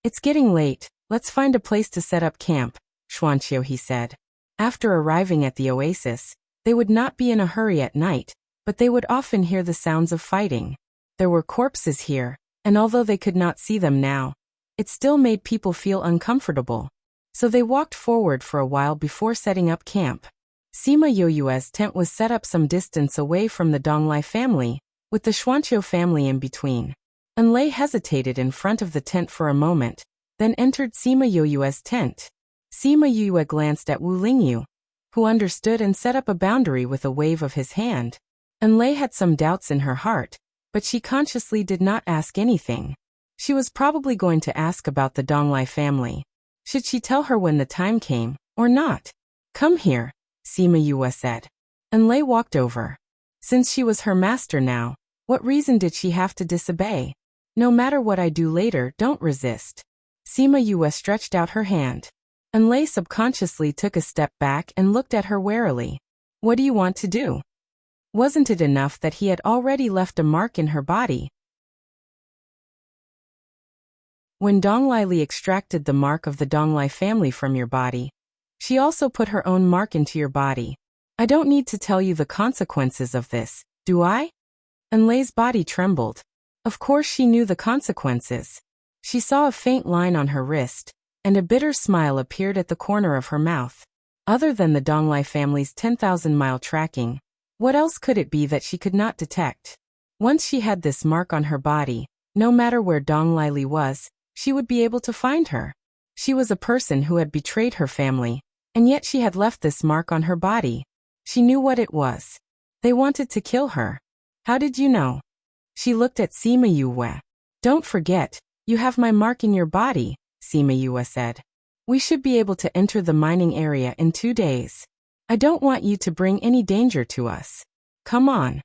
"It's getting late, let's find a place to set up camp," Xuanqiu he said. After arriving at the oasis, they would not be in a hurry at night, but they would often hear the sounds of fighting. There were corpses here, and although they could not see them now, it still made people feel uncomfortable. So they walked forward for a while before setting up camp. Sima Yue's tent was set up some distance away from the Donglai family, with the Xuanqiu family in between. Enlei hesitated in front of the tent for a moment, then entered Sima Yue's tent. Sima Yue glanced at Wu Lingyu, who understood and set up a boundary with a wave of his hand. Enlei had some doubts in her heart, but she consciously did not ask anything. She was probably going to ask about the Donglai family. Should she tell her when the time came, or not? "Come here," Sima Yue said. Enlei walked over. Since she was her master now, what reason did she have to disobey? "No matter what I do later, don't resist." Sima Yue stretched out her hand. Enlei subconsciously took a step back and looked at her warily. "What do you want to do?" Wasn't it enough that he had already left a mark in her body? When Dong Lili extracted the mark of the Donglai family from your body, she also put her own mark into your body. I don't need to tell you the consequences of this, do I? Enlei's body trembled. Of course she knew the consequences. She saw a faint line on her wrist, and a bitter smile appeared at the corner of her mouth. Other than the Donglai family's 10,000-mile tracking, what else could it be that she could not detect? Once she had this mark on her body, no matter where Dong Lili was, she would be able to find her. She was a person who had betrayed her family, and yet she had left this mark on her body. She knew what it was. They wanted to kill her. How did you know? She looked at Sima Yue. Don't forget, you have my mark in your body, Sima Yue said. We should be able to enter the mining area in 2 days. I don't want you to bring any danger to us. Come on.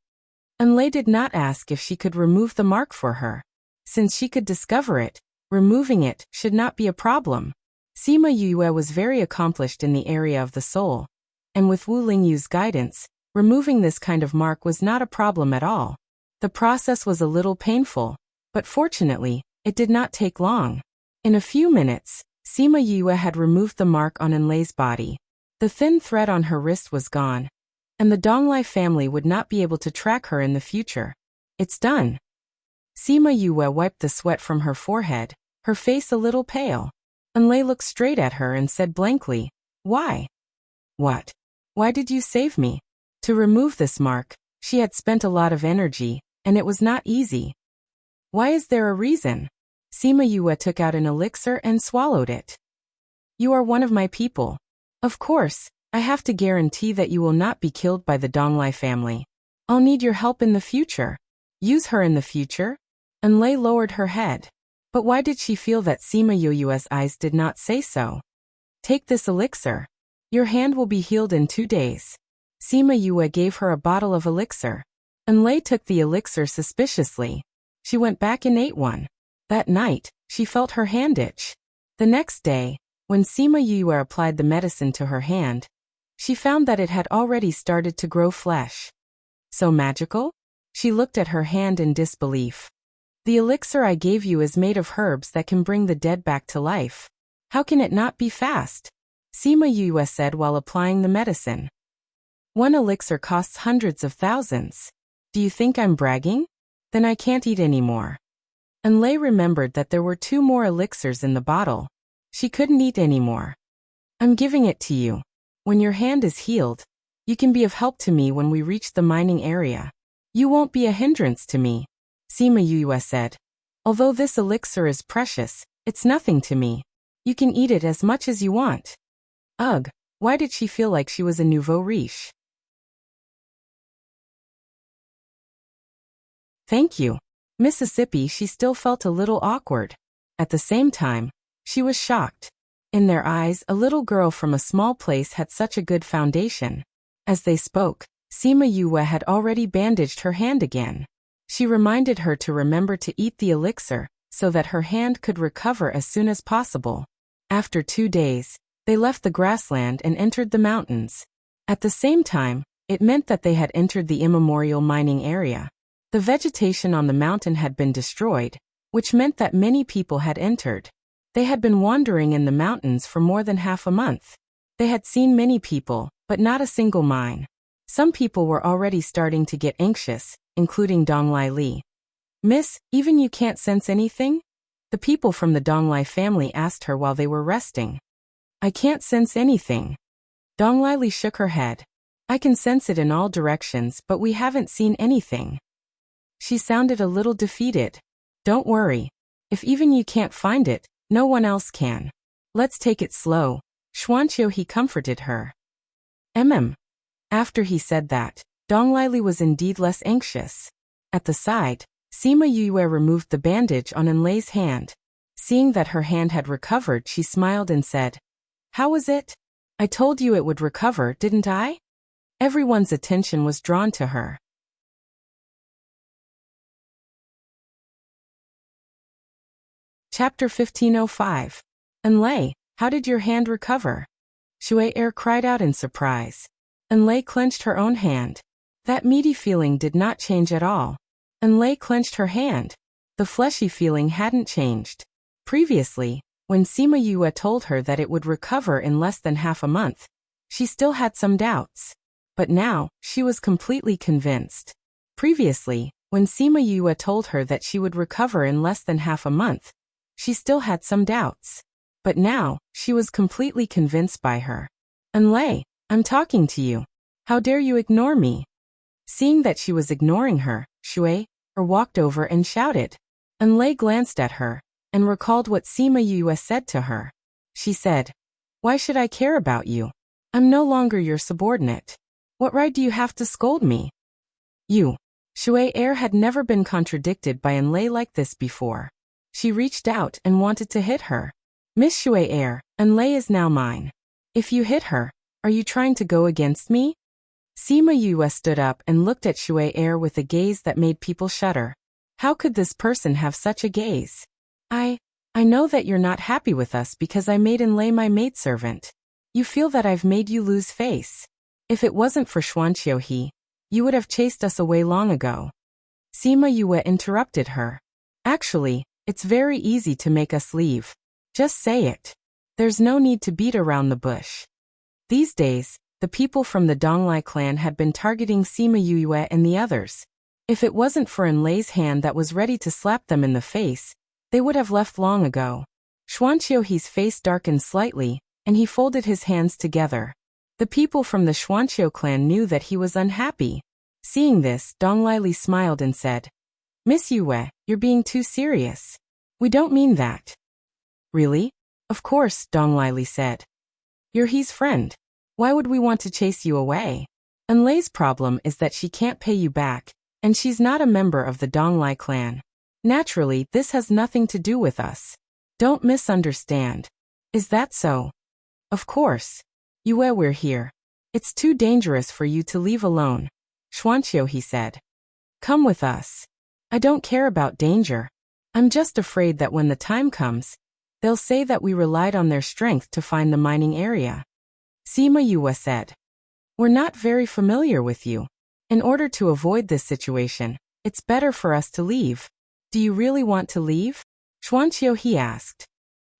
Enlei did not ask if she could remove the mark for her. Since she could discover it, removing it should not be a problem. Sima Yue was very accomplished in the area of the soul, and with Wu Lingyu's guidance, removing this kind of mark was not a problem at all. The process was a little painful, but fortunately, it did not take long. In a few minutes, Sima Yue had removed the mark on Enlei's body. The thin thread on her wrist was gone, and the Donglai family would not be able to track her in the future. It's done. Sima Yue wiped the sweat from her forehead, her face a little pale. Enlei looked straight at her and said blankly, Why? What? Why did you save me? To remove this mark, she had spent a lot of energy, and it was not easy. Why is there a reason? Sima Yue took out an elixir and swallowed it. You are one of my people. Of course, I have to guarantee that you will not be killed by the Donglai family. I'll need your help in the future. Use her in the future? Enlei lowered her head. But why did she feel that Sima Yue's eyes did not say so? Take this elixir. Your hand will be healed in 2 days. Sima Yue gave her a bottle of elixir. Enlei took the elixir suspiciously. She went back and ate one. That night, she felt her hand itch. The next day, when Sima Yue applied the medicine to her hand, she found that it had already started to grow flesh. So magical? She looked at her hand in disbelief. The elixir I gave you is made of herbs that can bring the dead back to life. How can it not be fast? Sima Yue said while applying the medicine. One elixir costs hundreds of thousands. Do you think I'm bragging? Then I can't eat anymore. Enlei remembered that there were 2 more elixirs in the bottle. She couldn't eat anymore. I'm giving it to you. When your hand is healed, you can be of help to me when we reach the mining area. You won't be a hindrance to me, Sima Yue said. Although this elixir is precious, it's nothing to me. You can eat it as much as you want. Ugh, why did she feel like she was a nouveau riche? Thank you. Mississippi, she still felt a little awkward. At the same time, she was shocked. In their eyes, a little girl from a small place had such a good foundation. As they spoke, Sima Yue had already bandaged her hand again. She reminded her to remember to eat the elixir, so that her hand could recover as soon as possible. After 2 days, they left the grassland and entered the mountains. At the same time, it meant that they had entered the immemorial mining area. The vegetation on the mountain had been destroyed, which meant that many people had entered. They had been wandering in the mountains for more than half a month. They had seen many people, but not a single mine. Some people were already starting to get anxious, including Donglai Li. Miss, even you can't sense anything? The people from the Donglai family asked her while they were resting. I can't sense anything. Donglai Li shook her head. I can sense it in all directions, but we haven't seen anything. She sounded a little defeated. Don't worry. If even you can't find it, no one else can. Let's take it slow. Xuanqiu he comforted her. After he said that, Donglai Li was indeed less anxious. At the side, Sima Yue removed the bandage on Enlei's hand. Seeing that her hand had recovered, she smiled and said, How was it? I told you it would recover, didn't I? Everyone's attention was drawn to her. Chapter 1505. Enlei, how did your hand recover? Shui cried out in surprise. Enlei clenched her own hand. That meaty feeling did not change at all. Enlei clenched her hand. The fleshy feeling hadn't changed. Previously, when Sima Yue told her that it would recover in less than half a month, she still had some doubts. But now, she was completely convinced. Previously, when Sima Yue told her that she would recover in less than half a month, she still had some doubts. But now, she was completely convinced by her. Enlei, I'm talking to you. How dare you ignore me? Seeing that she was ignoring her, Shui walked over and shouted. Enlei glanced at her and recalled what Sima Yue said to her. She said, Why should I care about you? I'm no longer your subordinate. What right do you have to scold me? You. Shui had never been contradicted by Enlei like this before. She reached out and wanted to hit her. Miss Shui, Enlei is now mine. If you hit her, are you trying to go against me? Sima Yue stood up and looked at Shui with a gaze that made people shudder. How could this person have such a gaze? I know that you're not happy with us because I made Enlei my maidservant. You feel that I've made you lose face. If it wasn't for Xuanqiu, you would have chased us away long ago. Sima Yue interrupted her. Actually, it's very easy to make us leave. Just say it. There's no need to beat around the bush. These days, the people from the Donglai clan had been targeting Sima Yue and the others. If it wasn't for Enlei's hand that was ready to slap them in the face, they would have left long ago. Xuanqiu's face darkened slightly, and he folded his hands together. The people from the Xuanqiu clan knew that he was unhappy. Seeing this, Donglai Li smiled and said, Miss Yue, you're being too serious. We don't mean that. Really? Of course, Donglai Li said. You're his friend. Why would we want to chase you away? Enlei's problem is that she can't pay you back, and she's not a member of the Donglai clan. Naturally, this has nothing to do with us. Don't misunderstand. Is that so? Of course. Yue, we're here. It's too dangerous for you to leave alone. Xuanqiu, he said. Come with us. I don't care about danger. I'm just afraid that when the time comes, they'll say that we relied on their strength to find the mining area. Sima Yue said. We're not very familiar with you. In order to avoid this situation, it's better for us to leave. Do you really want to leave? Xuanqiu, he asked.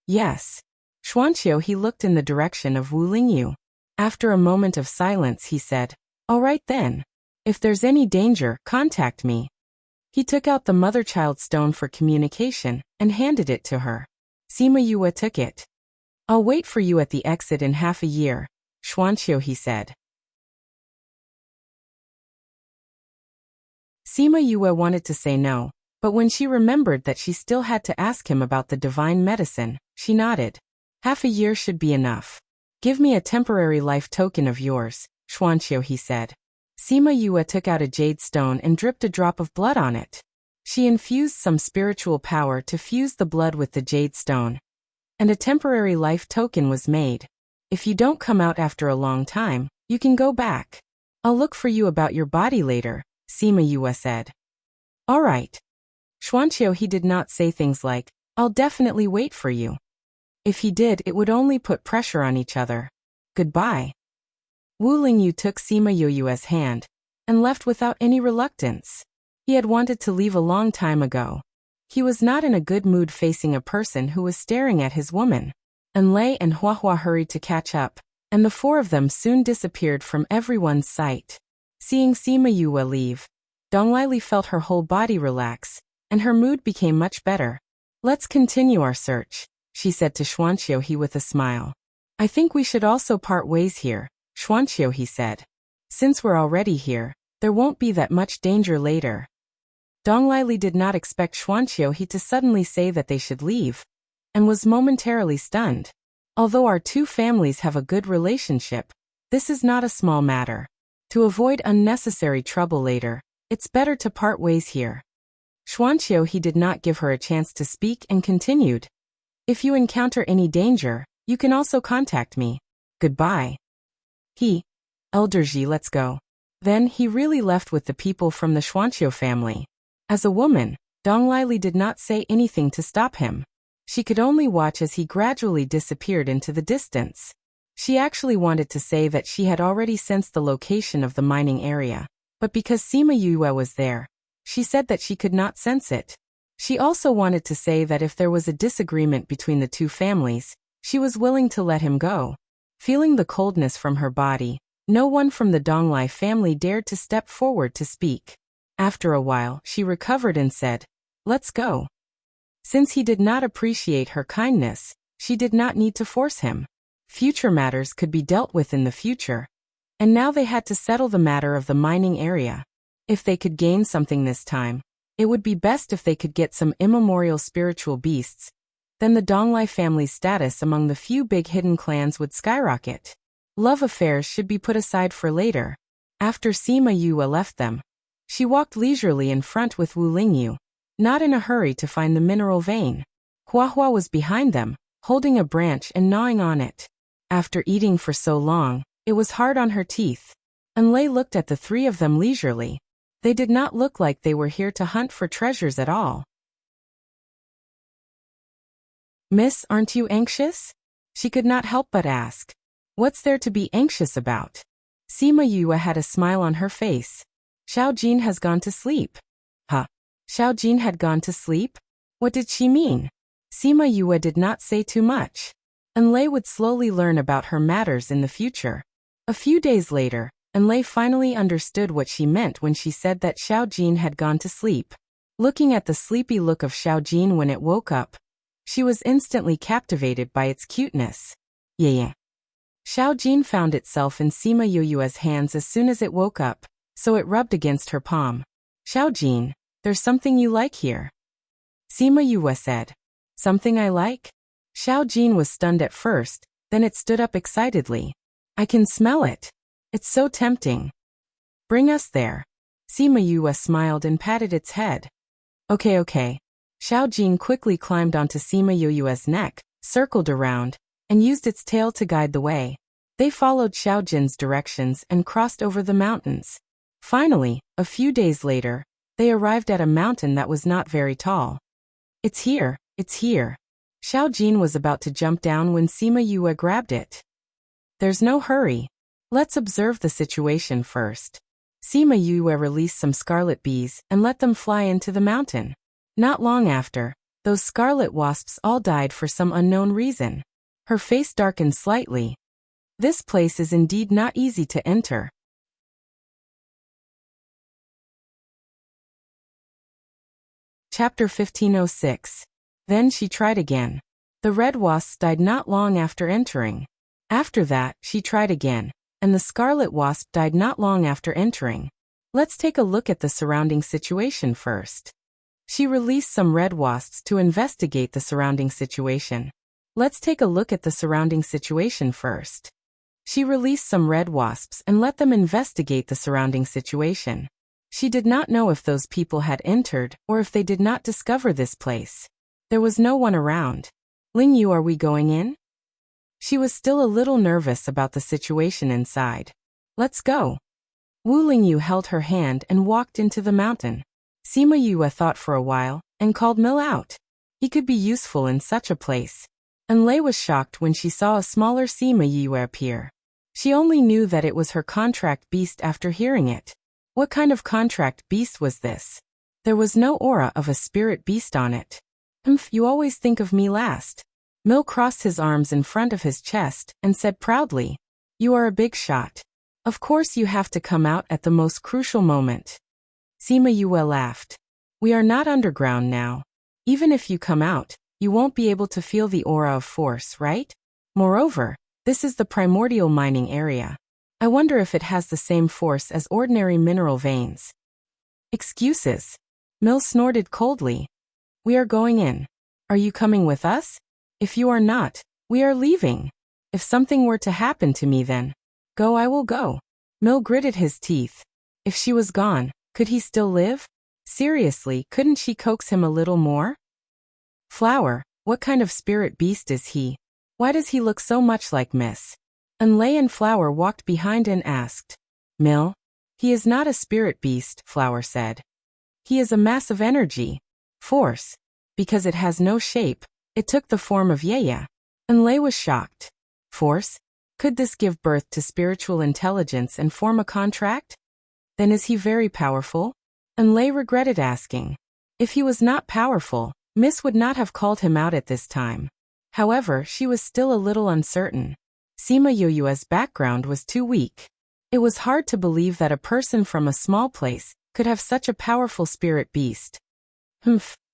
Yes. Xuanqiu, he looked in the direction of Wu Lingyu. After a moment of silence, he said, All right then. If there's any danger, contact me. He took out the mother-child stone for communication and handed it to her. Sima Yue took it. I'll wait for you at the exit in half a year, Shuanqiu, he said. Sima Yue wanted to say no, but when she remembered that she still had to ask him about the divine medicine, she nodded. Half a year should be enough. Give me a temporary life token of yours, Shuanqiu, he said. Sima Yue took out a jade stone and dripped a drop of blood on it. She infused some spiritual power to fuse the blood with the jade stone, and a temporary life token was made. If you don't come out after a long time, you can go back. I'll look for you about your body later, Sima Yue said. All right. Shuanqiu, he did not say things like, I'll definitely wait for you. If he did, it would only put pressure on each other. Goodbye. Wu Lingyu took Sima Yue's hand and left without any reluctance. He had wanted to leave a long time ago. He was not in a good mood facing a person who was staring at his woman. Enlei and Huahua hurried to catch up, and the four of them soon disappeared from everyone's sight. Seeing Sima Yue leave, Donglili felt her whole body relax, and her mood became much better. Let's continue our search, she said to Shuanqiu he with a smile. I think we should also part ways here, Shuanqiu he said. Since we're already here, there won't be that much danger later. Donglili did not expect Shuanqiu he to suddenly say that they should leave, and was momentarily stunned. Although our two families have a good relationship, this is not a small matter. To avoid unnecessary trouble later, it's better to part ways here. Shuanqiu he did not give her a chance to speak and continued. If you encounter any danger, you can also contact me. Goodbye. Elder Ji, let's go. Then he really left with the people from the Shuanqiu family. As a woman, Donglili did not say anything to stop him. She could only watch as he gradually disappeared into the distance. She actually wanted to say that she had already sensed the location of the mining area, but because Sima Yue was there, she said that she could not sense it. She also wanted to say that if there was a disagreement between the two families, she was willing to let him go. Feeling the coldness from her body, no one from the Donglai family dared to step forward to speak. After a while, she recovered and said, Let's go. Since he did not appreciate her kindness, she did not need to force him. Future matters could be dealt with in the future, and now they had to settle the matter of the mining area. If they could gain something this time, it would be best if they could get some immemorial spiritual beasts. Then the Donglai family's status among the few big hidden clans would skyrocket. Love affairs should be put aside for later. After Sima Yue left them, she walked leisurely in front with Wu Lingyu, not in a hurry to find the mineral vein. Huahua was behind them, holding a branch and gnawing on it. After eating for so long, it was hard on her teeth. Enlei looked at the three of them leisurely. They did not look like they were here to hunt for treasures at all. Miss, aren't you anxious? She could not help but ask. What's there to be anxious about? Sima Yue had a smile on her face. Xiao Jin has gone to sleep. Huh? Xiao Jin had gone to sleep? What did she mean? Sima Yue did not say too much. Enlei would slowly learn about her matters in the future. A few days later, Enlei finally understood what she meant when she said that Xiao Jin had gone to sleep. Looking at the sleepy look of Xiao Jin when it woke up, she was instantly captivated by its cuteness. Yeah. Xiao Jin found itself in Sima Yue's hands as soon as it woke up, so it rubbed against her palm. Xiao Jin, there's something you like here. Sima Yue said. Something I like? Xiao Jin was stunned at first, then it stood up excitedly. I can smell it. It's so tempting. Bring us there. Sima Yue smiled and patted its head. Okay. Xiao Jin quickly climbed onto Sima Yue's neck, circled around, and used its tail to guide the way. They followed Xiao Jin's directions and crossed over the mountains. Finally, a few days later, they arrived at a mountain that was not very tall. It's here. Xiao Jin was about to jump down when Sima Yue grabbed it. There's no hurry. Let's observe the situation first. Sima Yue released some scarlet bees and let them fly into the mountain. Not long after, those scarlet wasps all died for some unknown reason. Her face darkened slightly. This place is indeed not easy to enter. Chapter 1506. Then she tried again. The red wasps died not long after entering. After that, she tried again, and the scarlet wasp died not long after entering. Let's take a look at the surrounding situation first. She released some red wasps to investigate the surrounding situation. Let's take a look at the surrounding situation first. She released some red wasps and let them investigate the surrounding situation. She did not know if those people had entered or if they did not discover this place. There was no one around. Ling Yu, are we going in? She was still a little nervous about the situation inside. Let's go. Wu Lingyu held her hand and walked into the mountain. Sima Yue thought for a while and called Mill out. He could be useful in such a place. And Lei was shocked when she saw a smaller Sima Yue appear. She only knew that it was her contract beast after hearing it. What kind of contract beast was this? There was no aura of a spirit beast on it. You always think of me last. Mill crossed his arms in front of his chest and said proudly, "You are a big shot. Of course you have to come out at the most crucial moment." Sima Yue laughed. "We are not underground now. Even if you come out, you won't be able to feel the aura of force, right? Moreover, this is the primordial mining area. I wonder if it has the same force as ordinary mineral veins." Excuses. Mill snorted coldly. "We are going in. Are you coming with us? If you are not, we are leaving. If something were to happen to me then, go I will go." Mill gritted his teeth. If she was gone, could he still live? Seriously, couldn't she coax him a little more? "Flower, what kind of spirit beast is he? Why does he look so much like Miss?" And Lei and Flower walked behind and asked. "Mill? He is not a spirit beast," Flower said. "He is a mass of energy. Force. Because it has no shape, it took the form of Yaya." And Lei was shocked. Force? Could this give birth to spiritual intelligence and form a contract? Then is he very powerful? And Lei regretted asking. If he was not powerful, Miss would not have called him out at this time. However, she was still a little uncertain. Sima Yue's background was too weak. It was hard to believe that a person from a small place could have such a powerful spirit beast.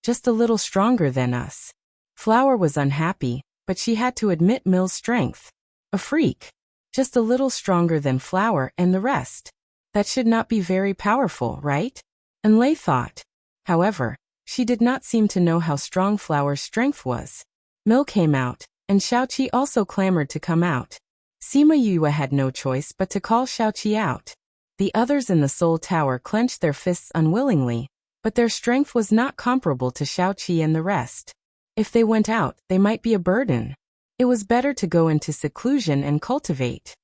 Just a little stronger than us. Flower was unhappy, but she had to admit Mill's strength. A freak. Just a little stronger than Flower and the rest. That should not be very powerful, right? And Lei thought. However, she did not seem to know how strong Flower's strength was. Mill came out, and Xiaoqi also clamored to come out. Sima Yue had no choice but to call Xiaoqi out. The others in the Soul Tower clenched their fists unwillingly, but their strength was not comparable to Xiaoqi and the rest. If they went out, they might be a burden. It was better to go into seclusion and cultivate.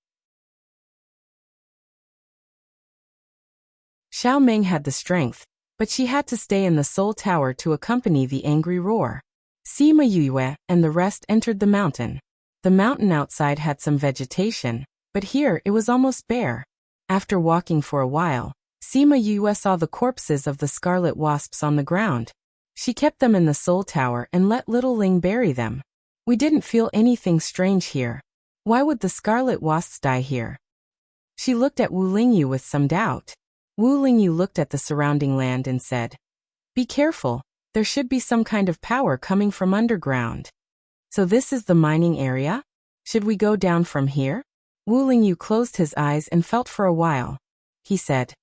Xiao Ming had the strength, but she had to stay in the Soul Tower to accompany the angry roar. Sima Yue and the rest entered the mountain. The mountain outside had some vegetation, but here it was almost bare. After walking for a while, Sima Yue saw the corpses of the scarlet wasps on the ground. She kept them in the Soul Tower and let little Ling bury them. We didn't feel anything strange here. Why would the scarlet wasps die here? She looked at Wu Lingyu with some doubt. Wu Lingyu looked at the surrounding land and said, "Be careful, there should be some kind of power coming from underground." So this is the mining area? Should we go down from here? Wu Lingyu closed his eyes and felt for a while. He said,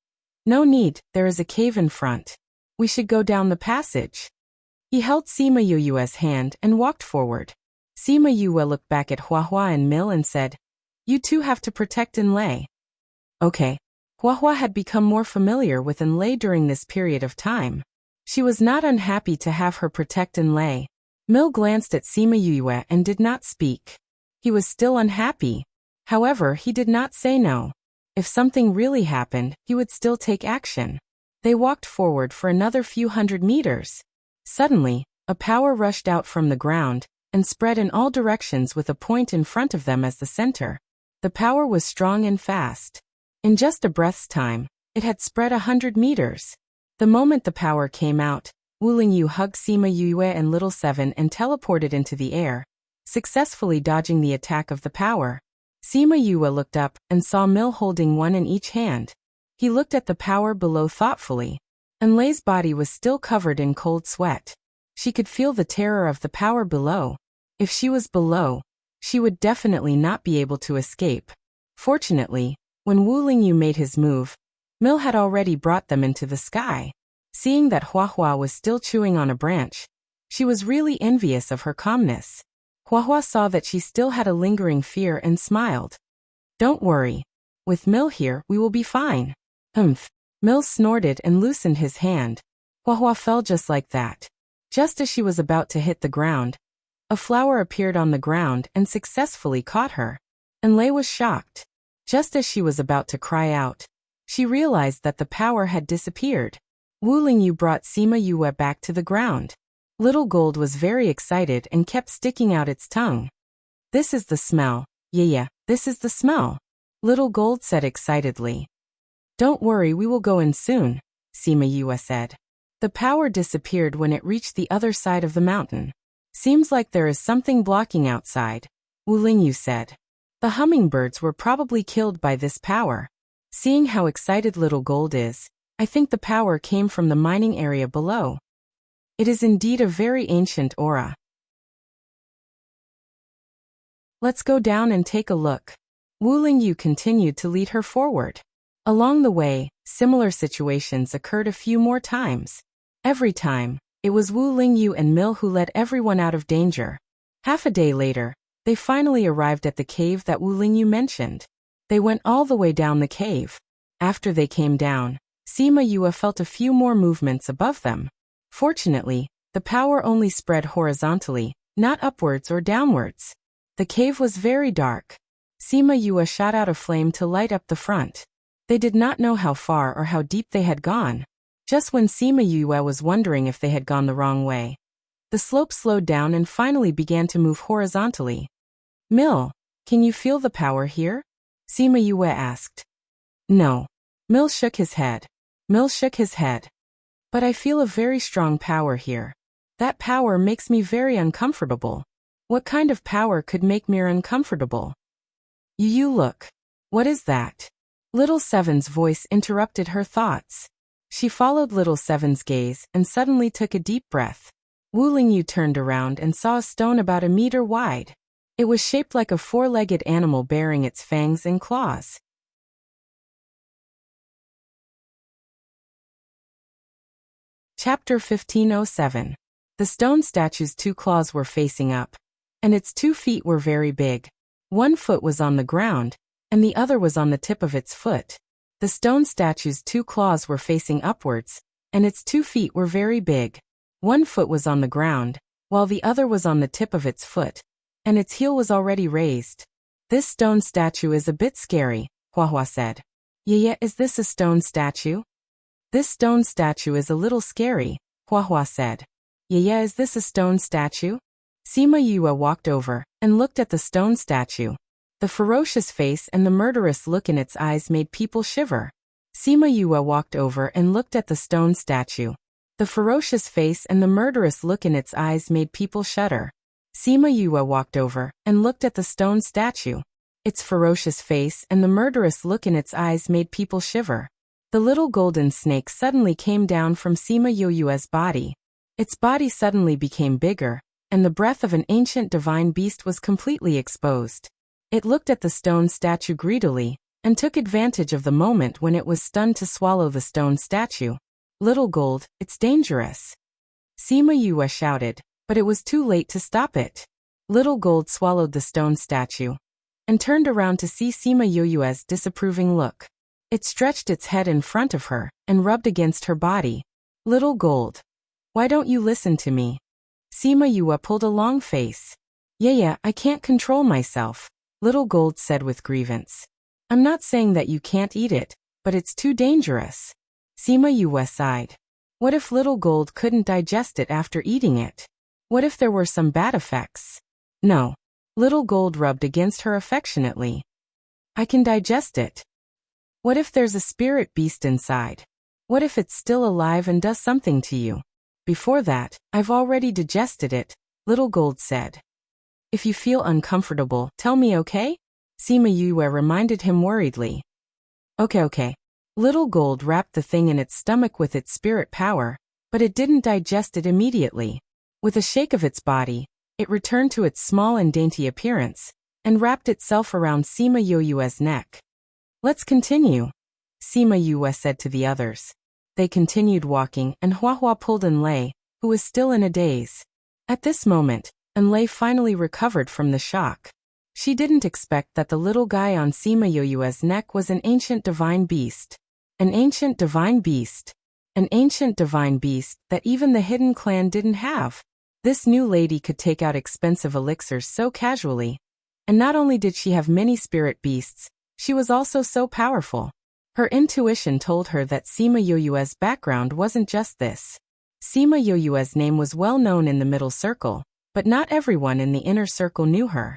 "No need, there is a cave in front. We should go down the passage." He held Sima Yue's hand and walked forward. Sima Yue looked back at Huahua and Mill and said, "You two have to protect Enlei." Okay. Huahua had become more familiar with Enlei during this period of time. She was not unhappy to have her protect Enlei. Mill glanced at Sima Yue and did not speak. He was still unhappy. However, he did not say no. If something really happened, he would still take action. They walked forward for another few hundred meters. Suddenly, a power rushed out from the ground and spread in all directions with a point in front of them as the center. The power was strong and fast. In just a breath's time, it had spread 100 meters. The moment the power came out, Wu Lingyu hugged Sima Yue and Little Seven and teleported into the air, successfully dodging the attack of the power. Sima Yue looked up and saw Mill holding one in each hand. He looked at the power below thoughtfully. Enlei's body was still covered in cold sweat. She could feel the terror of the power below. If she was below, she would definitely not be able to escape. Fortunately, when Wu Lingyu made his move, Mill had already brought them into the sky. Seeing that Huahua was still chewing on a branch, she was really envious of her calmness. Huahua saw that she still had a lingering fear and smiled. Don't worry. With Mill here, we will be fine. Humph. Mill snorted and loosened his hand. Huahua fell just like that. Just as she was about to hit the ground, a flower appeared on the ground and successfully caught her. And Lei was shocked. Just as she was about to cry out, she realized that the power had disappeared. Wu Lingyu brought Sima Yue back to the ground. Little Gold was very excited and kept sticking out its tongue. This is the smell. Yeah, this is the smell. Little Gold said excitedly. Don't worry, we will go in soon, Sima Yue said. The power disappeared when it reached the other side of the mountain. Seems like there is something blocking outside, Wu Lingyu said. The hummingbirds were probably killed by this power. Seeing how excited Little Gold is, I think the power came from the mining area below. It is indeed a very ancient aura. Let's go down and take a look. Wu Lingyu continued to lead her forward. Along the way, similar situations occurred a few more times. Every time, it was Wu Lingyu and Mill who led everyone out of danger. Half a day later, they finally arrived at the cave that Wu Lingyu mentioned. They went all the way down the cave. After they came down, Sima Yue felt a few more movements above them. Fortunately, the power only spread horizontally, not upwards or downwards. The cave was very dark. Sima Yue shot out a flame to light up the front. They did not know how far or how deep they had gone. Just when Sima Yue was wondering if they had gone the wrong way, the slope slowed down and finally began to move horizontally. Mill, can you feel the power here? Sima Yue asked. No. Mill shook his head. But I feel a very strong power here. That power makes me very uncomfortable. What kind of power could make me uncomfortable? You look. What is that? Little Seven's voice interrupted her thoughts. She followed Little Seven's gaze and suddenly took a deep breath. Wu Lingyu turned around and saw a stone about a meter wide. It was shaped like a four-legged animal bearing its fangs and claws. Chapter 1507. The stone statue's 2 claws were facing up, and its 2 feet were very big. 1 foot was on the ground, and the other was on the tip of its foot. The stone statue's 2 claws were facing upwards, and its 2 feet were very big. 1 foot was on the ground, while the other was on the tip of its foot, and its heel was already raised. This stone statue is a bit scary, Huahua said. Yeah, is this a stone statue? This stone statue is a little scary, Huahua said. Yeah, is this a stone statue? Sima Yue walked over and looked at the stone statue. The ferocious face and the murderous look in its eyes made people shiver. Sima Yue walked over and looked at the stone statue. The ferocious face and the murderous look in its eyes made people shudder. Sima Yue walked over and looked at the stone statue. Its ferocious face and the murderous look in its eyes made people shiver. The little golden snake suddenly came down from Sima Yue's body. Its body suddenly became bigger, and the breath of an ancient divine beast was completely exposed. It looked at the stone statue greedily, and took advantage of the moment when it was stunned to swallow the stone statue. Little Gold, it's dangerous. Sima Yue shouted, but it was too late to stop it. Little Gold swallowed the stone statue, and turned around to see Sima Yue's disapproving look. It stretched its head in front of her, and rubbed against her body. Little Gold. Why don't you listen to me? Sima Yue pulled a long face. Yeah, I can't control myself, Little Gold said with grievance. I'm not saying that you can't eat it, but it's too dangerous. Sima Yue sighed. What if Little Gold couldn't digest it after eating it? What if there were some bad effects? No. Little Gold rubbed against her affectionately. I can digest it. What if there's a spirit beast inside? What if it's still alive and does something to you? Before that, I've already digested it, Little Gold said. If you feel uncomfortable, tell me, okay? Sima Yue reminded him worriedly. Okay. Little Gold wrapped the thing in its stomach with its spirit power, but it didn't digest it immediately. With a shake of its body, it returned to its small and dainty appearance, and wrapped itself around Sima Yoyue's neck. "Let's continue," Sima Yue said to the others. They continued walking, and Huahua pulled Enlei, who was still in a daze. At this moment, Enlei finally recovered from the shock. She didn't expect that the little guy on Sima Yoyue's neck was an ancient divine beast. An ancient divine beast. An ancient divine beast that even the hidden clan didn't have. This new lady could take out expensive elixirs so casually. And not only did she have many spirit beasts, she was also so powerful. Her intuition told her that Sima Yoyue's background wasn't just this. Sima Yoyue's name was well known in the middle circle, but not everyone in the inner circle knew her.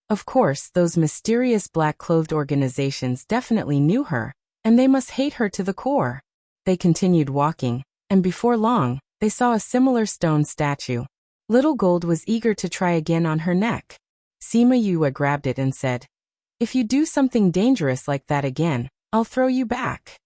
Of course, those mysterious black-clothed organizations definitely knew her, and they must hate her to the core. They continued walking, and before long, they saw a similar stone statue. Little Gold was eager to try again on her neck. Sima Yue grabbed it and said, "If you do something dangerous like that again, I'll throw you back."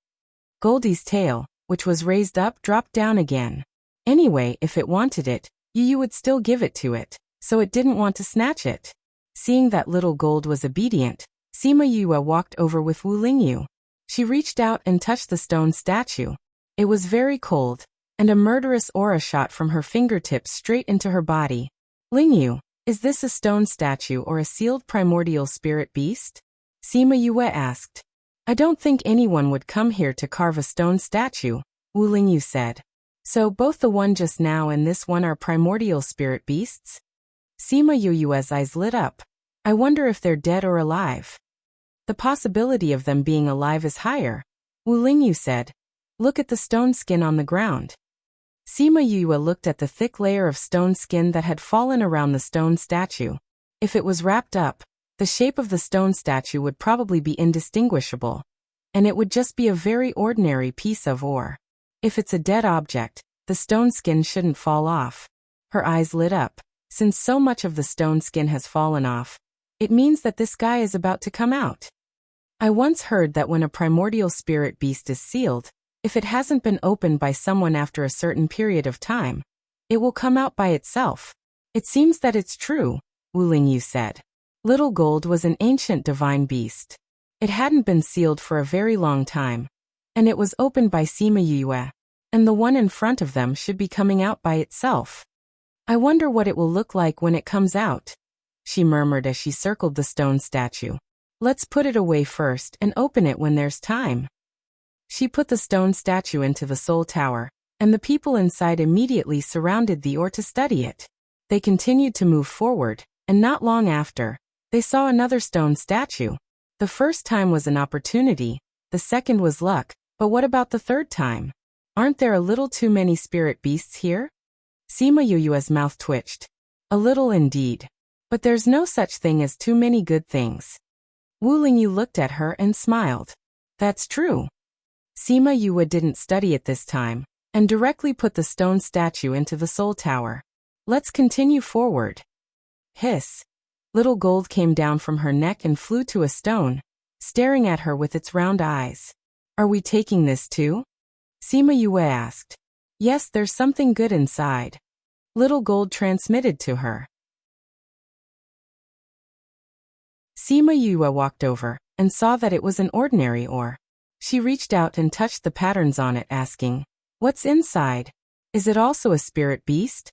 Goldie's tail, which was raised up, dropped down again. Anyway, if it wanted it, Yu would still give it to it, so it didn't want to snatch it. Seeing that Little Gold was obedient, Sima Yue walked over with Wu Lingyu. She reached out and touched the stone statue. It was very cold, and a murderous aura shot from her fingertips straight into her body. "Lingyu, is this a stone statue or a sealed primordial spirit beast?" Sima Yue asked. "I don't think anyone would come here to carve a stone statue," Wu Lingyu said. "So both the one just now and this one are primordial spirit beasts?" Sima Yue's eyes lit up. "I wonder if they're dead or alive." "The possibility of them being alive is higher," Wu Lingyu said. "Look at the stone skin on the ground." Sima Yue looked at the thick layer of stone skin that had fallen around the stone statue. If it was wrapped up, the shape of the stone statue would probably be indistinguishable, and it would just be a very ordinary piece of ore. If it's a dead object, the stone skin shouldn't fall off. Her eyes lit up. Since so much of the stone skin has fallen off, it means that this guy is about to come out. I once heard that when a primordial spirit beast is sealed, if it hasn't been opened by someone after a certain period of time, it will come out by itself. It seems that it's true, Wu Lingyu said. Little Gold was an ancient divine beast. It hadn't been sealed for a very long time, and it was opened by Sima Yue, and the one in front of them should be coming out by itself. "I wonder what it will look like when it comes out," she murmured as she circled the stone statue. "Let's put it away first and open it when there's time." She put the stone statue into the soul tower, and the people inside immediately surrounded the ore to study it. They continued to move forward, and not long after, they saw another stone statue. The first time was an opportunity, the second was luck, but what about the third time? Aren't there a little too many spirit beasts here? Sima Yue's mouth twitched. A little indeed. But there's no such thing as too many good things. Wu Lingyu looked at her and smiled. That's true. Sima Yue didn't study it this time, and directly put the stone statue into the soul tower. Let's continue forward. Hiss. Little Gold came down from her neck and flew to a stone, staring at her with its round eyes. Are we taking this too? Sima Yue asked. Yes, there's something good inside. Little Gold transmitted to her. Sima Yue walked over, and saw that it was an ordinary ore. She reached out and touched the patterns on it, asking, What's inside? Is it also a spirit beast?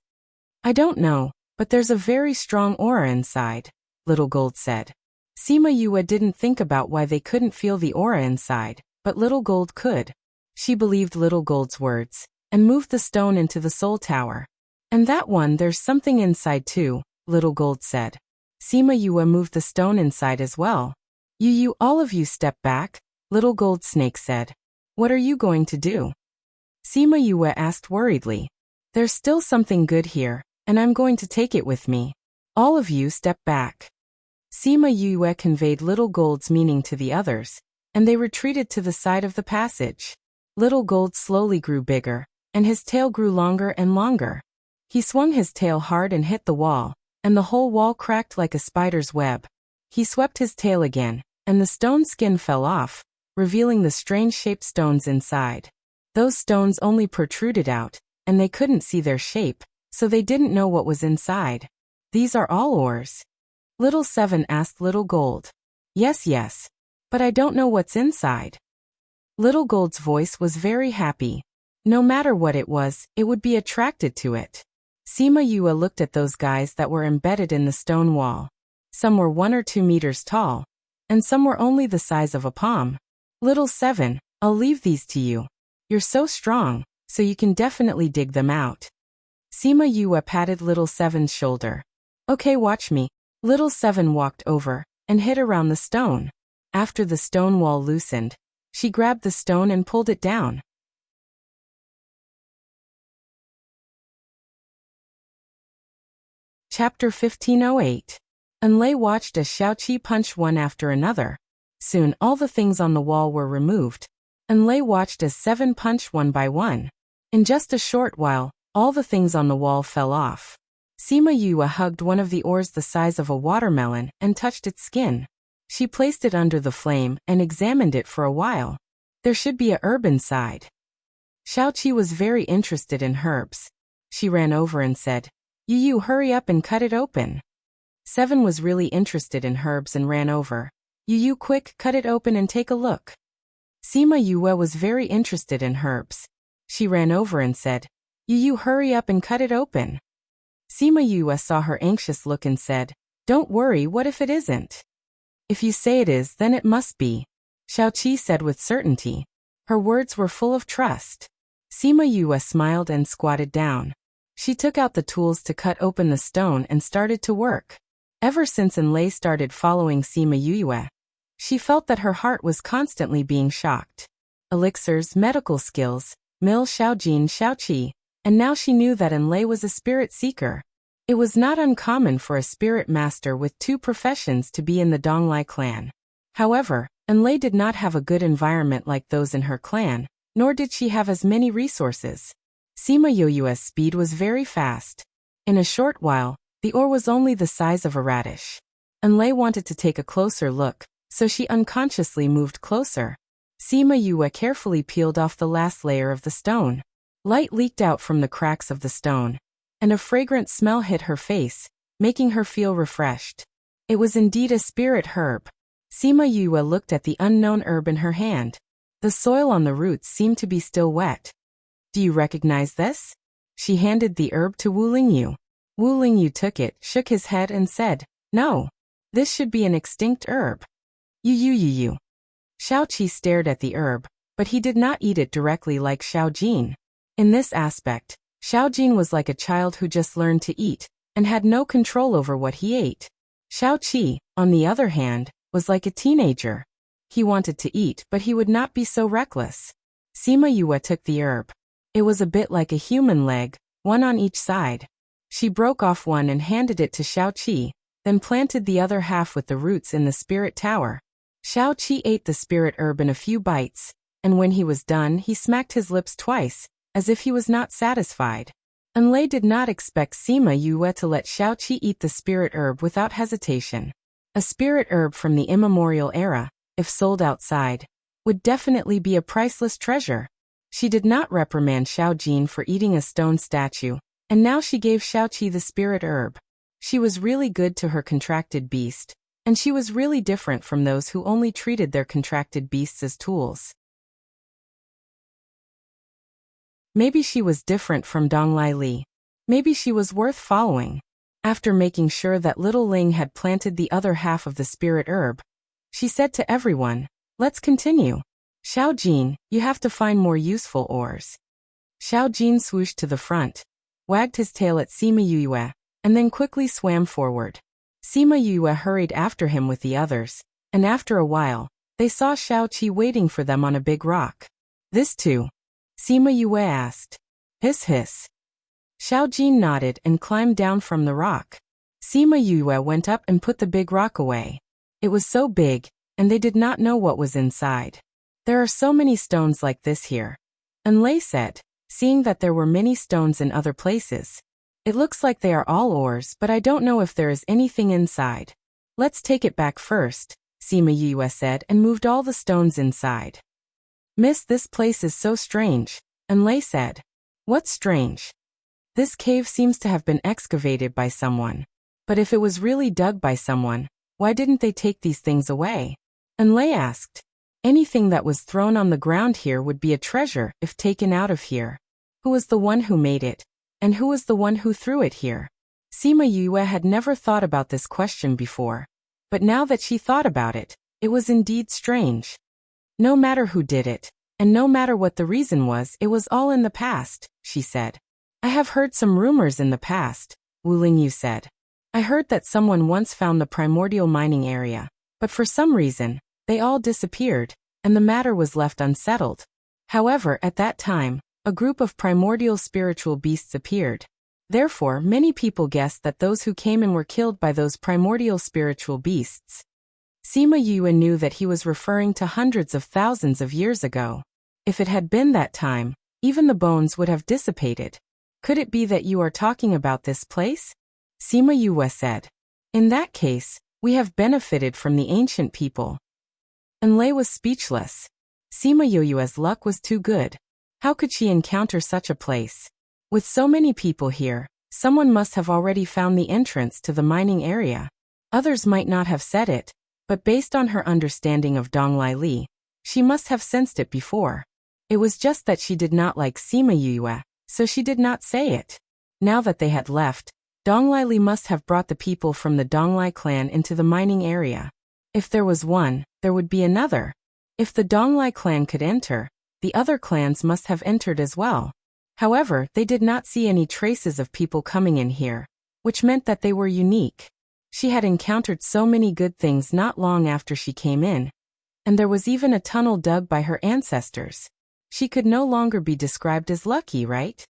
I don't know, but there's a very strong aura inside, Little Gold said. Sima Yue didn't think about why they couldn't feel the aura inside, but Little Gold could. She believed Little Gold's words, and moved the stone into the soul tower. And that one, there's something inside too, Little Gold said. Sima Yue moved the stone inside as well. You all of you step back, Little Gold Snake said. What are you going to do? Sima Yue asked worriedly. There's still something good here, and I'm going to take it with me. All of you step back. Sima Yue conveyed Little Gold's meaning to the others, and they retreated to the side of the passage. Little Gold slowly grew bigger, and his tail grew longer and longer. He swung his tail hard and hit the wall, and the whole wall cracked like a spider's web. He swept his tail again, and the stone skin fell off, revealing the strange-shaped stones inside. Those stones only protruded out, and they couldn't see their shape, so they didn't know what was inside. These are all ores? Little Seven asked Little Gold. Yes, yes. But I don't know what's inside. Little Gold's voice was very happy. No matter what it was, it would be attracted to it. Sima Yue looked at those guys that were embedded in the stone wall. Some were 1 or 2 meters tall, and some were only the size of a palm. Little Seven, I'll leave these to you. You're so strong, so you can definitely dig them out. Sima Yue patted Little Seven's shoulder. Okay, watch me. Little Seven walked over and hid around the stone. After the stone wall loosened, she grabbed the stone and pulled it down. Chapter 1508. Enlei watched as Xiaoqi punched one after another. Soon all the things on the wall were removed. Enlei watched as 7 punched one by one. In just a short while, all the things on the wall fell off. Sima Yue hugged one of the ores the size of a watermelon and touched its skin. She placed it under the flame and examined it for a while. There should be a herb inside. Xiaoqi was very interested in herbs. She ran over and said, Yu, hurry up and cut it open. 7 was really interested in herbs and ran over. Yu, quick, cut it open and take a look. Sima Yue was very interested in herbs. She ran over and said, Yu, hurry up and cut it open. Sima Yue saw her anxious look and said, Don't worry, what if it isn't? If you say it is, then it must be, Xiaoqi said with certainty. Her words were full of trust. Sima Yue smiled and squatted down. She took out the tools to cut open the stone and started to work. Ever since Enlei started following Sima Yue, she felt that her heart was constantly being shocked. Elixirs, medical skills, Mil Xiaojin Xiaoqi, and now she knew that Enlei was a spirit seeker. It was not uncommon for a spirit master with 2 professions to be in the Donglai clan. However, Enlei did not have a good environment like those in her clan, nor did she have as many resources. Sima Yue's speed was very fast. In a short while, the ore was only the size of a radish. Enlei wanted to take a closer look, so she unconsciously moved closer. Sima Yue carefully peeled off the last layer of the stone. Light leaked out from the cracks of the stone, and a fragrant smell hit her face, making her feel refreshed. It was indeed a spirit herb. Sima Yue looked at the unknown herb in her hand. The soil on the roots seemed to be still wet. Do you recognize this? She handed the herb to Wu Lingyu. Wu Lingyu took it, shook his head and said, No. This should be an extinct herb. You. Xiaoqi stared at the herb, but he did not eat it directly like Xiaojin. In this aspect, Xiaojin was like a child who just learned to eat, and had no control over what he ate. Xiaoqi, on the other hand, was like a teenager. He wanted to eat, but he would not be so reckless. Sima Yue took the herb. It was a bit like a human leg, one on each side. She broke off one and handed it to Xiaoqi, then planted the other half with the roots in the spirit tower. Xiaoqi ate the spirit herb in a few bites, and when he was done he smacked his lips twice, as if he was not satisfied. Enlei did not expect Sima Yue to let Xiaoqi eat the spirit herb without hesitation. A spirit herb from the immemorial era, if sold outside, would definitely be a priceless treasure. She did not reprimand Xiaojin for eating a stone statue, and now she gave Xiaoqi the spirit herb. She was really good to her contracted beast, and she was really different from those who only treated their contracted beasts as tools. Maybe she was different from Donglai Li. Maybe she was worth following. After making sure that little Ling had planted the other half of the spirit herb, she said to everyone, Let's continue. Xiaojin, you have to find more useful ores. Xiaojin swooshed to the front, wagged his tail at Sima Yue, and then quickly swam forward. Sima Yue hurried after him with the others, and after a while, they saw Xiaoqi waiting for them on a big rock. This too? Sima Yue asked. Hiss hiss. Xiaojin nodded and climbed down from the rock. Sima Yue went up and put the big rock away. It was so big, and they did not know what was inside. There are so many stones like this here. Enlei said, seeing that there were many stones in other places. It looks like they are all ores, but I don't know if there is anything inside. Let's take it back first, Sima Yue said and moved all the stones inside. Miss, this place is so strange, Enlei said. What's strange? This cave seems to have been excavated by someone. But if it was really dug by someone, why didn't they take these things away? Enlay asked. Anything that was thrown on the ground here would be a treasure if taken out of here. Who was the one who made it? And who was the one who threw it here? Sima Yue had never thought about this question before. But now that she thought about it, it was indeed strange. No matter who did it, and no matter what the reason was, it was all in the past, she said. I have heard some rumors in the past, Wu Lingyu said. I heard that someone once found the primordial mining area, but for some reason, they all disappeared, and the matter was left unsettled. However, at that time, a group of primordial spiritual beasts appeared. Therefore, many people guessed that those who came in were killed by those primordial spiritual beasts. Sima Yue knew that he was referring to hundreds of thousands of years ago. If it had been that time, even the bones would have dissipated. Could it be that you are talking about this place? Sima Yue said. In that case, we have benefited from the ancient people. Enlay was speechless. Sima Yue's luck was too good. How could she encounter such a place? With so many people here, someone must have already found the entrance to the mining area. Others might not have said it, but based on her understanding of Donglai Li, she must have sensed it before. It was just that she did not like Sima Yue, so she did not say it. Now that they had left, Donglai Li must have brought the people from the Donglai clan into the mining area. If there was one, there would be another. If the Donglai clan could enter, the other clans must have entered as well. However, they did not see any traces of people coming in here, which meant that they were unique. She had encountered so many good things not long after she came in. And there was even a tunnel dug by her ancestors. She could no longer be described as lucky, right?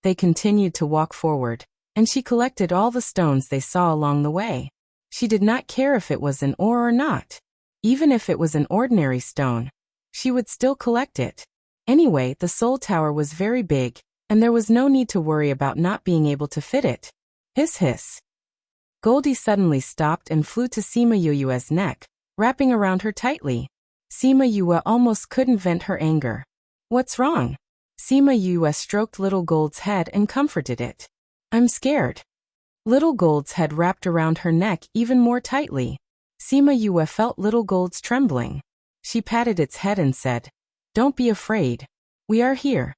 They continued to walk forward, and she collected all the stones they saw along the way. She did not care if it was an ore or not. Even if it was an ordinary stone, she would still collect it. Anyway, the soul tower was very big, and there was no need to worry about not being able to fit it. Hiss hiss. Goldie suddenly stopped and flew to Sima Yue's neck, wrapping around her tightly. Sima Yue almost couldn't vent her anger. What's wrong? Sima Yue stroked Little Gold's head and comforted it. I'm scared. Little Gold's head wrapped around her neck even more tightly. Sima Yue felt Little Gold's trembling. She patted its head and said, Don't be afraid. We are here.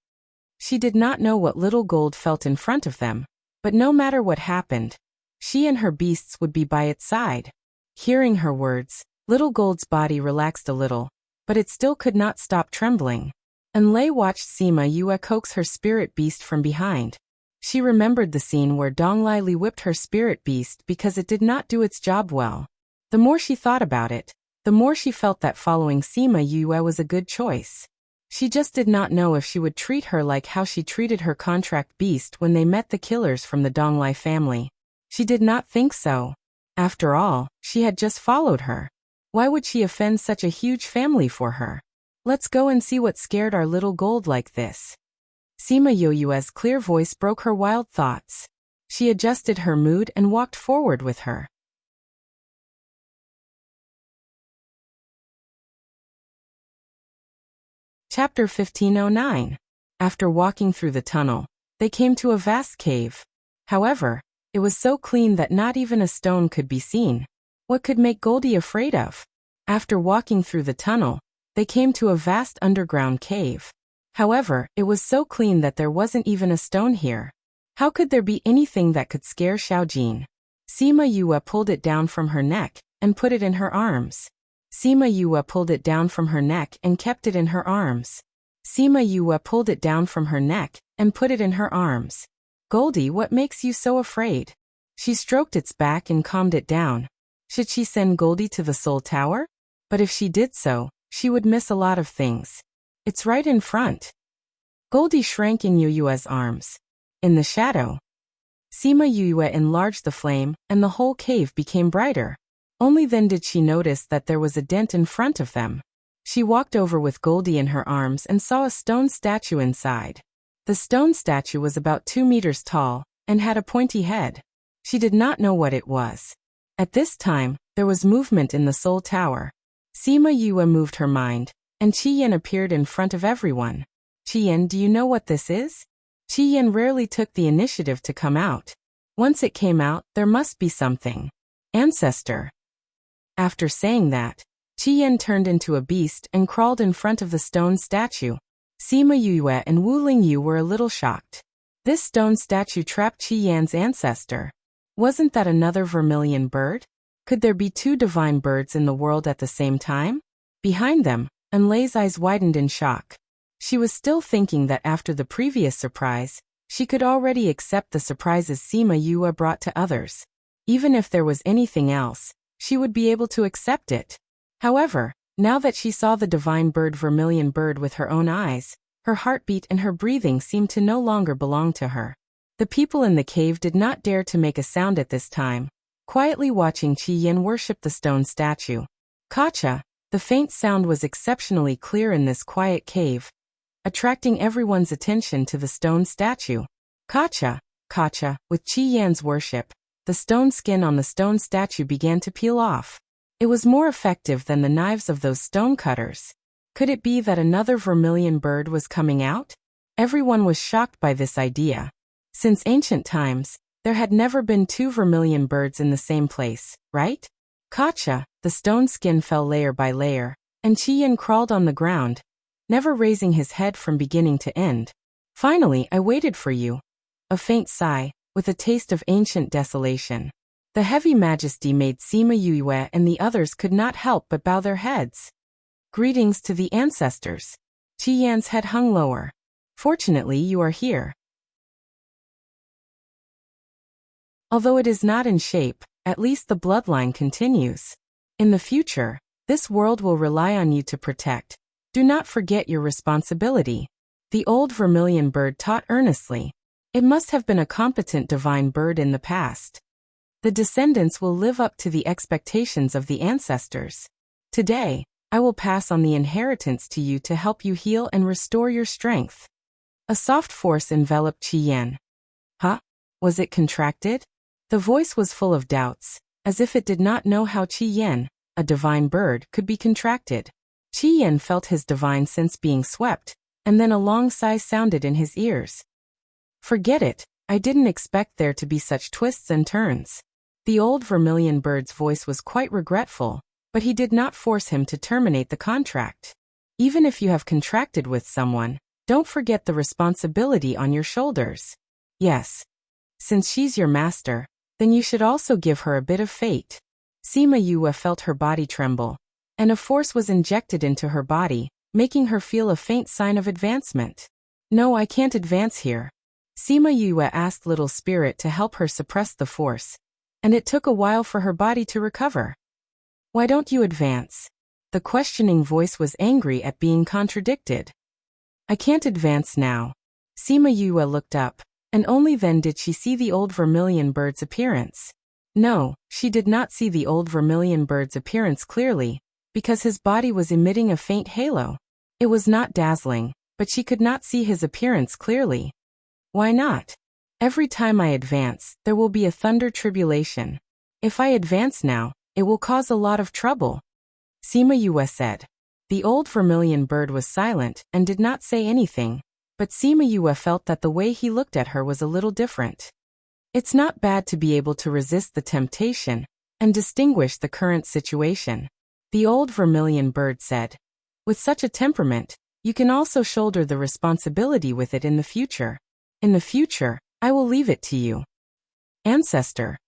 She did not know what Little Gold felt in front of them, but no matter what happened, she and her beasts would be by its side. Hearing her words, Little Gold's body relaxed a little, but it still could not stop trembling. Enlay watched Sima Yue coax her spirit beast from behind. She remembered the scene where Donglai Li whipped her spirit beast because it did not do its job well. The more she thought about it, the more she felt that following Sima Yue was a good choice. She just did not know if she would treat her like how she treated her contract beast when they met the killers from the Donglai family. She did not think so. After all, she had just followed her. Why would she offend such a huge family for her? Let's go and see what scared our Little Gold like this. Sima Yue's clear voice broke her wild thoughts. She adjusted her mood and walked forward with her. Chapter 1509. After walking through the tunnel, they came to a vast cave. However, it was so clean that not even a stone could be seen. What could make Goldie afraid of? After walking through the tunnel, they came to a vast underground cave. However, it was so clean that there wasn't even a stone here. How could there be anything that could scare Xiaojin? Sima Yue pulled it down from her neck and put it in her arms. Sima Yue pulled it down from her neck and kept it in her arms. Sima Yue pulled it down from her neck and put it in her arms. Goldie, what makes you so afraid? She stroked its back and calmed it down. Should she send Goldie to the Soul Tower? But if she did so, she would miss a lot of things. It's right in front. Goldie shrank in Yue's arms. In the shadow. Sima Yue enlarged the flame, and the whole cave became brighter. Only then did she notice that there was a dent in front of them. She walked over with Goldie in her arms and saw a stone statue inside. The stone statue was about 2 meters tall, and had a pointy head. She did not know what it was. At this time, there was movement in the Soul Tower. Sima Yue moved her mind, and Qi Yan appeared in front of everyone. Qi Yan, do you know what this is? Qi Yan rarely took the initiative to come out. Once it came out, there must be something. Ancestor. After saying that, Qi Yan turned into a beast and crawled in front of the stone statue. Sima Yue and Wu Lingyu were a little shocked. This stone statue trapped Qi Yan's ancestor. Wasn't that another vermilion bird? Could there be two divine birds in the world at the same time? Behind them, Enlei's eyes widened in shock. She was still thinking that after the previous surprise, she could already accept the surprises Sima Yue brought to others. Even if there was anything else, she would be able to accept it. However, now that she saw the divine bird vermilion bird with her own eyes, her heartbeat and her breathing seemed to no longer belong to her. The people in the cave did not dare to make a sound at this time, quietly watching Qi Yan worship the stone statue. Kacha, the faint sound was exceptionally clear in this quiet cave, attracting everyone's attention to the stone statue. Kacha, Kacha, with Qi Yan's worship, the stone skin on the stone statue began to peel off. It was more effective than the knives of those stone cutters. Could it be that another vermilion bird was coming out? Everyone was shocked by this idea. Since ancient times, there had never been two vermilion birds in the same place, right? Kacha, the stone skin fell layer by layer, and Qi Yan crawled on the ground, never raising his head from beginning to end. Finally, I waited for you. A faint sigh, with a taste of ancient desolation. The heavy majesty made Sima Yue and the others could not help but bow their heads. Greetings to the ancestors. Qi Yan's head hung lower. Fortunately, you are here. Although it is not in shape, at least the bloodline continues. In the future, this world will rely on you to protect. Do not forget your responsibility. The old vermilion bird taught earnestly. It must have been a competent divine bird in the past. The descendants will live up to the expectations of the ancestors. Today, I will pass on the inheritance to you to help you heal and restore your strength. A soft force enveloped Qi Yan. Huh? Was it contracted? The voice was full of doubts, as if it did not know how Qi Yan, a divine bird, could be contracted. Qi Yan felt his divine sense being swept, and then a long sigh sounded in his ears. Forget it, I didn't expect there to be such twists and turns. The old vermilion bird's voice was quite regretful, but he did not force him to terminate the contract. Even if you have contracted with someone, don't forget the responsibility on your shoulders. Yes. Since she's your master, then you should also give her a bit of fate. Sima Yue felt her body tremble, and a force was injected into her body, making her feel a faint sign of advancement. No, I can't advance here. Sima Yue asked Little Spirit to help her suppress the force, and it took a while for her body to recover. Why don't you advance? The questioning voice was angry at being contradicted. I can't advance now. Sima Yue looked up, and only then did she see the old vermilion bird's appearance. No, she did not see the old vermilion bird's appearance clearly, because his body was emitting a faint halo. It was not dazzling, but she could not see his appearance clearly. Why not? Every time I advance, there will be a thunder tribulation. If I advance now, it will cause a lot of trouble. Sima Yue said. The old vermilion bird was silent and did not say anything, but Sima Yue felt that the way he looked at her was a little different. It's not bad to be able to resist the temptation and distinguish the current situation. The old vermilion bird said. With such a temperament, you can also shoulder the responsibility with it in the future. In the future, I will leave it to you. Ancestor.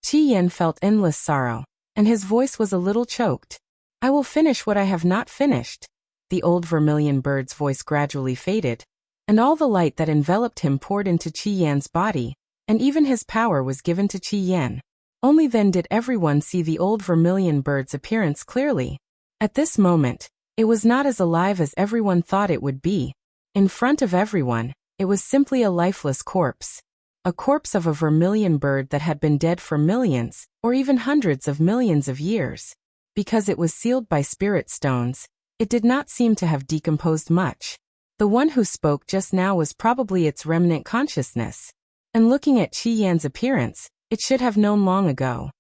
Qi Yan felt endless sorrow, and his voice was a little choked. I will finish what I have not finished. The old vermilion bird's voice gradually faded, and all the light that enveloped him poured into Qi Yan's body, and even his power was given to Qi Yan. Only then did everyone see the old vermilion bird's appearance clearly. At this moment, it was not as alive as everyone thought it would be. In front of everyone, it was simply a lifeless corpse. A corpse of a vermilion bird that had been dead for millions, or even hundreds of millions of years. Because it was sealed by spirit stones, it did not seem to have decomposed much. The one who spoke just now was probably its remnant consciousness. And looking at Qi Yan's appearance, it should have known long ago.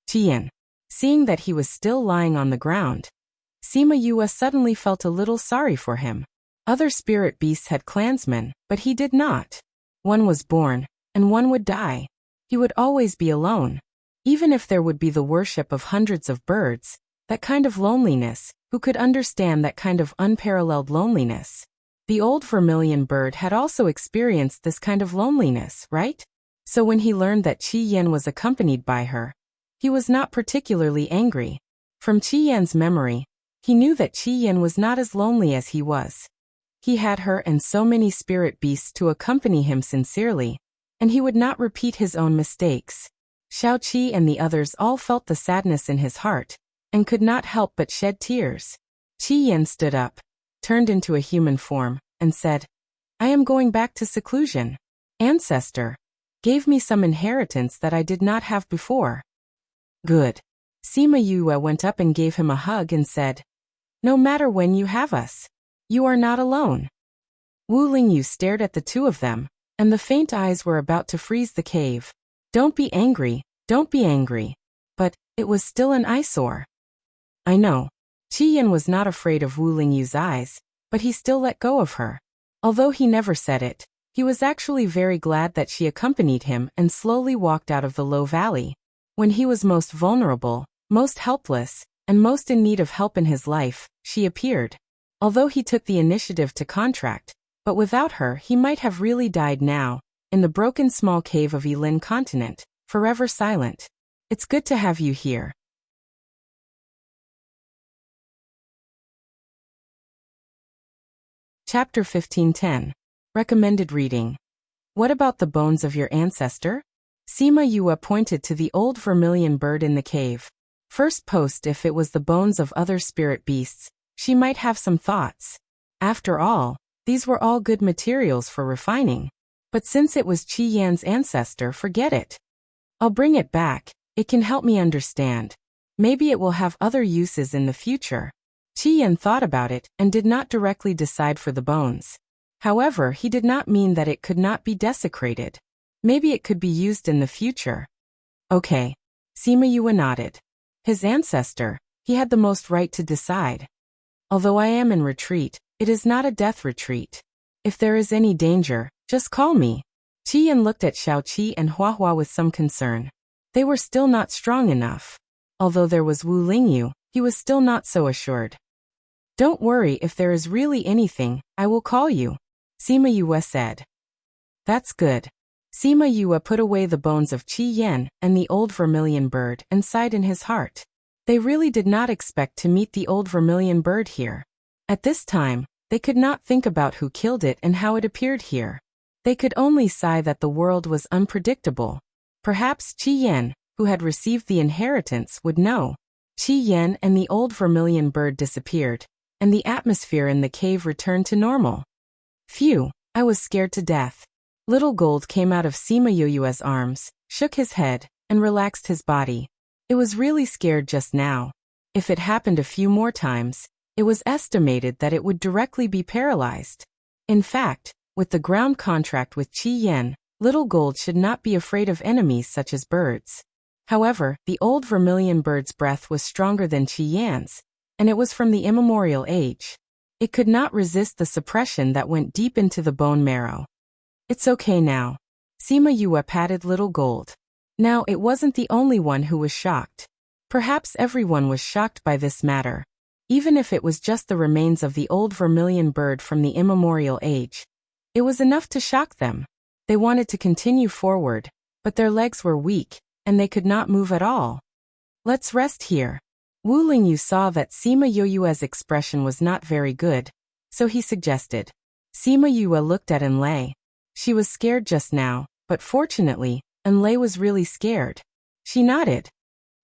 Qi Yan. Seeing that he was still lying on the ground, Sima Yue suddenly felt a little sorry for him. Other spirit beasts had clansmen, but he did not. One was born, and one would die. He would always be alone. Even if there would be the worship of hundreds of birds, that kind of loneliness, who could understand that kind of unparalleled loneliness? The old vermilion bird had also experienced this kind of loneliness, right? So when he learned that Qi Yan was accompanied by her, he was not particularly angry. From Qi Yan's memory, he knew that Qi Yan was not as lonely as he was. He had her and so many spirit beasts to accompany him sincerely, and he would not repeat his own mistakes. Xiao Qi and the others all felt the sadness in his heart, and could not help but shed tears. Qi Yan stood up, turned into a human form, and said, "I am going back to seclusion. Ancestor gave me some inheritance that I did not have before." "Good." Sima Yue went up and gave him a hug and said, "No matter when you have us, you are not alone." Wu Lingyu stared at the two of them, and the faint eyes were about to freeze the cave. Don't be angry, don't be angry. But it was still an eyesore. I know. Qi Yan was not afraid of Wu Lingyu's eyes, but he still let go of her. Although he never said it, he was actually very glad that she accompanied him and slowly walked out of the low valley. When he was most vulnerable, most helpless, and most in need of help in his life, she appeared. Although he took the initiative to contract, but without her he might have really died now, in the broken small cave of Yilin continent, forever silent. It's good to have you here. Chapter 1510. Recommended reading. What about the bones of your ancestor? Sima Yue pointed to the old vermilion bird in the cave. First post if it was the bones of other spirit beasts, she might have some thoughts. After all, these were all good materials for refining. But since it was Qi Yan's ancestor, forget it. I'll bring it back, it can help me understand. Maybe it will have other uses in the future. Qi Yan thought about it and did not directly decide for the bones. However, he did not mean that it could not be desecrated. Maybe it could be used in the future. Okay. Sima Yue nodded. His ancestor, he had the most right to decide. Although I am in retreat, it is not a death retreat. If there is any danger, just call me. Qi Yan looked at Xiao Qi and Hua Hua with some concern. They were still not strong enough. Although there was Wu Lingyu, he was still not so assured. Don't worry, if there is really anything, I will call you, Sima Yue said. That's good. Sima Yue put away the bones of Qi Yan and the old vermilion bird and sighed in his heart. They really did not expect to meet the old vermilion bird here. At this time, they could not think about who killed it and how it appeared here. They could only sigh that the world was unpredictable. Perhaps Qi Yan, who had received the inheritance, would know. Qi Yan and the old vermilion bird disappeared, and the atmosphere in the cave returned to normal. Phew, I was scared to death. Little Gold came out of Sima Yue's arms, shook his head, and relaxed his body. It was really scared just now. If it happened a few more times, it was estimated that it would directly be paralyzed. In fact, with the ground contract with Qi Yan, Little Gold should not be afraid of enemies such as birds. However, the old vermilion bird's breath was stronger than Qi Yan's, and it was from the immemorial age. It could not resist the suppression that went deep into the bone marrow. It's okay now. Sima Yue patted Little Gold. Now it wasn't the only one who was shocked. Perhaps everyone was shocked by this matter. Even if it was just the remains of the old vermilion bird from the immemorial age, it was enough to shock them. They wanted to continue forward, but their legs were weak, and they could not move at all. Let's rest here. Wu Lingyu saw that Sima Yue's expression was not very good, so he suggested. Sima Yue looked at Enlei. She was scared just now, but fortunately, Enlei was really scared. She nodded.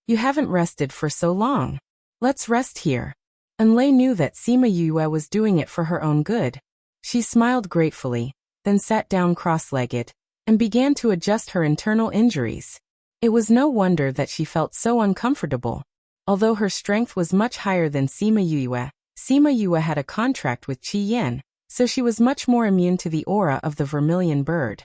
You haven't rested for so long. Let's rest here. Enlei knew that Sima Yue was doing it for her own good. She smiled gratefully, then sat down cross-legged, and began to adjust her internal injuries. It was no wonder that she felt so uncomfortable. Although her strength was much higher than Sima Yue had a contract with Qi Yan, so she was much more immune to the aura of the vermilion bird.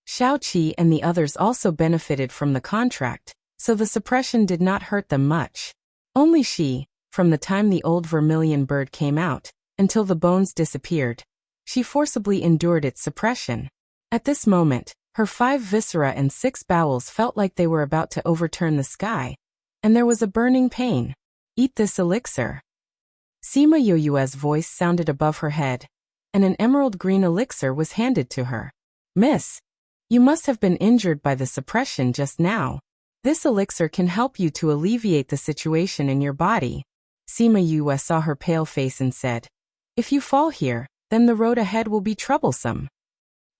Xiao Qi and the others also benefited from the contract, so the suppression did not hurt them much. Only she, from the time the old vermilion bird came out, until the bones disappeared, she forcibly endured its suppression. At this moment, her 5 viscera and 6 bowels felt like they were about to overturn the sky, and there was a burning pain. Eat this elixir. Sima Yoyue's voice sounded above her head, and an emerald green elixir was handed to her. Miss, you must have been injured by the suppression just now. This elixir can help you to alleviate the situation in your body. Sima Yue saw her pale face and said, if you fall here, then the road ahead will be troublesome.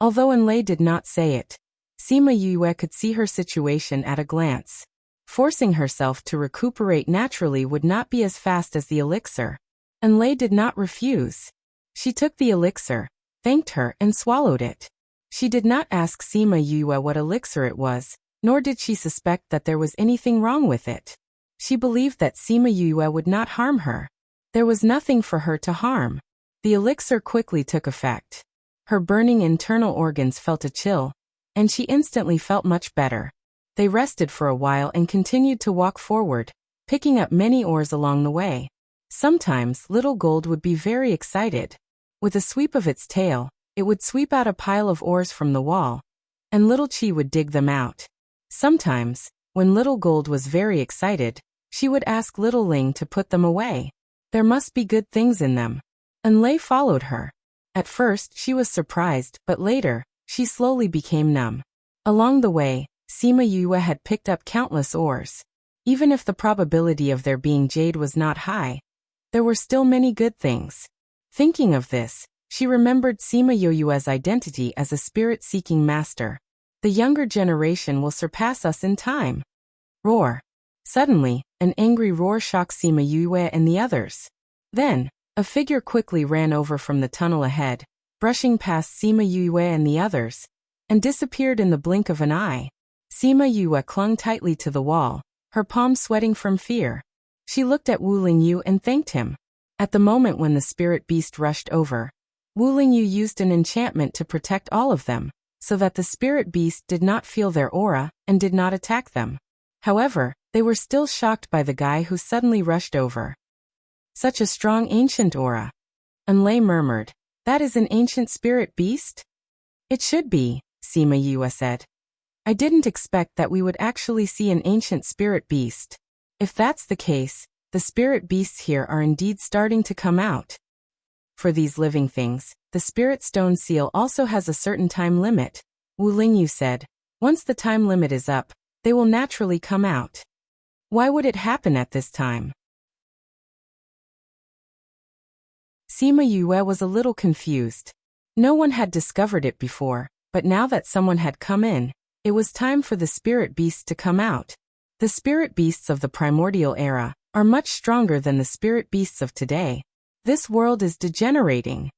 Although Enlei did not say it, Sima Yue could see her situation at a glance. Forcing herself to recuperate naturally would not be as fast as the elixir. Enlei did not refuse. She took the elixir, thanked her and swallowed it. She did not ask Sima Yue what elixir it was, nor did she suspect that there was anything wrong with it. She believed that Sima Yue would not harm her. There was nothing for her to harm. The elixir quickly took effect. Her burning internal organs felt a chill, and she instantly felt much better. They rested for a while and continued to walk forward, picking up many ores along the way. Sometimes Little Gold would be very excited. With a sweep of its tail, it would sweep out a pile of ores from the wall, and Little Chi would dig them out. Sometimes, when Little Gold was very excited, she would ask Little Ling to put them away. There must be good things in them. Enlei followed her. At first she was surprised, but later, she slowly became numb. Along the way, Sima Yue had picked up countless ores. Even if the probability of their being jade was not high, there were still many good things. Thinking of this, she remembered Sima Yue's identity as a spirit-seeking master. The younger generation will surpass us in time. Roar. Suddenly, an angry roar shocked Sima Yue and the others. Then, a figure quickly ran over from the tunnel ahead, brushing past Sima Yue and the others, and disappeared in the blink of an eye. Sima Yue clung tightly to the wall, her palms sweating from fear. She looked at Wu Lingyu and thanked him. At the moment when the spirit beast rushed over, Wu Lingyu used an enchantment to protect all of them, so that the spirit beast did not feel their aura and did not attack them. However, they were still shocked by the guy who suddenly rushed over. Such a strong ancient aura. Enlei murmured, that is an ancient spirit beast? It should be, Sima Yue said. I didn't expect that we would actually see an ancient spirit beast. If that's the case, the spirit beasts here are indeed starting to come out. For these living things, the spirit stone seal also has a certain time limit, Wu Lingyu said. Once the time limit is up, they will naturally come out. Why would it happen at this time? Sima Yue was a little confused. No one had discovered it before, but now that someone had come in, it was time for the spirit beasts to come out. The spirit beasts of the primordial era are much stronger than the spirit beasts of today. This world is degenerating.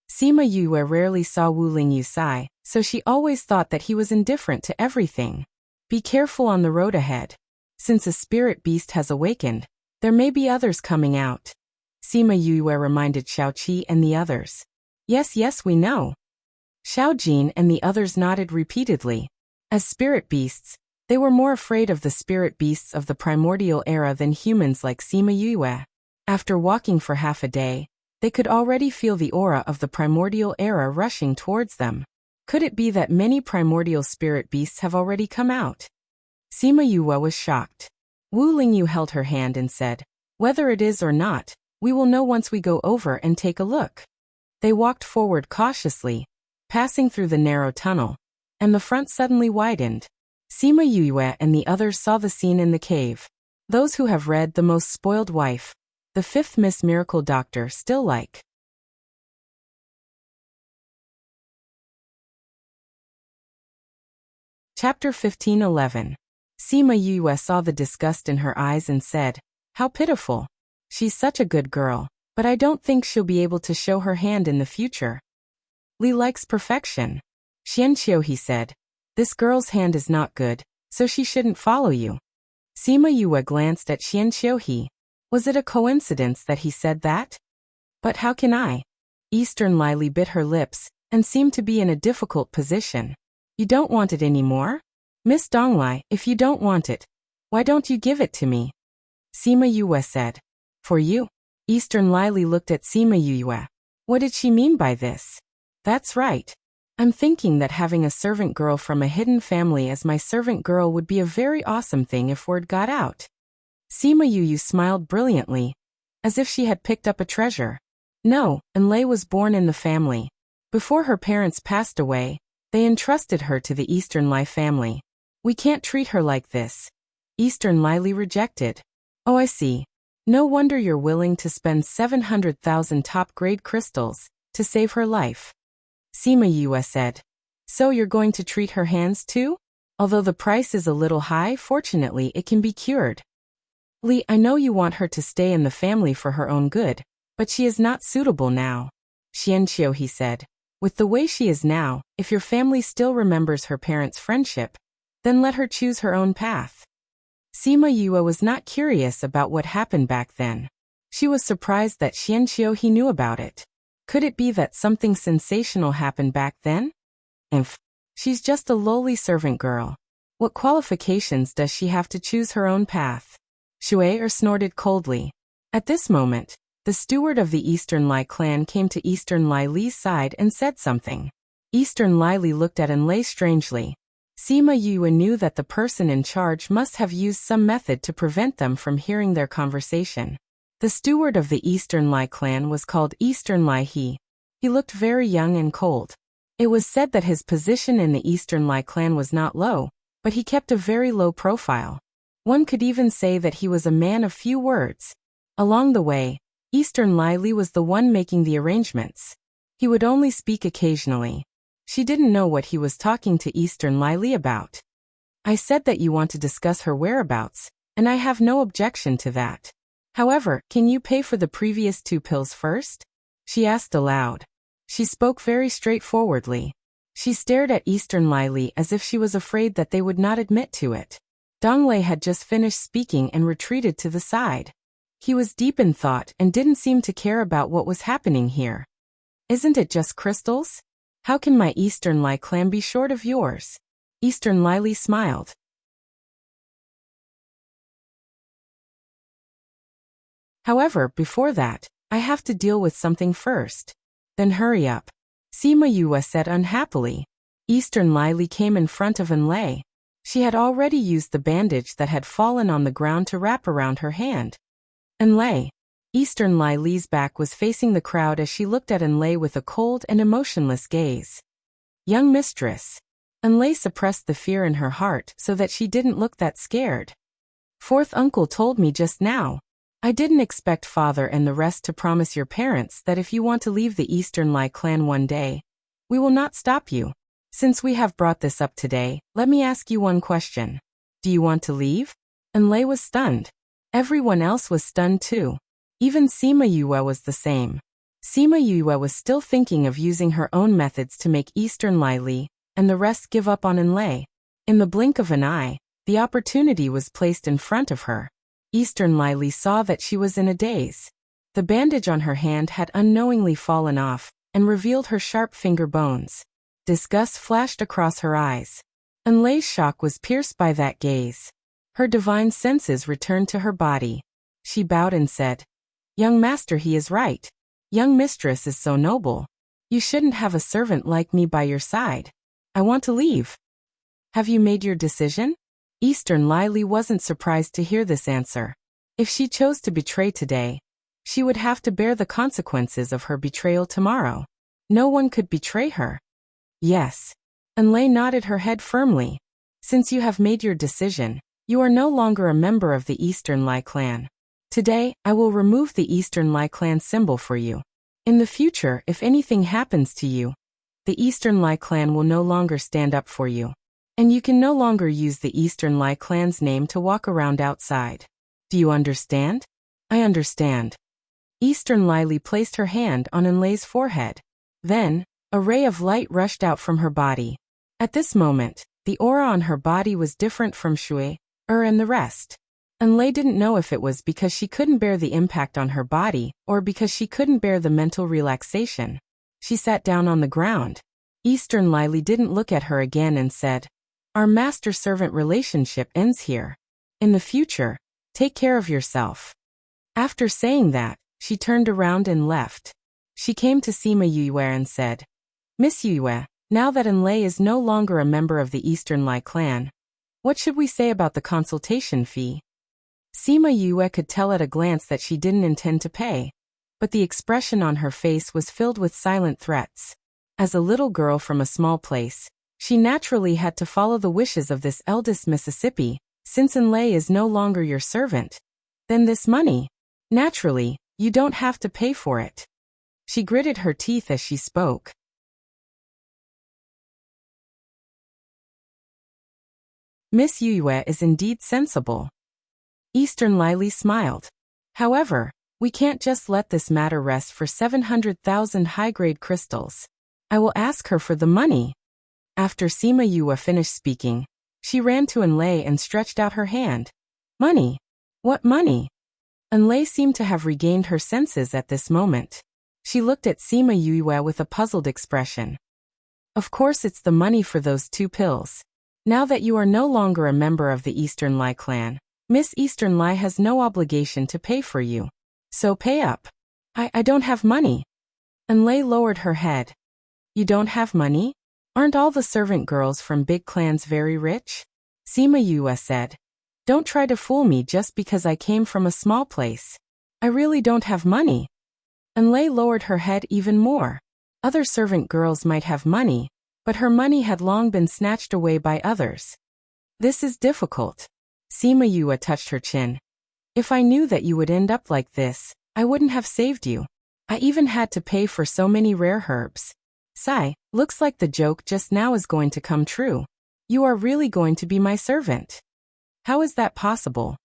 Sima Yue rarely saw Wu Lingyu sigh, so she always thought that he was indifferent to everything. Be careful on the road ahead. Since a spirit beast has awakened, there may be others coming out. Sima Yue reminded Xiao Qi and the others. Yes, we know. Xiao Jin and the others nodded repeatedly. As spirit beasts, they were more afraid of the spirit beasts of the primordial era than humans like Sima Yue. After walking for half a day, they could already feel the aura of the primordial era rushing towards them. Could it be that many primordial spirit beasts have already come out? Sima Yue was shocked. Wu Lingyu held her hand and said, whether it is or not, we will know once we go over and take a look. They walked forward cautiously, passing through the narrow tunnel, and the front suddenly widened. Sima Yue and the others saw the scene in the cave. Those who have read The Most Spoiled Wife, the Fifth Miss Miracle Doctor still like. Chapter 15:11. Sima Yue saw the disgust in her eyes and said, how pitiful. She's such a good girl, but I don't think she'll be able to show her hand in the future. Li likes perfection. Xianqiu, he said. This girl's hand is not good, so she shouldn't follow you. Sima Yue glanced at Xianqiu. Was it a coincidence that he said that? But how can I? Eastern Lily bit her lips, and seemed to be in a difficult position. You don't want it anymore? Miss Donglai, if you don't want it, why don't you give it to me? Sima Yue said. For you? Eastern Lily looked at Sima Yue. What did she mean by this? That's right. I'm thinking that having a servant girl from a hidden family as my servant girl would be a very awesome thing if word got out. Sima Yue smiled brilliantly, as if she had picked up a treasure. No, Enlai was born in the family. Before her parents passed away, they entrusted her to the Eastern Lai family. We can't treat her like this. Eastern Lily rejected. Oh, I see. No wonder you're willing to spend 700,000 top-grade crystals to save her life. Sima Yue said. So you're going to treat her hands too? Although the price is a little high, fortunately it can be cured. Li, I know you want her to stay in the family for her own good, but she is not suitable now. Xianqiu, he said. With the way she is now, if your family still remembers her parents' friendship, then let her choose her own path. Sima Yue was not curious about what happened back then. She was surprised that Xianqiu he knew about it. Could it be that something sensational happened back then? She's just a lowly servant girl. What qualifications does she have to choose her own path? Shui snorted coldly. At this moment, the steward of the Eastern Lai clan came to Eastern Lai Li's side and said something. Eastern Lai Li looked at Enlai strangely. Sima Yue knew that the person in charge must have used some method to prevent them from hearing their conversation. The steward of the Eastern Lai clan was called Eastern Lai He. He looked very young and cold. It was said that his position in the Eastern Lai clan was not low, but he kept a very low profile. One could even say that he was a man of few words. Along the way, Eastern Lai Li was the one making the arrangements. He would only speak occasionally. She didn't know what he was talking to Eastern Lai Li about. I said that you want to discuss her whereabouts, and I have no objection to that. However, can you pay for the previous 2 pills first? She asked aloud. She spoke very straightforwardly. She stared at Eastern Lai Li as if she was afraid that they would not admit to it. Donglai had just finished speaking and retreated to the side. He was deep in thought and didn't seem to care about what was happening here. Isn't it just crystals? How can my Eastern Lai clan be short of yours? Eastern Lai Li smiled. However, before that, I have to deal with something first. Then hurry up. Sima Yue said unhappily. Eastern Lai Li came in front of Enlai. She had already used the bandage that had fallen on the ground to wrap around her hand. Enlai. Eastern Lai Li's back was facing the crowd as she looked at Enlai with a cold and emotionless gaze. Young mistress. Enlai suppressed the fear in her heart so that she didn't look that scared. Fourth uncle told me just now. I didn't expect father and the rest to promise your parents that if you want to leave the Eastern Lai clan one day, we will not stop you. Since we have brought this up today, let me ask you one question. Do you want to leave? Enlai was stunned. Everyone else was stunned too. Even Sima Yue was the same. Sima Yue was still thinking of using her own methods to make Eastern Lai Li and the rest give up on Enlai. In the blink of an eye, the opportunity was placed in front of her. Eastern Lai Li saw that she was in a daze. The bandage on her hand had unknowingly fallen off and revealed her sharp finger bones. Disgust flashed across her eyes. Enlai's shock was pierced by that gaze. Her divine senses returned to her body. She bowed and said, Young master, he is right. Young mistress is so noble. You shouldn't have a servant like me by your side. I want to leave. Have you made your decision? Eastern Lai Li wasn't surprised to hear this answer. If she chose to betray today, she would have to bear the consequences of her betrayal tomorrow. No one could betray her. Yes. Enlai nodded her head firmly. Since you have made your decision, you are no longer a member of the Eastern Lai clan. Today, I will remove the Eastern Lai clan symbol for you. In the future, if anything happens to you, the Eastern Lai clan will no longer stand up for you. And you can no longer use the Eastern Lai clan's name to walk around outside. Do you understand? I understand. Eastern Lai Li placed her hand on Enlai's forehead. Then, a ray of light rushed out from her body. At this moment, the aura on her body was different from Shui, and the rest. Enlai didn't know if it was because she couldn't bear the impact on her body or because she couldn't bear the mental relaxation. She sat down on the ground. Eastern Lily didn't look at her again and said, "Our master-servant relationship ends here. In the future, take care of yourself." After saying that, she turned around and left. She came to Sima Yue and said, "Miss Yue, now that Enlai is no longer a member of the Eastern Lai clan, what should we say about the consultation fee?" Sima Yue could tell at a glance that she didn't intend to pay, but the expression on her face was filled with silent threats. As a little girl from a small place, she naturally had to follow the wishes of this eldest Mississippi, since Enlai is no longer your servant. Then this money. Naturally, you don't have to pay for it. She gritted her teeth as she spoke. Miss Yue is indeed sensible. Eastern Lily smiled. However, we can't just let this matter rest for 700,000 high-grade crystals. I will ask her for the money. After Sima Yue finished speaking, she ran to Enlai and stretched out her hand. Money? What money? Enlai seemed to have regained her senses at this moment. She looked at Sima Yue with a puzzled expression. Of course it's the money for those 2 pills. Now that you are no longer a member of the Eastern Lai clan, Miss Eastern Lai has no obligation to pay for you. So pay up. I don't have money. Enlai lowered her head. You don't have money? Aren't all the servant girls from big clans very rich? Sima Yue said. Don't try to fool me just because I came from a small place. I really don't have money. Enlai lowered her head even more. Other servant girls might have money, but her money had long been snatched away by others. This is difficult. Sima Yue touched her chin. If I knew that you would end up like this, I wouldn't have saved you. I even had to pay for so many rare herbs. Sigh, looks like the joke just now is going to come true. You are really going to be my servant. How is that possible?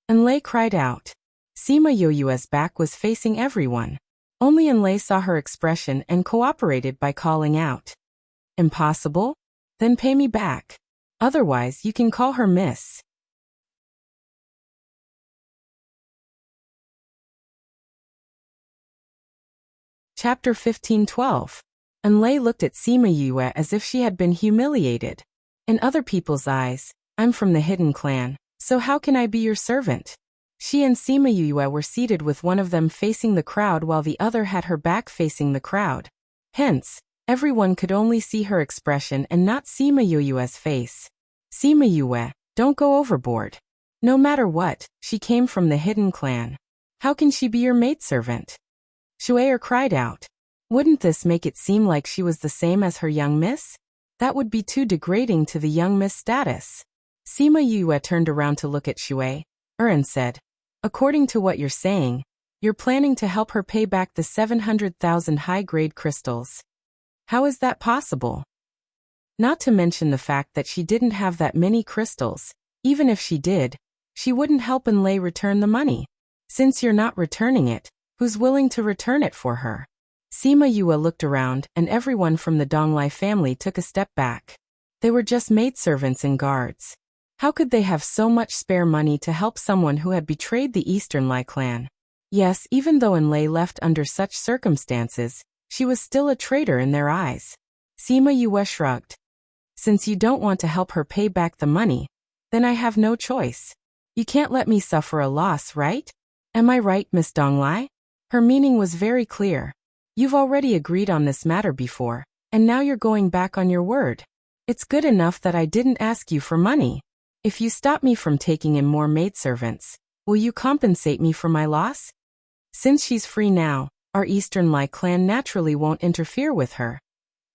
Enlai cried out. Sima Yue's back was facing everyone. Only Enlai saw her expression and cooperated by calling out. Impossible? Then pay me back. Otherwise you can call her Miss. Chapter 15:12. Enlai looked at Sima Yue as if she had been humiliated. In other people's eyes, I'm from the hidden clan, so how can I be your servant? She and Sima Yue were seated with one of them facing the crowd while the other had her back facing the crowd. Hence, everyone could only see her expression and not Sima Yue's face. Sima Yue, don't go overboard. No matter what, she came from the hidden clan. How can she be your maidservant? Shuair cried out. Wouldn't this make it seem like she was the same as her young miss? That would be too degrading to the young miss status. Sima Yue turned around to look at Shuai, and said, according to what you're saying, you're planning to help her pay back the 700,000 high-grade crystals. How is that possible? Not to mention the fact that she didn't have that many crystals. Even if she did, she wouldn't help Enlai return the money. Since you're not returning it, who's willing to return it for her? Sima Yue looked around and everyone from the Donglai family took a step back. They were just maidservants and guards. How could they have so much spare money to help someone who had betrayed the Eastern Lai clan? Yes, even though Enlai left under such circumstances, she was still a traitor in their eyes. Sima Yue shrugged. Since you don't want to help her pay back the money, then I have no choice. You can't let me suffer a loss, right? Am I right, Miss Donglai? Her meaning was very clear. You've already agreed on this matter before, and now you're going back on your word. It's good enough that I didn't ask you for money. If you stop me from taking in more maidservants, will you compensate me for my loss? Since she's free now, our Eastern Lai clan naturally won't interfere with her.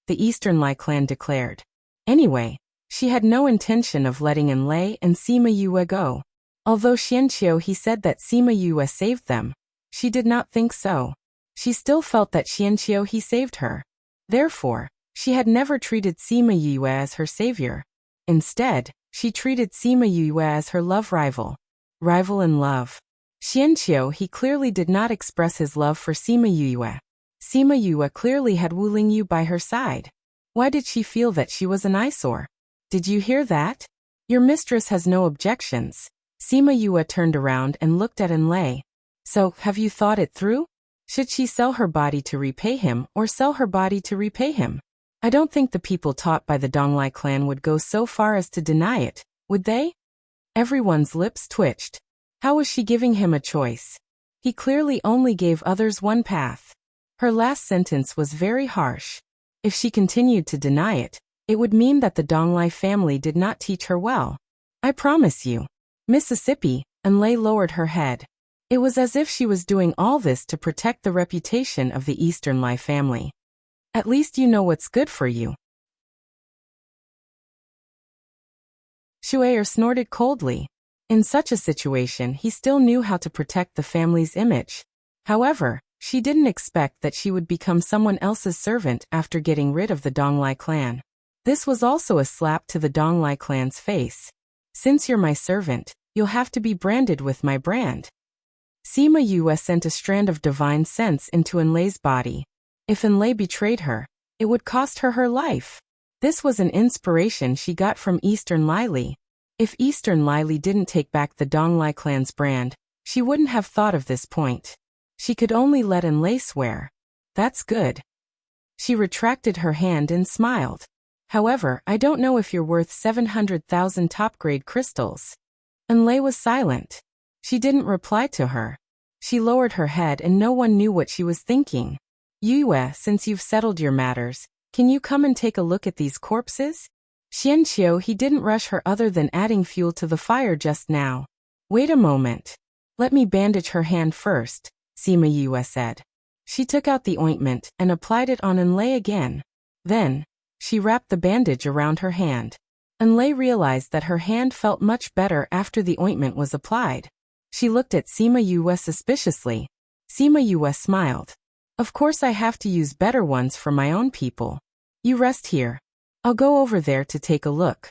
The Eastern Lai clan declared. Anyway, she had no intention of letting Enlai and Sima Yue go. Although Xianqiu he said that Sima Yue saved them, she did not think so. She still felt that Xianqiu he saved her. Therefore, she had never treated Sima Yue as her savior. Instead, she treated Sima Yue as her love rival. Rival in love. Xianqiu he clearly did not express his love for Sima Yue. Sima Yue clearly had Wu Lingyu by her side. Why did she feel that she was an eyesore? Did you hear that? Your mistress has no objections. Sima Yue turned around and looked at Enlai. So, have you thought it through? Should she sell her body to repay him or sell her body to repay him? I don't think the people taught by the Donglai clan would go so far as to deny it, would they? Everyone's lips twitched. How was she giving him a choice? He clearly only gave others one path. Her last sentence was very harsh. If she continued to deny it, it would mean that the Donglai family did not teach her well. I promise you. Mississippi, and Lei lowered her head. It was as if she was doing all this to protect the reputation of the Eastern Lai family. At least you know what's good for you. Shuair snorted coldly. In such a situation, he still knew how to protect the family's image. However, she didn't expect that she would become someone else's servant after getting rid of the Donglai clan. This was also a slap to the Donglai clan's face. Since you're my servant, you'll have to be branded with my brand. Sima Yue sent a strand of divine sense into Enlei's body. If Enlei betrayed her, it would cost her her life. This was an inspiration she got from Eastern Lili. If Eastern Lili didn't take back the Donglai clan's brand, she wouldn't have thought of this point. She could only let Enlei swear. That's good. She retracted her hand and smiled. However, I don't know if you're worth 700,000 top-grade crystals. Enlei was silent. She didn't reply to her. She lowered her head and no one knew what she was thinking. Yue, since you've settled your matters, can you come and take a look at these corpses? Xianqiu, he didn't rush her other than adding fuel to the fire just now. Wait a moment. Let me bandage her hand first, Sima Yue said. She took out the ointment and applied it on Enlei again. Then, she wrapped the bandage around her hand. Enlei realized that her hand felt much better after the ointment was applied. She looked at Sima Yue suspiciously. Sima Yue smiled. Of course I have to use better ones for my own people. You rest here. I'll go over there to take a look.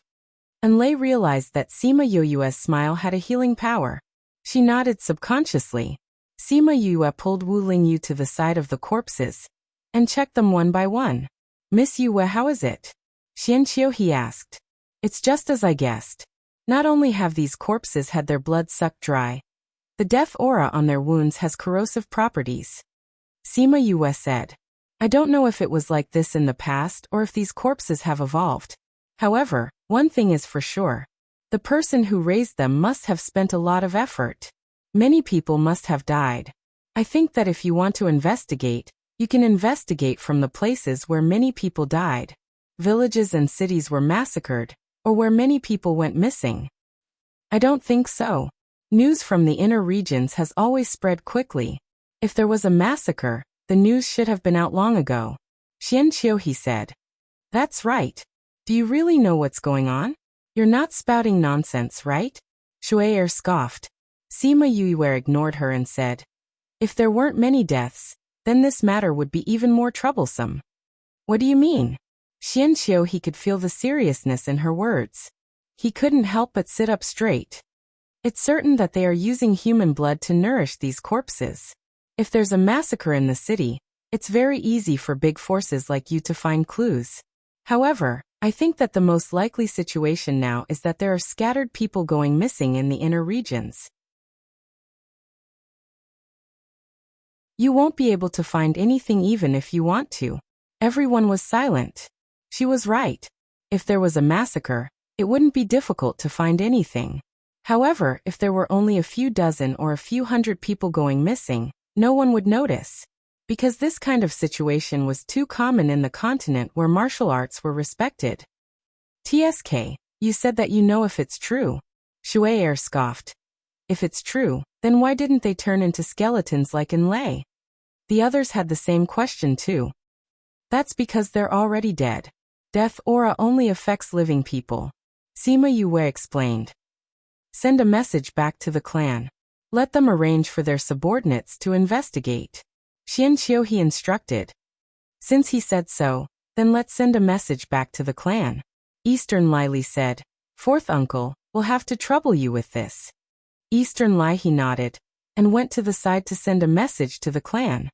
Enlei realized that Sima Yue's smile had a healing power. She nodded subconsciously. Sima Yue pulled Wu Lingyu to the side of the corpses and checked them one by one. Miss Yue, how is it? Xianqiu, he asked. It's just as I guessed. Not only have these corpses had their blood sucked dry, the death aura on their wounds has corrosive properties. Sima Yue said. I don't know if it was like this in the past or if these corpses have evolved. However, one thing is for sure. The person who raised them must have spent a lot of effort. Many people must have died. I think that if you want to investigate, you can investigate from the places where many people died. Villages and cities were massacred, or where many people went missing. I don't think so. News from the inner regions has always spread quickly. If there was a massacre, the news should have been out long ago. Xianqiu, he said. That's right. Do you really know what's going on? You're not spouting nonsense, right? Shuair scoffed. Sima Yue ignored her and said, if there weren't many deaths, then this matter would be even more troublesome. What do you mean? Xianqiu, he could feel the seriousness in her words. He couldn't help but sit up straight. It's certain that they are using human blood to nourish these corpses. If there's a massacre in the city, it's very easy for big forces like you to find clues. However, I think that the most likely situation now is that there are scattered people going missing in the inner regions. You won't be able to find anything even if you want to. Everyone was silent. She was right. If there was a massacre, it wouldn't be difficult to find anything. However, if there were only a few dozen or a few hundred people going missing, no one would notice. Because this kind of situation was too common in the continent where martial arts were respected. TSK, you said that you know if it's true. Shuair scoffed. If it's true, then why didn't they turn into skeletons like Enlei? The others had the same question too. That's because they're already dead. Death aura only affects living people. Sima Yue explained. Send a message back to the clan. Let them arrange for their subordinates to investigate. Xianqiu, he instructed. Since he said so, then let's send a message back to the clan. Eastern Lili said. Fourth uncle, we'll have to trouble you with this. Eastern Lai, he nodded, and went to the side to send a message to the clan.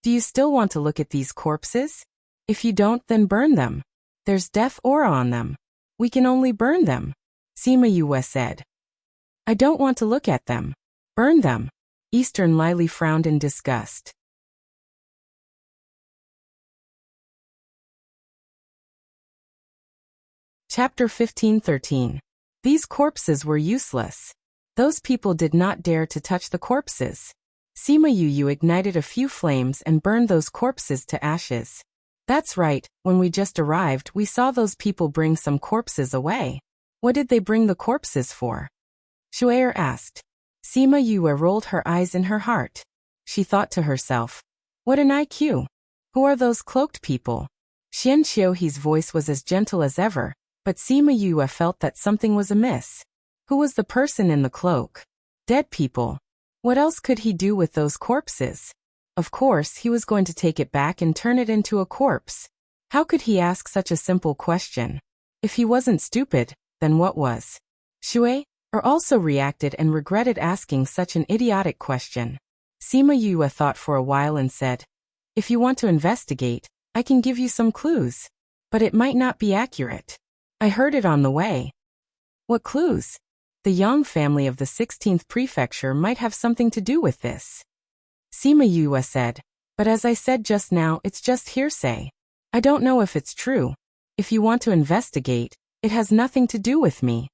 Do you still want to look at these corpses? If you don't, then burn them. There's death aura on them. We can only burn them. Sima Yue said. I don't want to look at them. Burn them. Eastern Lili frowned in disgust. Chapter 15:13. These corpses were useless. Those people did not dare to touch the corpses. Sima Yu ignited a few flames and burned those corpses to ashes. That's right, when we just arrived we saw those people bring some corpses away. What did they bring the corpses for? Shu'er asked. Sima Yu rolled her eyes in her heart. She thought to herself, what an IQ. Who are those cloaked people? Xian Xiuhe's voice was as gentle as ever, but Sima Yu felt that something was amiss. Who was the person in the cloak? Dead people. What else could he do with those corpses? Of course, he was going to take it back and turn it into a corpse. How could he ask such a simple question? If he wasn't stupid, then what was? Shu'er also reacted and regretted asking such an idiotic question. Sima Yu thought for a while and said, if you want to investigate, I can give you some clues. But it might not be accurate. I heard it on the way. What clues? The Yang family of the 16th prefecture might have something to do with this. Sima Yu said, but as I said just now, it's just hearsay. I don't know if it's true. If you want to investigate, it has nothing to do with me.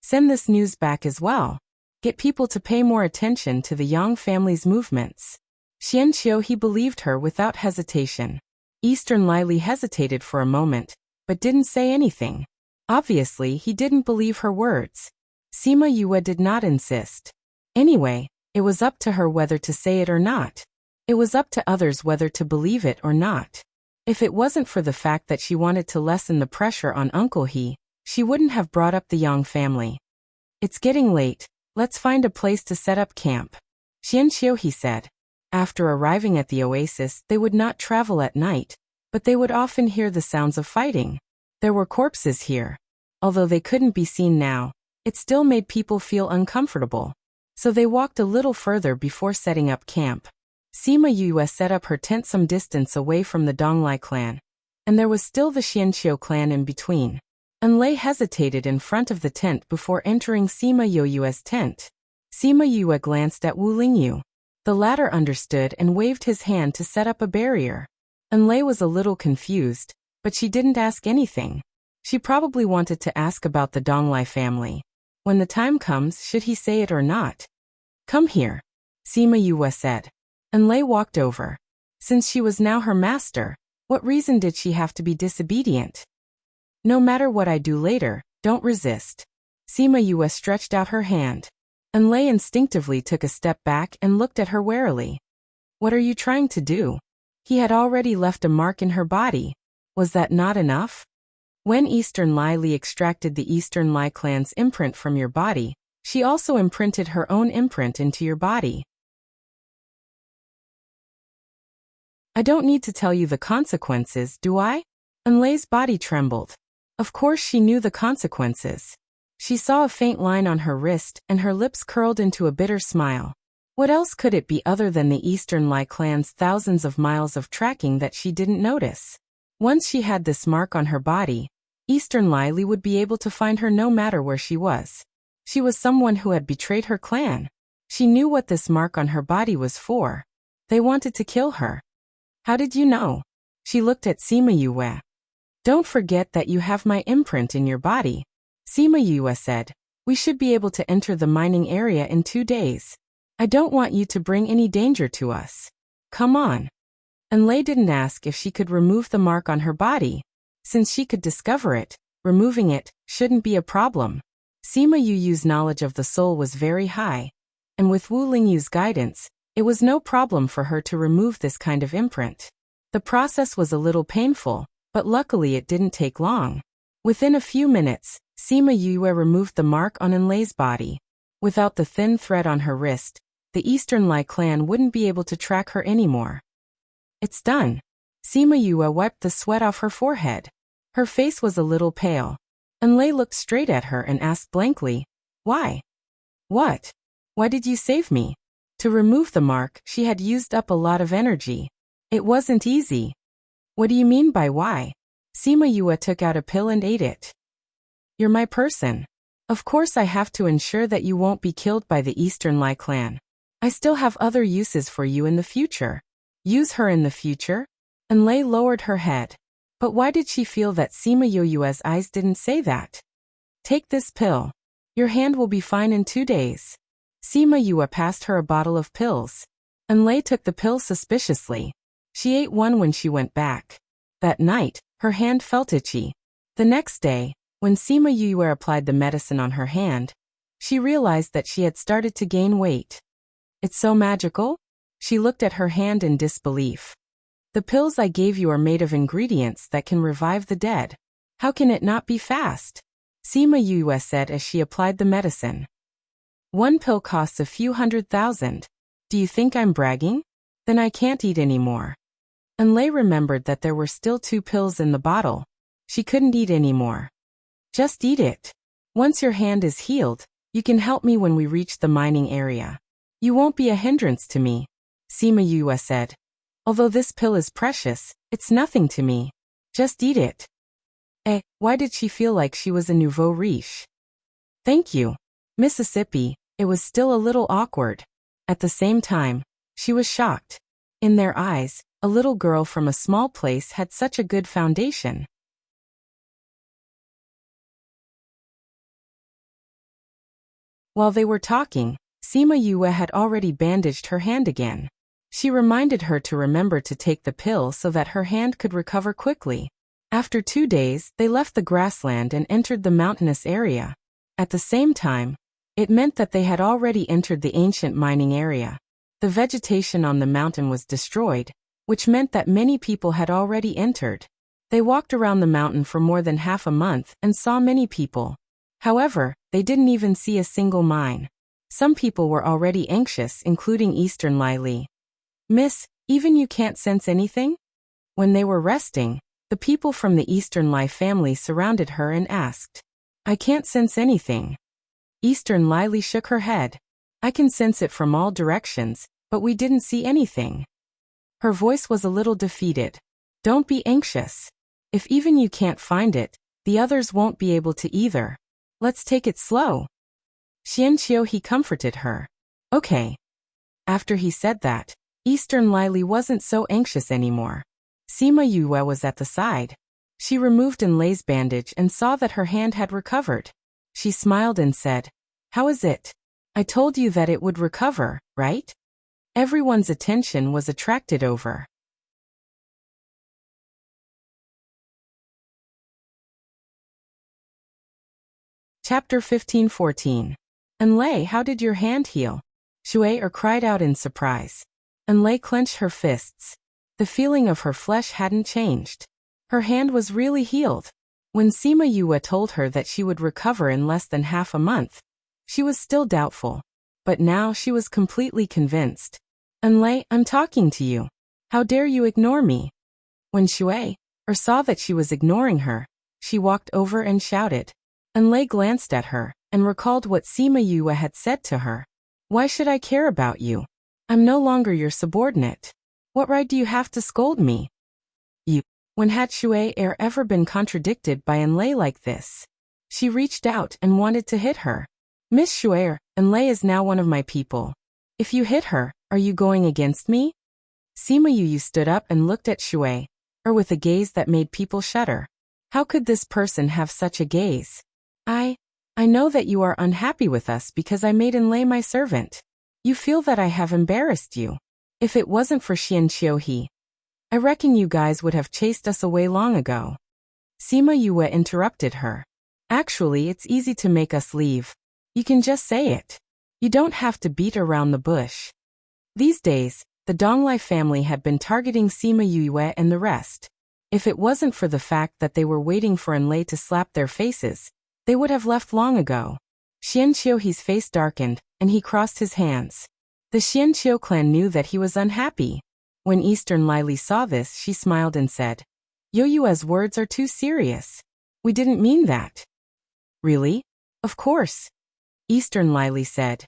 Send this news back as well. Get people to pay more attention to the Yang family's movements. Xian Xiuhe believed her without hesitation. Eastern Lily hesitated for a moment, but didn't say anything. Obviously, he didn't believe her words. Sima Yu did not insist. Anyway, it was up to her whether to say it or not. It was up to others whether to believe it or not. If it wasn't for the fact that she wanted to lessen the pressure on Uncle He, she wouldn't have brought up the Yang family. It's getting late. Let's find a place to set up camp. Xian Xiuhe said. After arriving at the oasis, they would not travel at night, but they would often hear the sounds of fighting. There were corpses here. Although they couldn't be seen now, it still made people feel uncomfortable. So they walked a little further before setting up camp. Sima Yu set up her tent some distance away from the Donglai clan, and there was still the Xianqiu clan in between. Enlei hesitated in front of the tent before entering Sima Yu's tent. Sima Yu glanced at Wu Lingyu. The latter understood and waved his hand to set up a barrier. Enlei was a little confused, but she didn't ask anything. She probably wanted to ask about the Donglai family. When the time comes, should he say it or not? Come here, Sima Yu said. Enlei walked over. Since she was now her master, what reason did she have to be disobedient? No matter what I do later, don't resist. Sima Yu stretched out her hand. Enlei instinctively took a step back and looked at her warily. What are you trying to do? He had already left a mark in her body. Was that not enough? When Eastern Li extracted the Eastern Li clan's imprint from your body, she also imprinted her own imprint into your body. I don't need to tell you the consequences, do I? Enlei's body trembled. Of course she knew the consequences. She saw a faint line on her wrist and her lips curled into a bitter smile. What else could it be other than the Eastern Li clan's thousands of miles of tracking that she didn't notice? Once she had this mark on her body, Eastern Li would be able to find her no matter where she was. She was someone who had betrayed her clan. She knew what this mark on her body was for. They wanted to kill her. How did you know? She looked at Sima Yu. Don't forget that you have my imprint in your body. Sima Yu said, we should be able to enter the mining area in 2 days. I don't want you to bring any danger to us. Come on. Enlei didn't ask if she could remove the mark on her body. Since she could discover it, removing it shouldn't be a problem. Sima Yu's knowledge of the soul was very high, and with Wu Lingyu's guidance, it was no problem for her to remove this kind of imprint. The process was a little painful, but luckily it didn't take long. Within a few minutes, Sima Yu removed the mark on Enlei's body. Without the thin thread on her wrist, the Eastern Li clan wouldn't be able to track her anymore. It's done. Sima Yu wiped the sweat off her forehead. Her face was a little pale. Enlei looked straight at her and asked blankly, why? What? Why did you save me? To remove the mark, she had used up a lot of energy. It wasn't easy. What do you mean by why? Sima Yu took out a pill and ate it. You're my person. Of course I have to ensure that you won't be killed by the Eastern Li clan. I still have other uses for you in the future. Use her in the future? Enlei lowered her head. But why did she feel that Sima Yoyue's eyes didn't say that? Take this pill. Your hand will be fine in 2 days. Sima Yue passed her a bottle of pills. Enlei took the pill suspiciously. She ate one when she went back. That night, her hand felt itchy. The next day, when Sima Yue applied the medicine on her hand, she realized that she had started to gain weight. It's so magical? She looked at her hand in disbelief. The pills I gave you are made of ingredients that can revive the dead. How can it not be fast? Sima Yue said as she applied the medicine. One pill costs a few $100,000. Do you think I'm bragging? Then I can't eat anymore. Enlei remembered that there were still 2 pills in the bottle. She couldn't eat anymore. Just eat it. Once your hand is healed, you can help me when we reach the mining area. You won't be a hindrance to me, Sima Yue said. Although this pill is precious, it's nothing to me. Just eat it. Why did she feel like she was a nouveau riche? Thank you. Mississippi, it was still a little awkward. At the same time, she was shocked. In their eyes, a little girl from a small place had such a good foundation. While they were talking, Sima Yue had already bandaged her hand again. She reminded her to remember to take the pill so that her hand could recover quickly. After 2 days, they left the grassland and entered the mountainous area. At the same time, it meant that they had already entered the ancient mining area. The vegetation on the mountain was destroyed, which meant that many people had already entered. They walked around the mountain for more than half a month and saw many people. However, they didn't even see a single mine. Some people were already anxious, including Eastern Lai Li. Miss, even you can't sense anything? When they were resting, the people from the Eastern Lai family surrounded her and asked, I can't sense anything. Eastern Lai Li shook her head. I can sense it from all directions, but we didn't see anything. Her voice was a little defeated. Don't be anxious. If even you can't find it, the others won't be able to either. Let's take it slow. Xianqiu he comforted her. Okay. After he said that, Eastern Lai Li wasn't so anxious anymore. Sima Yue was at the side. She removed Enlei's bandage and saw that her hand had recovered. She smiled and said, How is it? I told you that it would recover, right? Everyone's attention was attracted over. Chapter 15-14. Enlei, how did your hand heal? Shui cried out in surprise. Enlei clenched her fists. The feeling of her flesh hadn't changed. Her hand was really healed. When Sima Yue told her that she would recover in less than half a month, she was still doubtful. But now she was completely convinced. Enlei, I'm talking to you. How dare you ignore me? When Shui saw that she was ignoring her, she walked over and shouted. Enlei glanced at her and recalled what Sima Yue had said to her. Why should I care about you? I'm no longer your subordinate. What right do you have to scold me? When had Shui ever been contradicted by Enlei like this? She reached out and wanted to hit her. Miss Shui, Enlei is now one of my people. If you hit her, are you going against me? Sima Yue stood up and looked at Shui, with a gaze that made people shudder. How could this person have such a gaze? I know that you are unhappy with us because I made Enlei my servant. You feel that I have embarrassed you. If it wasn't for Xianqiu, I reckon you guys would have chased us away long ago. Sima Yue interrupted her. Actually, it's easy to make us leave. You can just say it. You don't have to beat around the bush. These days, the Donglai family had been targeting Sima Yue and the rest. If it wasn't for the fact that they were waiting for Enlei to slap their faces, they would have left long ago. Xianqiu's face darkened, and he crossed his hands. The Xianqiu clan knew that he was unhappy. When Eastern Lai Li saw this, she smiled and said, Yoyue's words are too serious. We didn't mean that. Really? Of course. Eastern Lai Li said.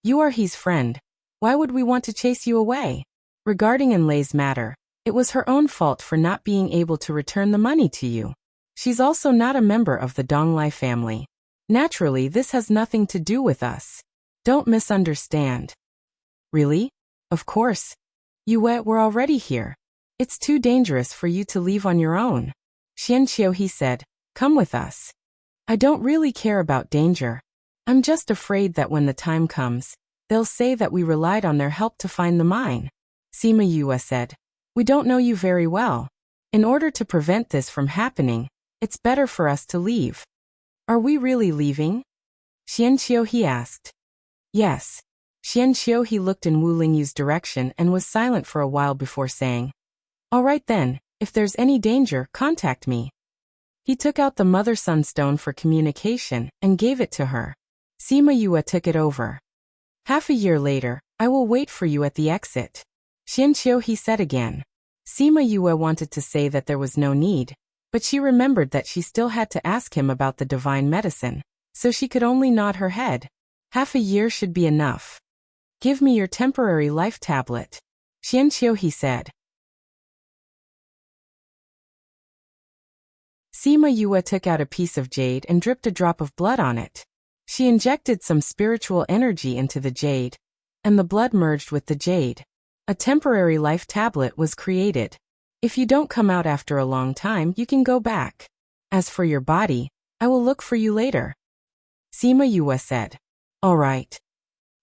You are his friend. Why would we want to chase you away? Regarding Enlei's matter, it was her own fault for not being able to return the money to you. She's also not a member of the Donglai family. Naturally, this has nothing to do with us. Don't misunderstand. Really? Of course. Yue, we're already here. It's too dangerous for you to leave on your own. Xianqiu said, "Come with us. I don't really care about danger. I'm just afraid that when the time comes, they'll say that we relied on their help to find the mine." Sima Yue said, "We don't know you very well. In order to prevent this from happening, it's better for us to leave." "Are we really leaving?" Xianqiu asked. "Yes." Xianqiu looked in Wu Lingyu's direction and was silent for a while before saying, "All right then, if there's any danger, contact me." He took out the Mother Sunstone for communication and gave it to her. Sima Yue took it over. "Half a year later, I will wait for you at the exit." Xianqiu said again. Sima Yue wanted to say that there was no need, but she remembered that she still had to ask him about the divine medicine, so she could only nod her head. "Half a year should be enough. Give me your temporary life tablet," Xianqiu said. Sima Yue took out a piece of jade and dripped a drop of blood on it. She injected some spiritual energy into the jade, and the blood merged with the jade. A temporary life tablet was created. If you don't come out after a long time, you can go back. As for your body, I will look for you later. Sima Yue said. All right.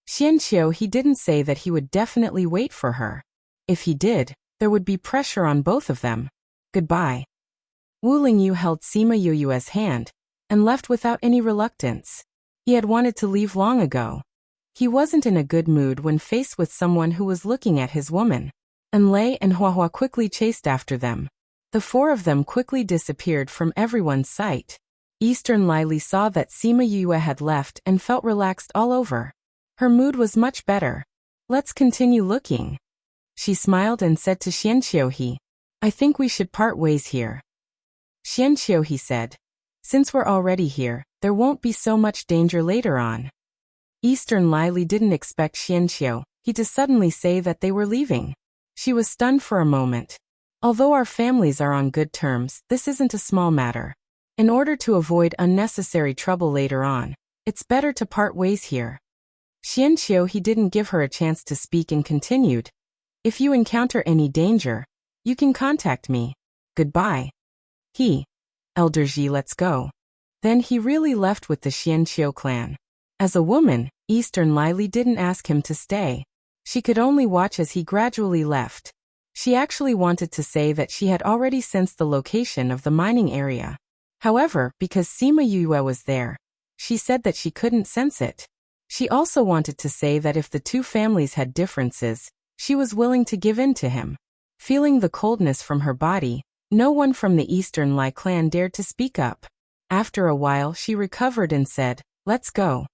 Xianqiu didn't say that he would definitely wait for her. If he did, there would be pressure on both of them. Goodbye. Wu Lingyu held Sima Yue's hand and left without any reluctance. He had wanted to leave long ago. He wasn't in a good mood when faced with someone who was looking at his woman. And Lei and Huahua quickly chased after them. The four of them quickly disappeared from everyone's sight. Eastern Lily saw that Sima Yue had left and felt relaxed all over. Her mood was much better. Let's continue looking. She smiled and said to Xianqiu, I think we should part ways here. Xianqiu said. Since we're already here, there won't be so much danger later on. Eastern Lily didn't expect Xianqiu to suddenly say that they were leaving. She was stunned for a moment. Although our families are on good terms, this isn't a small matter. In order to avoid unnecessary trouble later on, it's better to part ways here. Xianqiu didn't give her a chance to speak and continued. If you encounter any danger, you can contact me. Goodbye. Elder Ji, let's go. Then he really left with the Xianqiu clan. As a woman, Eastern Lily didn't ask him to stay. She could only watch as he gradually left. She actually wanted to say that she had already sensed the location of the mining area. However, because Sima Yue was there, she said that she couldn't sense it. She also wanted to say that if the two families had differences, she was willing to give in to him. Feeling the coldness from her body, no one from the Eastern Lai clan dared to speak up. After a while she recovered and said, let's go.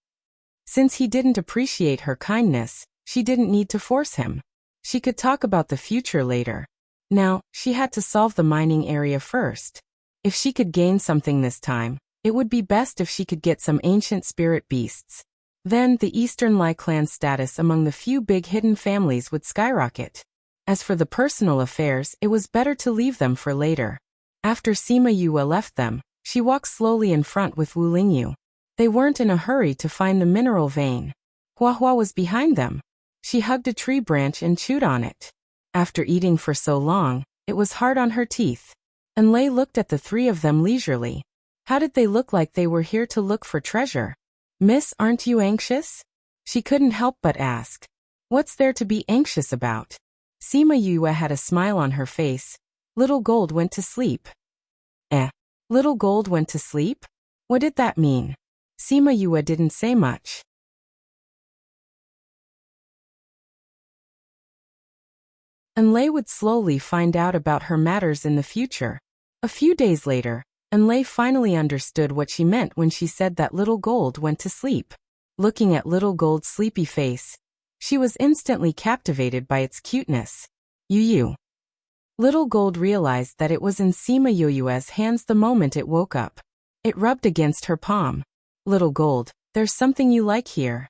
Since he didn't appreciate her kindness, she didn't need to force him. She could talk about the future later. Now, she had to solve the mining area first. If she could gain something this time, it would be best if she could get some ancient spirit beasts. Then the Eastern Lai clan's status among the few big hidden families would skyrocket. As for the personal affairs, it was better to leave them for later. After Sima Yue left them, she walked slowly in front with Wu Lingyu. They weren't in a hurry to find the mineral vein. Huahua was behind them. She hugged a tree branch and chewed on it. After eating for so long, it was hard on her teeth. And Lei looked at the three of them leisurely. How did they look like they were here to look for treasure? Miss, aren't you anxious? She couldn't help but ask. What's there to be anxious about? Sima Yue had a smile on her face. Little Gold went to sleep. Little Gold went to sleep? What did that mean? Sima Yue didn't say much. And Lei would slowly find out about her matters in the future. A few days later, and Lei finally understood what she meant when she said that Little Gold went to sleep. Looking at Little Gold's sleepy face, she was instantly captivated by its cuteness. Little Gold realized that it was in Sima Yue's hands the moment it woke up. It rubbed against her palm. Little Gold, there's something you like here.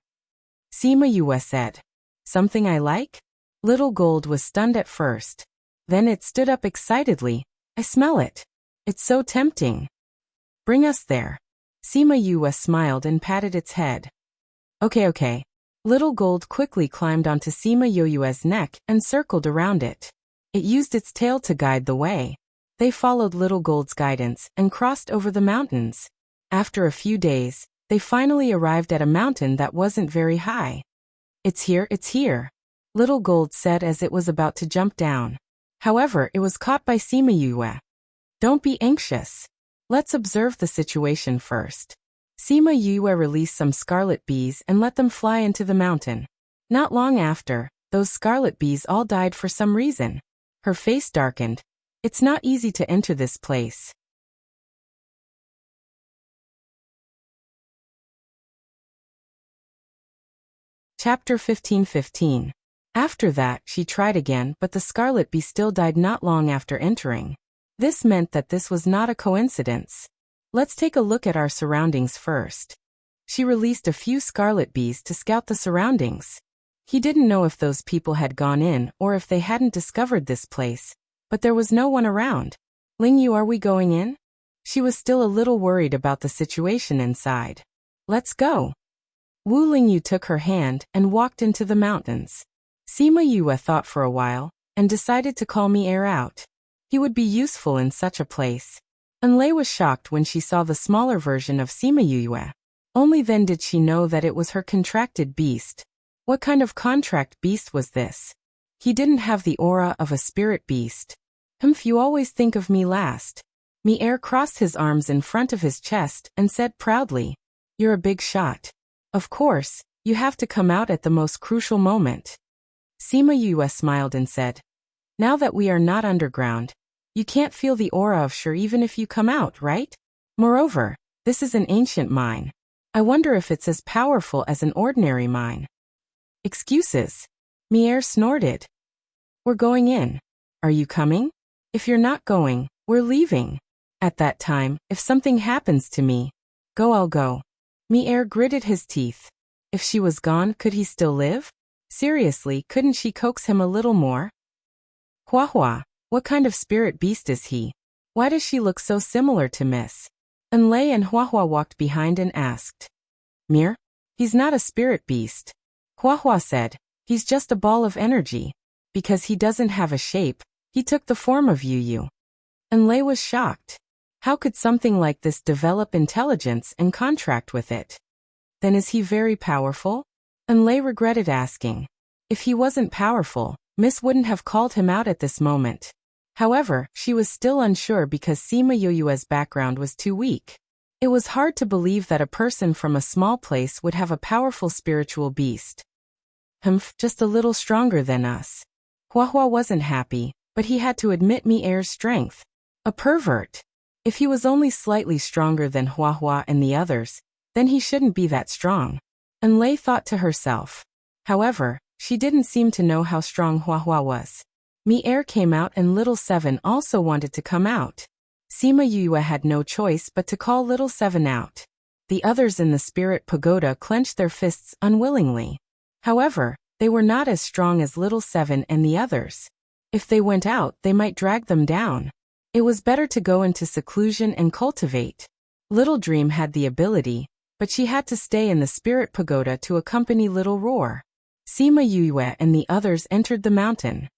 Sima Yue said. Something I like? Little Gold was stunned at first. Then it stood up excitedly. I smell it. It's so tempting. Bring us there. Sima Yue smiled and patted its head. Okay. Little Gold quickly climbed onto Sima Yue's neck and circled around it. It used its tail to guide the way. They followed Little Gold's guidance and crossed over the mountains. After a few days, they finally arrived at a mountain that wasn't very high. It's here, Little Gold said as it was about to jump down. However, it was caught by Sima Yue. Don't be anxious. Let's observe the situation first. Sima Yue released some scarlet bees and let them fly into the mountain. Not long after, those scarlet bees all died for some reason. Her face darkened. It's not easy to enter this place. Chapter 15:15. After that, she tried again, but the scarlet bee still died not long after entering. This meant that this was not a coincidence. Let's take a look at our surroundings first. She released a few scarlet bees to scout the surroundings. He didn't know if those people had gone in or if they hadn't discovered this place, but there was no one around. Lingyu, are we going in? She was still a little worried about the situation inside. Let's go. Wu Lingyu took her hand and walked into the mountains. Sima Yue thought for a while and decided to call Mi-Er out. He would be useful in such a place. Enlei was shocked when she saw the smaller version of Sima Yue. Only then did she know that it was her contracted beast. What kind of contract beast was this? He didn't have the aura of a spirit beast. You always think of me last. Mi-Er crossed his arms in front of his chest and said proudly, "You're a big shot. Of course, you have to come out at the most crucial moment." Sima Yue smiled and said, "Now that we are not underground, you can't feel the aura of Sure even if you come out, right? Moreover, this is an ancient mine. I wonder if it's as powerful as an ordinary mine." Excuses. Mi-Er snorted. "We're going in. Are you coming? If you're not going, we're leaving. At that time, if something happens to me, I'll go." Mi-Er gritted his teeth. If she was gone, could he still live? Seriously, couldn't she coax him a little more? Hua, what kind of spirit beast is he? Why does she look so similar to Miss? Enlei and Hua walked behind and asked. Mir? He's not a spirit beast. Hua said, he's just a ball of energy. Because he doesn't have a shape, he took the form of Yu. Enlei was shocked. How could something like this develop intelligence and contract with it? Then is he very powerful? Enlei regretted asking. If he wasn't powerful, Miss wouldn't have called him out at this moment. However, she was still unsure because Sima Yue's background was too weak. It was hard to believe that a person from a small place would have a powerful spiritual beast. Just a little stronger than us. Hua wasn't happy, but he had to admit Mi-Er's strength. A pervert. If he was only slightly stronger than Hua and the others, then he shouldn't be that strong. Enlei thought to herself. However, she didn't seem to know how strong Hua was. Mi-Er came out and Little Seven also wanted to come out. Sima Yue had no choice but to call Little Seven out. The others in the spirit pagoda clenched their fists unwillingly. However, they were not as strong as Little Seven and the others. If they went out, they might drag them down. It was better to go into seclusion and cultivate. Little Dream had the ability, but she had to stay in the spirit pagoda to accompany Little Roar. Sima Yue and the others entered the mountain.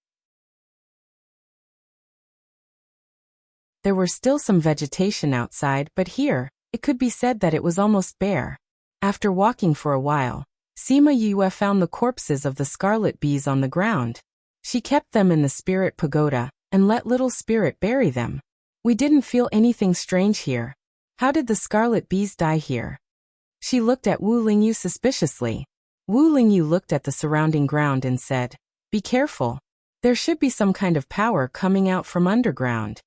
There were still some vegetation outside, but here, it could be said that it was almost bare. After walking for a while, Sima Yue found the corpses of the scarlet bees on the ground. She kept them in the spirit pagoda and let Little Spirit bury them. We didn't feel anything strange here. How did the scarlet bees die here? She looked at Wu Lingyu suspiciously. Wu Lingyu looked at the surrounding ground and said, "Be careful. There should be some kind of power coming out from underground."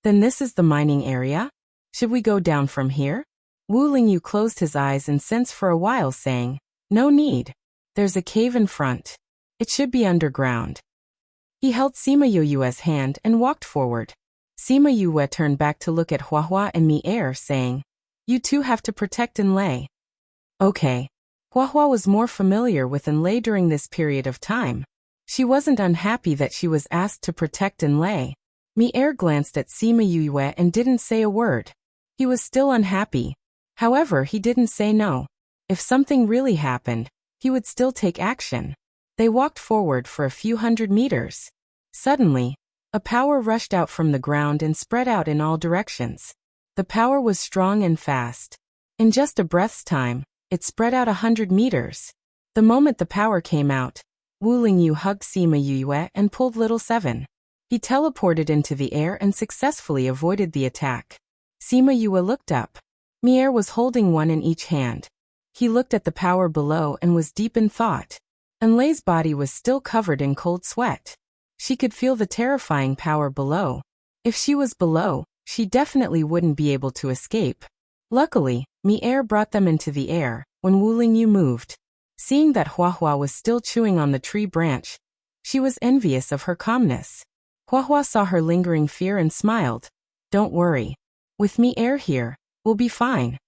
Then this is the mining area? Should we go down from here? Wu Lingyu closed his eyes and sensed for a while saying, "No need. There's a cave in front. It should be underground." He held Sima Yue's hand and walked forward. Sima Yue turned back to look at Hua and Mi-Er saying, "You two have to protect Enlei." Okay. Hua was more familiar with Enlei during this period of time. She wasn't unhappy that she was asked to protect Enlei. Mi-Er glanced at Sima Yue and didn't say a word. He was still unhappy. However, he didn't say no. If something really happened, he would still take action. They walked forward for a few hundred meters. Suddenly, A power rushed out from the ground and spread out in all directions. The power was strong and fast. In just a breath's time, it spread out 100 meters. The moment the power came out, Wu Lingyu hugged Sima Yue and pulled Little Seven. He teleported into the air and successfully avoided the attack. Sima Yue looked up. Mier was holding one in each hand. He looked at the power below and was deep in thought. Enlei's body was still covered in cold sweat. She could feel the terrifying power below. If she was below, she definitely wouldn't be able to escape. Luckily, Mier brought them into the air when Wu Lingyu moved. Seeing that Huahua was still chewing on the tree branch, she was envious of her calmness. Huahua saw her lingering fear and smiled. "Don't worry. With Mier here, we'll be fine."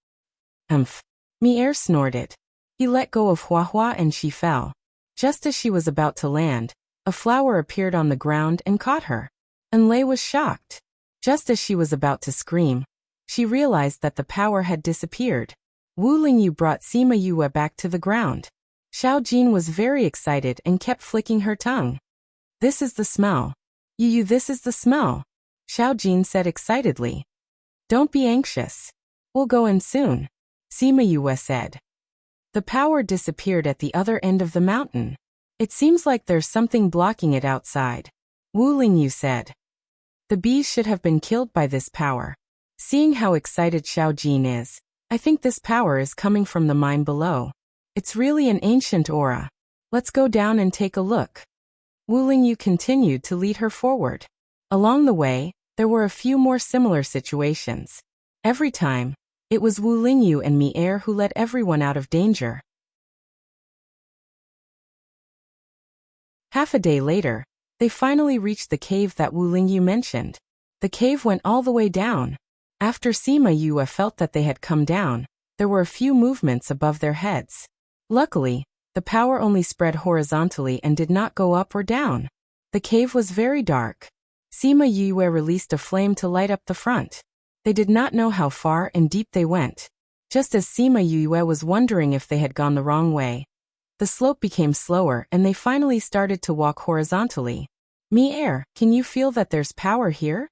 "Umph." Mier snorted. He let go of Huahua and she fell. Just as she was about to land, a flower appeared on the ground and caught her. Enlei was shocked. Just as she was about to scream, she realized that the power had disappeared. Wu Lingyu brought Sima Yue back to the ground. Xiao Jin was very excited and kept flicking her tongue. "This is the smell. Yu, this is the smell," Xiao Jin said excitedly. "Don't be anxious. We'll go in soon," Sima Yue said. The power disappeared at the other end of the mountain. "It seems like there's something blocking it outside," Wu Lingyu said. "The bees should have been killed by this power." Seeing how excited Xiao Jin is, "I think this power is coming from the mine below. It's really an ancient aura. Let's go down and take a look." Wu Lingyu continued to lead her forward. Along the way, there were a few more similar situations. Every time, it was Wu Lingyu and Mier who led everyone out of danger. Half a day later, they finally reached the cave that Wu Lingyu mentioned. The cave went all the way down. After Sima Yue felt that they had come down, there were a few movements above their heads. Luckily, the power only spread horizontally and did not go up or down. The cave was very dark. Sima Yue released a flame to light up the front. They did not know how far and deep they went. Just as Sima Yue was wondering if they had gone the wrong way, the slope became slower and they finally started to walk horizontally. "Mier, can you feel that there's power here?"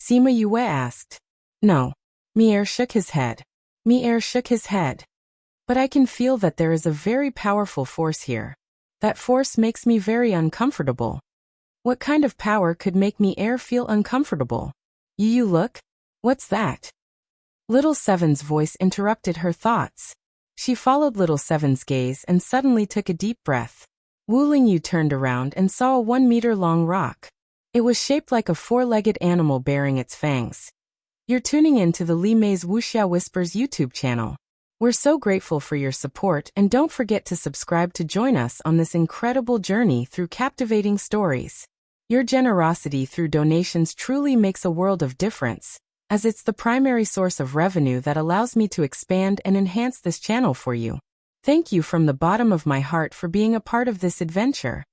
Sima Yue asked. "No." Mier shook his head. "But I can feel that there is a very powerful force here. That force makes me very uncomfortable." "What kind of power could make Mier feel uncomfortable?" "You look. What's that?" Little Seven's voice interrupted her thoughts. She followed Little Seven's gaze and suddenly took a deep breath. Wu Lingyu turned around and saw a 1-meter-long rock. It was shaped like a 4-legged animal bearing its fangs. You're tuning in to the Li Mei's Wuxia Whispers YouTube channel. We're so grateful for your support and don't forget to subscribe to join us on this incredible journey through captivating stories. Your generosity through donations truly makes a world of difference, as it's the primary source of revenue that allows me to expand and enhance this channel for you. Thank you from the bottom of my heart for being a part of this adventure.